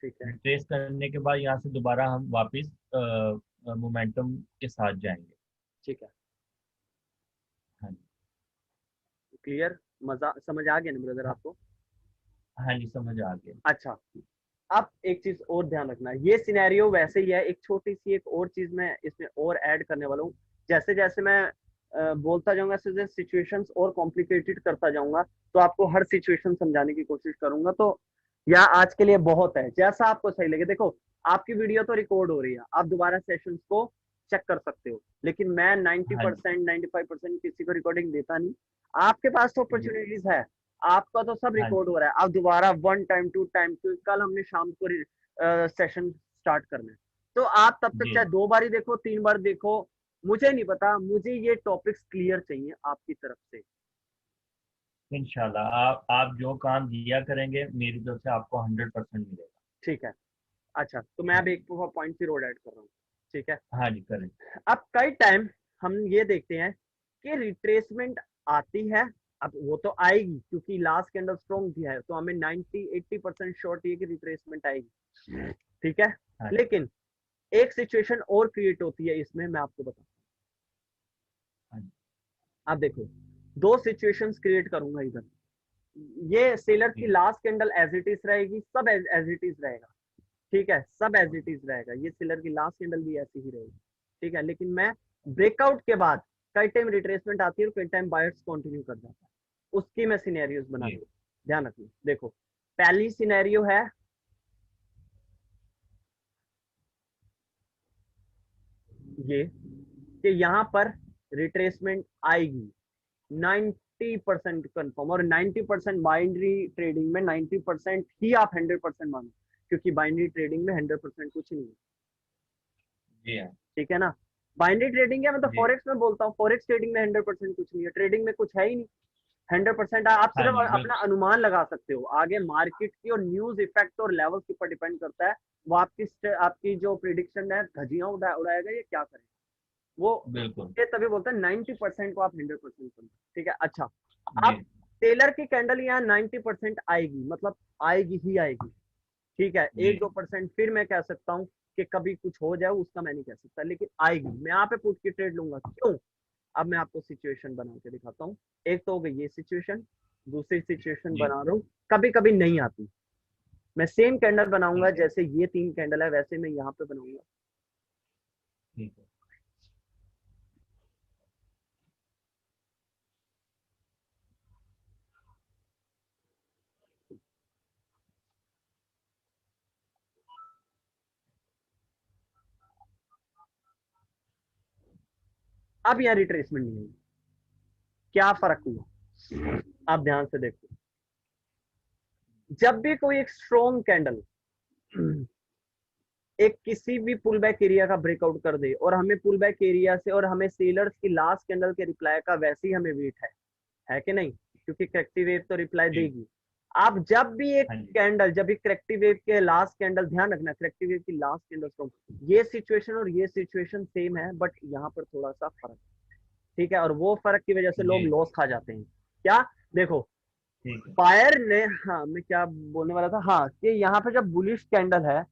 ठीक है, रिट्रेस करने के बाद यहाँ से दोबारा हम वापस मोमेंटम के साथ जाएंगे। ठीक है, हाँ जी। क्लियर, मजा समझ आ गया ना ब्रदर हाँ, आपको? हाँ जी, समझ आ गया। अच्छा, अब एक चीज और ध्यान रखना, ये सिनेरियो वैसे ही है, एक छोटी सी एक और चीज मैं इसमें और ऐड करने वाला हूँ। जैसे जैसे मैं बोलता जाऊंगा, जैसे सिचुएशंस और कॉम्प्लिकेटेड करता जाऊंगा, तो आपको हर सिचुएशन समझाने की कोशिश करूंगा। तो यह आज के लिए बहुत है, जैसा आपको सही लगे। देखो, आपकी वीडियो तो रिकॉर्ड हो रही है, आप दोबारा सेशंस को चेक कर सकते हो, लेकिन मैं हाँ जी। 90% 95% किसी को रिकॉर्डिंग देता नहीं। आपके पास तो जी। अपॉर्चुनिटीज है, आपका तो सब हाँ रिकॉर्ड जी। हो रहा है, आप दोबारा 1 टाइम 2 टाइम, क्योंकि कल हमने शाम को सेशन स्टार्ट करना है, तो आप तब तक जी। चाहे 2 बार ही देखो, 3 बार देखो, मुझे नहीं पता, मुझे ये टॉपिक्स क्लियर चाहिए आपकी तरफ से। इंशाल्लाह आप जो काम दिया करेंगे मेरी तरफ से आपको 100% मिलेगा। ठीक है, अच्छा, तो मैं हाँ अब जी। एक पॉइंट फिर और ऐड कर रहा हूँ। ठीक है, हाँ जी, करें। अब कई टाइम हम ये देखते हैं कि रिट्रेसमेंट आती है। अब वो तो आएगी, क्योंकि लास्ट कैंडल स्ट्रॉन्ग भी है, तो हमें 90-80% श्योरिटी है कि रिट्रेसमेंट आएगी। ठीक है, हाँ जी। लेकिन एक सिचुएशन और क्रिएट होती है इसमें, मैं आपको बताऊं। हाँ जी। आप देखो, 2 सिचुएशंस क्रिएट करूंगा इधर। ये सेलर की जी। Last candle as it is रहेगी, सब एज इट इज रहेगा। ठीक है, सब एज इट इज रहेगा, ये सेलर की लास्ट कैंडल भी ऐसी ही रहेगी। ठीक है, लेकिन मैं ब्रेकआउट के बाद कई टाइम रिट्रेसमेंट आती है और कई टाइम बायर्स कंटिन्यू कर जाता है, उसकी मैं सिनेरियोज बना जी। रही हूँ। ध्यान रखिए, देखो, पहली सिनेरियो है ये कि यहाँ पर रिट्रेसमेंट आएगी, 90% कंफर्म, और 90% बाइनरी ट्रेडिंग में 90% ही आप 100% मानो, क्योंकि बाइनरी ट्रेडिंग में 100% कुछ नहीं है। जी। हाँ ठीक है ना, बाइनरी ट्रेडिंग है, मतलब जी। फॉरेक्स में बोलता हूँ, फॉरेक्स ट्रेडिंग में 100% कुछ नहीं है, ट्रेडिंग में कुछ है ही नहीं। 100% आप हाँ सिर्फ जी, अपना बिल्कुल। अनुमान लगा सकते हो, आगे मार्केट की और न्यूज इफेक्ट और लेवल्स के ऊपर डिपेंड करता है। वो आपकी जो प्रिडिक्शन है, धजियां उड़ाएगा, ये क्या करेगा वो। बिल्कुल। ये तभी बोलते हैं 90% को आप 100% करो। ठीक है, अच्छा, जी। अब टेलर की कैंडल यहाँ 90% आएगी, मतलब आएगी ही आएगी। ठीक है, जी। 1-2% फिर मैं कह सकता हूँ कि कभी कुछ हो जाए, उसका मैं नहीं कह सकता, लेकिन आएगी। मैं यहाँ पे पुट की ट्रेड लूंगा, क्यों? अब मैं आपको सिचुएशन बना के दिखाता हूँ। एक तो हो गई ये सिचुएशन, दूसरी सिचुएशन जी। बना रहा हूँ, कभी कभी नहीं आती, मैं सेम कैंडल बनाऊंगा, ठीक है। जैसे ये 3 कैंडल है वैसे मैं यहाँ पे बनाऊंगा। ठीक है। अब यहाँ रिट्रेसमेंट नहीं होगी, क्या फर्क हुआ? आप ध्यान से देखो, जब भी कोई एक स्ट्रॉन्ग कैंडल एक किसी भी पुल बैक एरिया का ब्रेकआउट कर दे, और हमें पुल बैक एरिया से, और हमें सेलर्स की लास्ट कैंडल के रिप्लाई का वैसे ही हमें वेट है कि नहीं? क्योंकि करेक्टिव वेव तो रिप्लाई जी। देगी। आप जब भी एक हाँ जी। कैंडल, जब भी करेक्टिव वेव के लास्ट कैंडल, ध्यान रखना, करेक्टिव वेव की लास्ट कैंडल स्ट्रॉन्ग, ये सिचुएशन और ये सिचुएशन सेम है, बट यहाँ पर थोड़ा सा फर्क। ठीक है, और वो फर्क की वजह से जी। लोग लॉस खा जाते हैं। क्या? देखो, ठीक है। बायर ने, हाँ मैं क्या बोलने वाला था, हाँ, कि यहाँ पे जब बुलिश कैंडल है,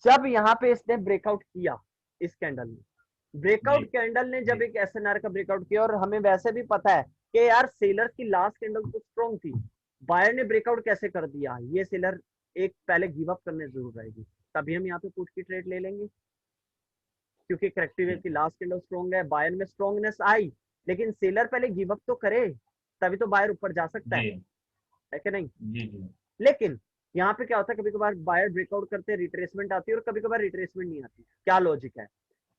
जब यहाँ पे इसने ब्रेकआउट किया, इस कैंडल ने जी। ब्रेकआउट कैंडल ने जी। जब एक एसएनआर का ब्रेकआउट किया, और हमें वैसे भी पता है कि यार सेलर की लास्ट कैंडल तो स्ट्रॉन्ग थी, बायर ने ब्रेकआउट कैसे कर दिया, ये सेलर एक पहले गिव अप करने जरूर रहेगी, तभी हम यहाँ पे पुट की ट्रेड ले लेंगे, क्योंकि करेक्टिव वेव ठीक की है। लास्ट कैंडल स्ट्रॉन्ग है, बायर में स्ट्रॉन्गनेस आई, लेकिन सेलर पहले गिव अप तो करे, तभी तो बायर ऊपर जा सकता जी। है कि नहीं? जी। जी। लेकिन यहाँ पे क्या होता है, कभी कभार बायर ब्रेकआउट करते हैं, रिट्रेसमेंट आती है, और कभी कभार रिट्रेसमेंट नहीं आती। क्या लॉजिक है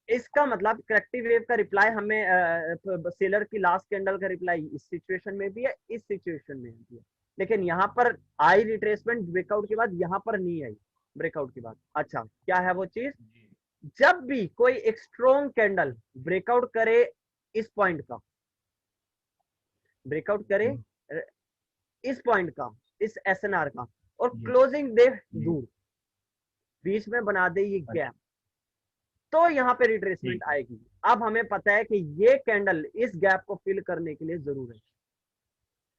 इसका? मतलब करेक्टिव वेव का रिप्लाई हमें, सेलर की लास्ट कैंडल का रिप्लाई इस सिचुएशन में भी है, इस सिचुएशन में भी है, लेकिन यहाँ पर आई रिट्रेसमेंट ब्रेकआउट के बाद, यहाँ पर नहीं आई ब्रेकआउट के बाद। अच्छा, क्या है वो चीज? जी। जब भी कोई एक स्ट्रॉन्ग कैंडल ब्रेकआउट करे, इस पॉइंट का ब्रेकआउट करे, हम्म। इस पॉइंट का, इस एसएनआर का, और जी। क्लोजिंग दे जी। दूर, बीच में बना दे ये अच्छा। गैप, तो यहाँ पे रिट्रेसमेंट ठीक है। आएगी। अब हमें पता है कि ये कैंडल इस गैप को फिल करने के लिए जरूर है,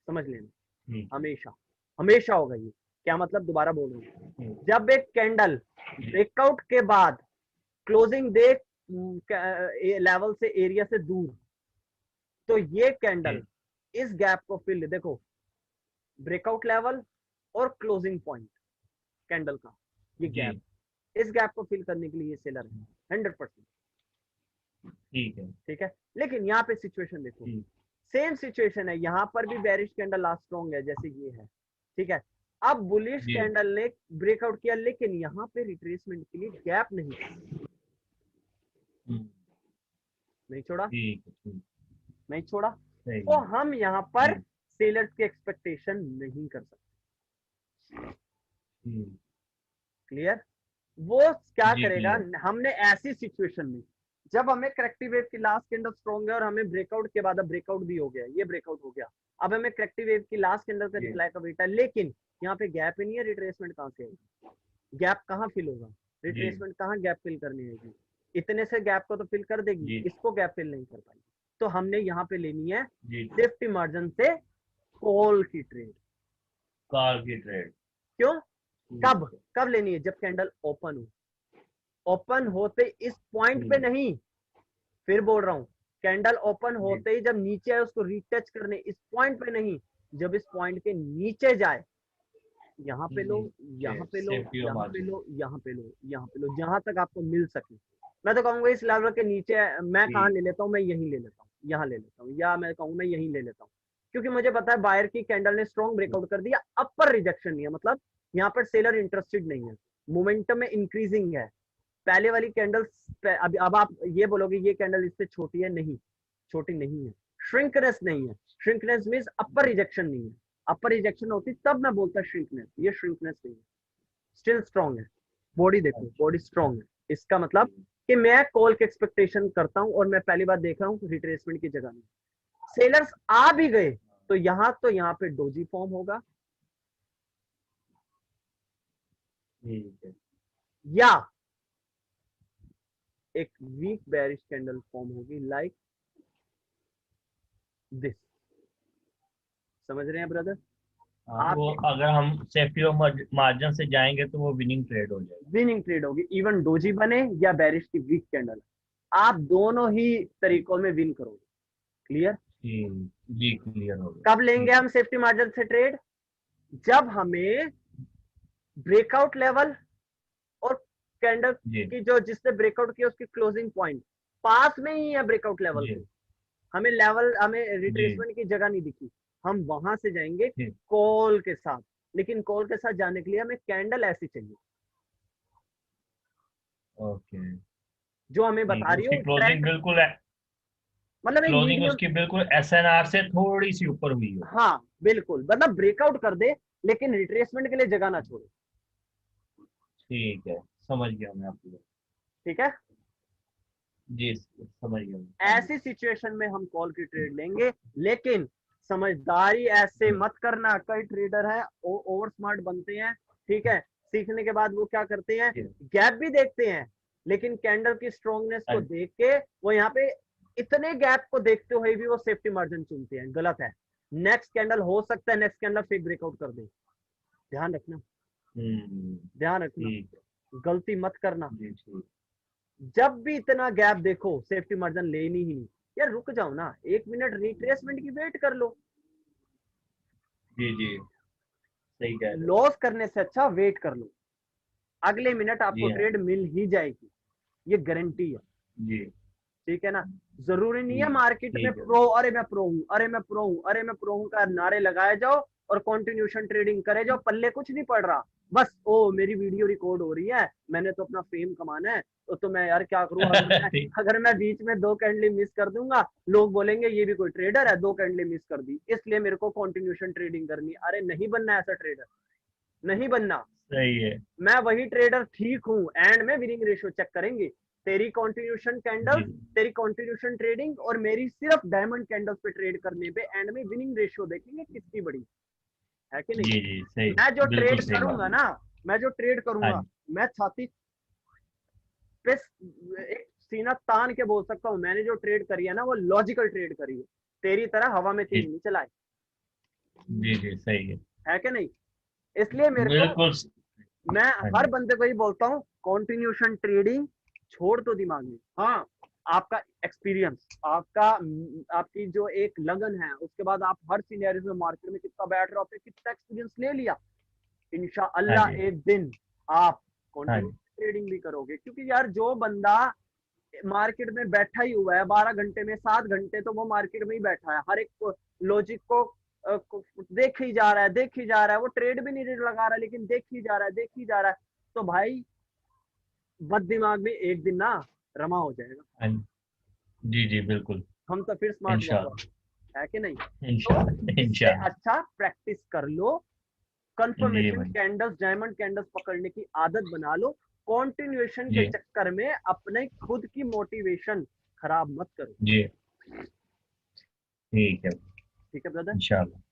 समझ लेना, ठीक है। हमेशा हमेशा होगा ये। क्या मतलब, दोबारा बोल रहा हूँ, ठीक। जब एक कैंडल ब्रेकआउट के बाद क्लोजिंग दे लेवल से, एरिया से दूर, तो ये कैंडल इस गैप को फिल, देखो ब्रेकआउट लेवल और क्लोजिंग पॉइंट कैंडल का, ये जी। गैप, इस गैप को फिल करने के लिए ये सेलर है 100%। ठीक है। ठीक है, लेकिन यहाँ पे सिचुएशन देखो, ठीक। सेम सिचुएशन है, यहाँ पर भी बेरिश कैंडल लास्ट स्ट्रॉन्ग है जैसे ये है। ठीक है, अब बुलिश जी। कैंडल ने ब्रेकआउट किया, लेकिन यहाँ पे रिट्रेसमेंट के लिए गैप नहीं नहीं छोड़ा, ठीक है। ठीक। नहीं छोड़ा, सही तो है। हम यहाँ पर जी। सेलर्स की एक्सपेक्टेशन नहीं कर सकते। क्लियर? वो क्या जी करेगा, क्लियर। हमने ऐसी सिचुएशन में, जब हमें करेक्टिव वेव की लास्ट कैंडल स्ट्रॉन्ग है और हमें ब्रेकआउट के बाद, अब ब्रेकआउट भी हो गया, ये ब्रेकआउट हो गया, अब हमें करेक्टिव वेव की लास्ट कैंडल का जी। रिप्लाई का वेट है, लेकिन यहाँ पे गैप ही नहीं है, रिट्रेसमेंट कहाँ से आएगी, गैप कहाँ फिल होगा, जी। रिट्रेसमेंट कहाँ गैप फिल करनी आएगी, इतने से गैप को तो फिल कर देगी, जी। इसको गैप फिल नहीं कर पाएगी। तो हमने यहाँ पे लेनी है जी। सेफ्टी मार्जिन से कॉल की ट्रेड। कार की ट्रेड। क्यों? कब ठीक कब लेनी है? जब कैंडल ओपन हो, ओपन होते इस पॉइंट पे है। नहीं, फिर बोल रहा हूं, कैंडल ओपन जी। होते ही जब नीचे आए उसको रीटच करने, इस पॉइंट पे नहीं, जब इस पॉइंट के नीचे जाए, यहाँ पे लो, यहाँ पे लो, सेफ्टी और यहाँ पे मार्जिन। लो, यहाँ पे लो, यहाँ पे लो, जहां तक आपको मिल सके। मैं तो कहूंगा इस लेवल के नीचे मैं कहाँ ठीक। ले लेता हूँ, मैं यहीं ले लेता हूँ, यहाँ ले लेता हूँ, या मैं कहूँ मैं यहीं ले लेता हूँ, क्योंकि मुझे पता है बायर की कैंडल ने स्ट्रॉन्ग ब्रेकआउट कर दिया, अपर रिजेक्शन नहीं है, मतलब यहाँ पर सेलर इंटरेस्टेड नहीं है, मोमेंटम में इंक्रीजिंग है। पहले वाली कैंडल्स, अब आप ये बोलोगे ये कैंडल इससे छोटी है, नहीं, छोटी नहीं है, श्रिंकनेस नहीं है, श्रिंकनेस मीन्स अपर रिजेक्शन नहीं है, अपर रिजेक्शन होती तब मैं बोलता श्रिंकनेस, ये श्रिंकनेस नहीं है, स्टिल स्ट्रॉन्ग है, बॉडी देखो, बॉडी स्ट्रॉन्ग है, इसका मतलब कि मैं कॉल की एक्सपेक्टेशन करता हूं, और मैं पहली बार देख रहा हूं रिट्रेसमेंट की जगह में सेलर्स आ भी गए, तो यहाँ पे डोजी फॉर्म होगा, ठीक है। या एक वीक बेरिश कैंडल फॉर्म होगी लाइक दिस। समझ रहे हैं ब्रदर? हाँ, तो आप वो अगर हम सेफ्टी और मार्जिन से जाएंगे तो वो विनिंग ट्रेड हो जाएगी। विनिंग ट्रेड होगी, इवन डोजी बने या बेरिश की वीक कैंडल, आप दोनों ही तरीकों में विन करोगे। क्लियर? जी क्लियर हो गया। कब लेंगे हम सेफ्टी मार्जिन से ट्रेड? जब हमें ब्रेकआउट लेवल और कैंडल जी। की जो जिसने ब्रेकआउट किया उसकी क्लोजिंग पॉइंट पास में ही है ब्रेकआउट लेवल जी। के, हमें लेवल, हमें जी। रिट्रेसमेंट की जगह नहीं दिखी, हम वहां से जाएंगे जी। कॉल के साथ, लेकिन कॉल के साथ जाने के लिए हमें कैंडल ऐसी चाहिए ओके। जो हमें ठीक बता है, रही उसकी हो क्लोजिंग ट्रेंड, बिल्कुल है, मतलब एक क्लोजिंग मीडियम। उसकी बिल्कुल एसएनआर से थोड़ी सी ऊपर हुई हो। हाँ बिल्कुल, मतलब ब्रेकआउट कर दे लेकिन रिट्रेसमेंट के लिए जगह ना छोड़े। ठीक है, समझ गया मैं आपकी बात। ठीक है, जी समझ गया मैं। ऐसी सिचुएशन में हम कॉल की ट्रेड लेंगे, लेकिन समझदारी ऐसे जी। मत करना, कई ट्रेडर है ओवर स्मार्ट बनते हैं, ठीक है, सीखने के बाद वो क्या करते हैं, जी। गैप भी देखते हैं, लेकिन कैंडल की स्ट्रॉन्गनेस हाँ को देख के वो यहाँ पे इतने गैप को देखते हुए भी वो सेफ्टी मार्जिन चुनते हैं, गलत है। नेक्स्ट कैंडल हो सकता है नेक्स्ट कैंडल फेक ब्रेकआउट कर दे, ध्यान रखना, ध्यान रखना, ठीक है। गलती मत करना। जी ठीक। जब भी इतना गैप देखो सेफ्टी मार्जिन लेनी ही नहीं, यार रुक जाओ ना, 1 मिनट रिट्रेसमेंट की वेट कर लो, जी जी सही कह रहे हो। लॉस करने से अच्छा वेट कर लो, अगले मिनट आपको जी हाँ। ट्रेड मिल ही जाएगी, ये गारंटी है। जी ठीक है ना? जरूरी नहीं है जी मार्केट में ठीक है। प्रो, अरे मैं प्रो हूं, अरे मैं प्रो हूं, अरे मैं प्रो हूं का नारे लगाए जाओ और कंटिन्यूशन ट्रेडिंग करे जाओ, पल्ले कुछ नहीं पड़ रहा, बस ओ मेरी वीडियो रिकॉर्ड हो रही है, मैंने तो अपना फेम कमाना है, तो मैं यार क्या करूं, ठीक। अगर मैं बीच में 2 कैंडली मिस कर दूंगा, लोग बोलेंगे ये भी कोई ट्रेडर है, 2 कैंडली मिस कर दी इसलिए मेरे को कंटिन्यूशन ट्रेडिंग करनी। अरे नहीं बनना ऐसा ट्रेडर, नहीं बनना। सही है। मैं वही ट्रेडर ठीक हूँ, एंड में विनिंग रेशियो चेक करेंगे, तेरी कंटिन्यूशन कैंडल, जी तेरी कंटिन्यूशन ट्रेडिंग और मेरी सिर्फ डायमंड कैंडल्स पे ट्रेड करने पे एंड में विनिंग रेशियो देखेंगे किसकी बड़ी है कि नहीं। जी जी सही। मैं जो बिल्कुल ट्रेड सही बात करूंगा है। ना, मैं जो ट्रेड हाँ करूंगा, जी। मैं छाती पे एक सीना तान के बोल सकता हूँ, मैंने जो ट्रेड करी है ना वो लॉजिकल ट्रेड करी है, तेरी तरह हवा में तीर जी नहीं चलाए। जी जी सही है कि नहीं? इसलिए मेरे को, बिल्कुल। मैं हाँ हर जी बंदे को ही बोलता हूँ, कॉन्टिन्यूशन ट्रेडिंग छोड़ दो दिमाग में। हाँ, आपका एक्सपीरियंस, आपकी जो एक लगन है, उसके बाद आप हर सिनेरियो में मार्केट में कितना बैठ रहे हो, आपने कितना एक्सपीरियंस ले लिया, हाँ इंशाअल्लाह जी एक दिन आप हाँ कॉन्टिन्यू जी ट्रेडिंग भी करोगे। क्योंकि यार जो बंदा मार्केट में बैठा ही हुआ है 12 घंटे में 7 घंटे, तो वो मार्केट में ही बैठा है, हर एक लॉजिक को देख ही जा रहा है, देख ही जा रहा है, वो ट्रेड भी नहीं लगा रहा है, लेकिन देख ही जा रहा है, देख ही जा रहा है। तो भाई बद दिमाग में एक दिन ना रमा हो जाएगा। हाँ जी जी बिल्कुल। हम तो फिर स्मार्ट वर्क इंशाल्लाह वाले, है कि नहीं? तो इंशाल्लाह इससे इंशाल्लाह। अच्छा प्रैक्टिस कर लो, जी कंफर्मेशन भाई कैंडल्स, डायमंड कैंडल्स पकड़ने की आदत बना लो। कॉन्टिन्यूएशन के जी चक्कर में अपने खुद की मोटिवेशन खराब मत करो। जी ठीक है ठीक है ब्रदर? इंशाल्लाह। जी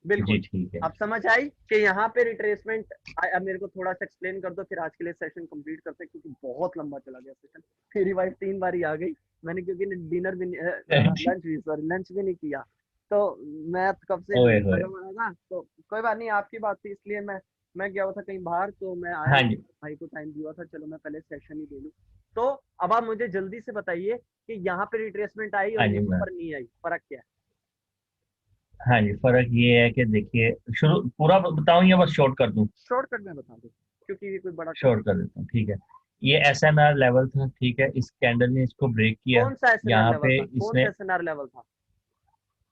बिल्कुल। ठीक है। अब समझ आई कि यहाँ पे रिट्रेसमेंट। अब मेरे को थोड़ा सा एक्सप्लेन कर दो, फिर आज के लिए सेशन कंप्लीट करते हैं, क्योंकि बहुत लंबा चला गया सेशन। मेरी वाइफ 3 बार ही आ गई, मैंने क्योंकि डिनर भी लंच भी, सॉरी लंच भी नहीं किया, तो मैं तो कब से ओए होए। लगा हुआ था। तो कोई बात नहीं, आपकी बात थी इसलिए मैं गया हुआ था कहीं बाहर, तो मैं आया, हाँ मैं जी भाई को टाइम दिया था, चलो मैं पहले सेशन ही दे लूँ। तो अब आप मुझे जल्दी से बताइए कि यहाँ पे रिट्रेसमेंट आई और हाँ जी यहाँ मैं पर नहीं आई, फर्क क्या है? हाँ जी फर्क ये है कि देखिए, शुरू पूरा बताऊं या बस शॉर्ट कर दूं? शॉर्टकट में बता दो, क्योंकि ये कोई बड़ा शॉर्ट कर देता हूँ ठीक है। ये SNR लेवल था ठीक है, इस कैंडल ने इसको ब्रेक किया। कौन सा एसएनआर यहाँ लेवल पे था? कौन सा इसने, एसएनआर लेवल था?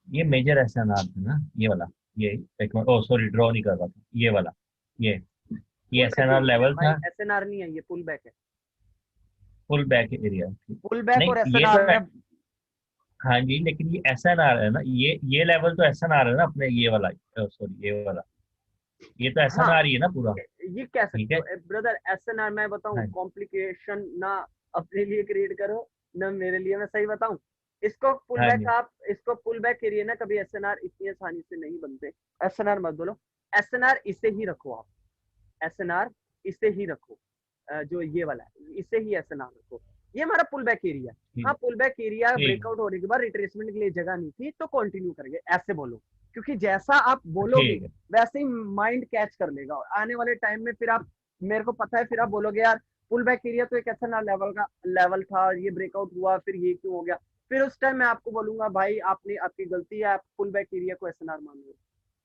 ये मेजर SNR था ना ये वाला, ये एक मिनट, ओ सॉरी ड्रॉ नहीं कर रहा था, ये वाला, ये ये पुल बैक SNR एरिया है लेवल भाई, था। एसएनआर नहीं है ये, पुल बैक है। Full back area pull back नहीं और ये तो एसएनआर में, हाँ जी, लेकिन ये SNR है ना, ये लेवल तो SNR है ना अपने, ये वाला, सॉरी ये वाला, ये तो हाँ, SNR ही है ना पूरा। ये कह ठीक सकते है। हो ब्रदर। एसएनआर मैं बताऊं, हाँ कॉम्प्लिकेशन ना अपने लिए क्रिएट करो ना मेरे लिए, मैं सही बताऊं। इसको पुल हाँ बैक, जी आप इसको पुल बैक एरिया ना, कभी एसएनआर इतनी आसानी से नहीं बनते। एसएनआर मत बोलो, एसएनआर इसे ही रखो आप, एसएनआर इसे ही रखो। जो ये वाला है इसे ही एसएनआर रखो। ये हमारा पुल बैक एरिया। हाँ, ठीक पुल बैक एरिया ठीक ब्रेकआउट होने के बाद रिट्रेसमेंट के लिए जगह नहीं थी, तो कंटिन्यू करेंगे, ऐसे बोलो। क्योंकि जैसा आप बोलोगे ठीक है। वैसे ही माइंड कैच कर लेगा, और आने वाले टाइम में फिर आप, मेरे को पता है, फिर आप बोलोगे यार पुल बैक एरिया तो एक एसएनआर लेवल का लेवल था, ये ब्रेकआउट हुआ, फिर ये क्यों हो गया? फिर उस टाइम मैं आपको बोलूंगा भाई आपने, आपकी गलती है, आप पुल बैक एरिया को एसएनआर मान लो।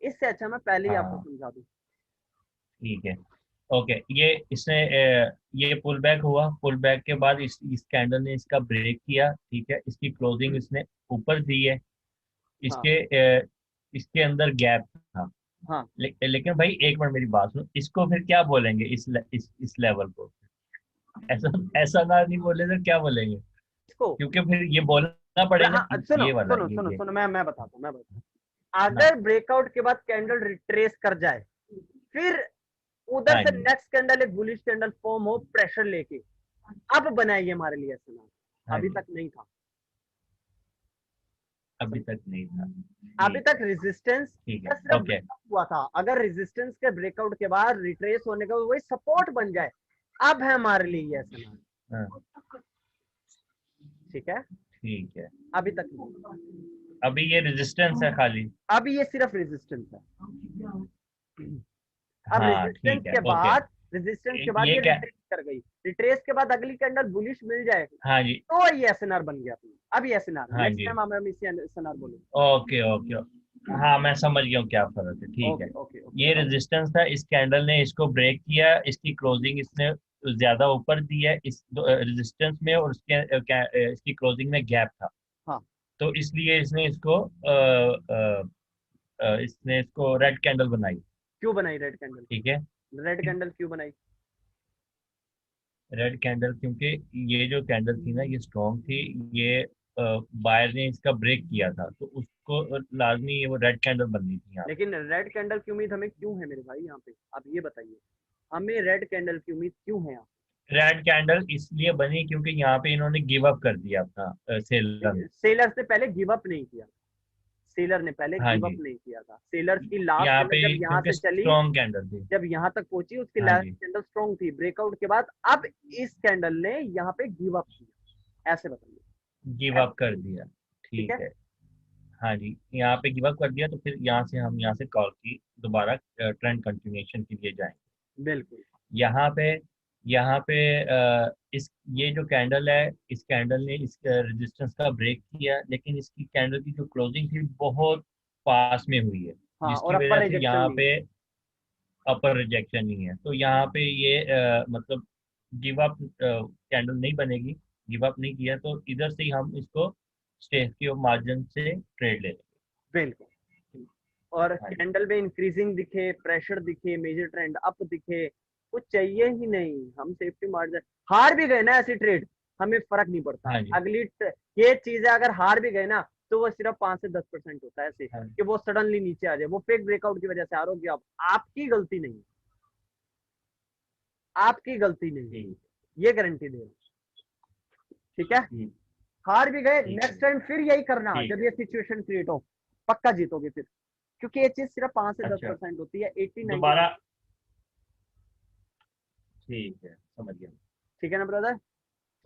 इससे अच्छा मैं पहले ही आपको हाँ समझा दूं। ठीक है। ओके, ये इसने ये पुल बैक हुआ, पुल बैक के बाद इस कैंडल ने इसका ब्रेक किया ठीक है, इसकी क्लोजिंग इसने ऊपर दी है। हाँ, इसके इसके अंदर गैप था। हाँ। लेकिन भाई एक मिनट मेरी बात सुनो, इसको फिर क्या बोलेंगे, इस लेवल को? ऐसा ऐसा ना नहीं बोले तो क्या बोलेंगे? इसको, क्योंकि फिर ये बोलना पड़ेगा हाँ, सुनो ये वाला, सुनो सुनो ये सुनो, मैं बताता हूँ, मैं बताता हूँ। हाँ अगर ब्रेकआउट के बाद कैंडल रिट्रेस कर जाए, फिर उधर हाँ से जी नेक्स्ट कैंडल एक बुलिश कैंडल फॉर्म हो प्रेशर लेके, अब बनाइए हमारे लिए ऐसा, हाँ अभी जी, तक नहीं था। अभी तक नहीं था। अभी ठीक तक है रेजिस्टेंस ठीक है। का सिर्फ ओके। ब्रेकआउट हुआ था। अगर रेजिस्टेंस के ब्रेकआउट के बाद रिट्रेस होने का वही सपोर्ट बन जाए, अब है हमारे लिए ये ऐसा। हाँ ठीक है, ठीक है। अभी तक नहीं। अभी ये रेजिस्टेंस है खाली। अभी ये सिर्फ रेजिस्टेंस है। अब हाँ ठीक है। ओके। रेजिस्टेंस के बाद ये ये क्या? रिट्रेस कर गई, रिट्रेस के बाद अगली कैंडल बुलिश मिल जाए, हाँ जी तो ये एसएनआर बन गया अपना। अब ये एसएनआर है, हाँ नेक्स्ट जी। टाइम हम इसी एसएनआर बोलेंगे। Okay okay. हाँ मैं समझ गया हूँ क्या फर्क है, ठीक है। ओके ओके ओके, ये रेजिस्टेंस था, इस कैंडल ने इसको ब्रेक किया, इसकी क्लोजिंग इसने ज्यादा ऊपर दी है इस रेजिस्टेंस में, और इसकी क्लोजिंग में गैप था। हाँ। तो इसलिए इसने इसको रेड कैंडल बनाई। क्यों बनाई रेड कैंडल? ठीक है। रेड कैंडल क्यों बनाई? रेड कैंडल क्योंकि ये जो कैंडल थी ना ये स्ट्रॉन्ग थी, ये बायर ने इसका ब्रेक किया था, तो उसको लाजमी वो रेड कैंडल बननी थी यहाँ लेकिन रेड कैंडल की उम्मीद हमें क्यों है मेरे भाई यहाँ पे? आप ये बताइए, हमें रेड कैंडल की उम्मीद क्यों है यहाँ? पे। रेड कैंडल इसलिए बनी क्योंकि यहाँ पे इन्होंने गिव अप कर दिया अपना, सेलर ने। सेलर से पहले गिव अप नहीं किया, सेलर ने पहले हाँ गिव अप जी, नहीं किया था। सेलर्स की लास्ट यहाँ कैंडल पे जब यहाँ क्योंकि से चली, स्ट्रॉन्ग कैंडल थी। जब यहाँ तक पहुंची, उसकी हाँ लास्ट जी, कैंडल स्ट्रॉन्ग थी ब्रेकआउट के बाद। अब इस कैंडल ने यहाँ पे गिव अप किया, ऐसे बताइए। गिव अप कर दिया। ठीक ठीक है, है। हाँ जी, यहाँ पे गिव अप कर दिया तो फिर यहाँ से कॉल की दोबारा ट्रेंड कंटिन्यूएशन के लिए जाएंगे। बिल्कुल। यहाँ पे इस ये जो कैंडल है, इस कैंडल ने इस रेजिस्टेंस का ब्रेक किया, लेकिन इसकी कैंडल की जो क्लोजिंग थी बहुत पास में हुई है, हाँ, और जिसकी अपर वजह से रिजेक्शन यहाँ नहीं पे है। अपर रिजेक्शन ही है। तो यहाँ पे ये मतलब गिव अप कैंडल नहीं बनेगी, गिव अप नहीं किया तो इधर से ही हम इसको सेफ्टी ऑफ मार्जिन से ट्रेड ले लेंगे। बिल्कुल। और हाँ जी, कैंडल में इंक्रीजिंग दिखे, प्रेशर दिखे, मेजर ट्रेंड अप दिखे, कुछ चाहिए ही नहीं। हम सेफ्टी मार्जिन हार भी गए ना ऐसी ट्रेड, हमें फर्क नहीं पड़ता। हाँ जी, ये चीज है, अगर हार भी गए ना तो वो सिर्फ 5 से 10% होता है ऐसे, हाँ कि वो सडनली नीचे आ जाए, वो फेक ब्रेकआउट की वजह से हारोगे आप, आपकी गलती नहीं, आपकी गलती नहीं, जी, ये गारंटी दे रहा हूं। ठीक है, जी, हार भी गए, ठीक है, नेक्स्ट टाइम फिर यही करना ठीक जब है। ये सिचुएशन क्रिएट हो, पक्का जीतोगे फिर। क्योंकि ये चीज सिर्फ 5 से दस अच्छा, परसेंट होती है, 80-90। दोबारा, ठीक है, समझ गया। ठीक है ना ब्रदर?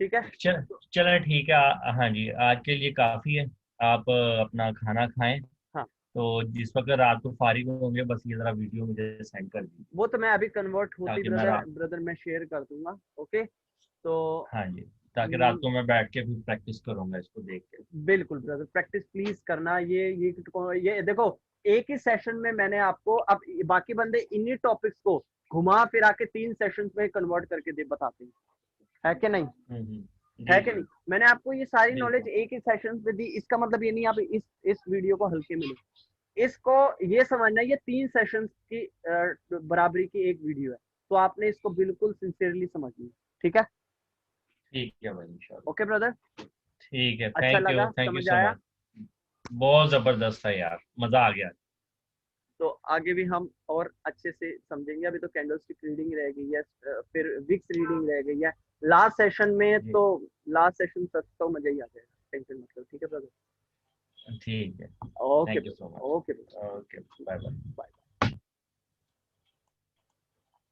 ठीक है। चल चलें, ठीक है, हाँ जी, आज के लिए काफ़ी है। आप अपना खाना खाएं। हाँ, तो जिस वक्त रात को फारिग होंगे बस ये ज़रा वीडियो मुझे सेंड कर दीजिए, वो तो मैं अभी कन्वर्ट होती ताकि मैं ब्रदर रात, ब्रदर मैं शेयर कर दूंगा। ओके, तो हाँ जी, ताकि रात हम्म, को मैं बैठ के फिर प्रैक्टिस करूंगा इसको देख के। बिल्कुल ब्रदर, प्रैक्टिस प्लीज करना। ये देखो, एक ही सेशन में मैंने आपको, अब बाकी बंदे इन्हीं टॉपिक्स को घुमा फिरा के 3 सेशंस में कन्वर्ट करके दे बताते हैं, है कि नहीं? है जी कि जी, नहीं? मैंने आपको ये सारी नॉलेज बिल्कुल, एक ही सेशन में दी, इसका मतलब ये नहीं आप इस वीडियो को हल्के में लो। इसको ये समझना, ये 3 सेशंस की बराबरी की एक वीडियो है, तो आपने इसको बिल्कुल सिंसियरली समझनी है। ठीक है? ठीक है भाई, इंशाल्लाह। ओके ब्रदर, ठीक है, अच्छा थैंक लगा, यू समझ सो आया? मच। बहुत ज़बरदस्त था यार, मज़ा आ गया। तो आगे भी हम और अच्छे से समझेंगे। अभी तो कैंडलस्टिक रीडिंग रह गई है, फिर विक्स रीडिंग रह गई है। लास्ट सेशन में जी, तो, लास्ट सेशन तक तो मजा ही आ जाएगा, टेंशन मतलब। ठीक है ब्रदर? ठीक है, okay thank you brother, so much. Okay brother, okay, bye bye. Bye.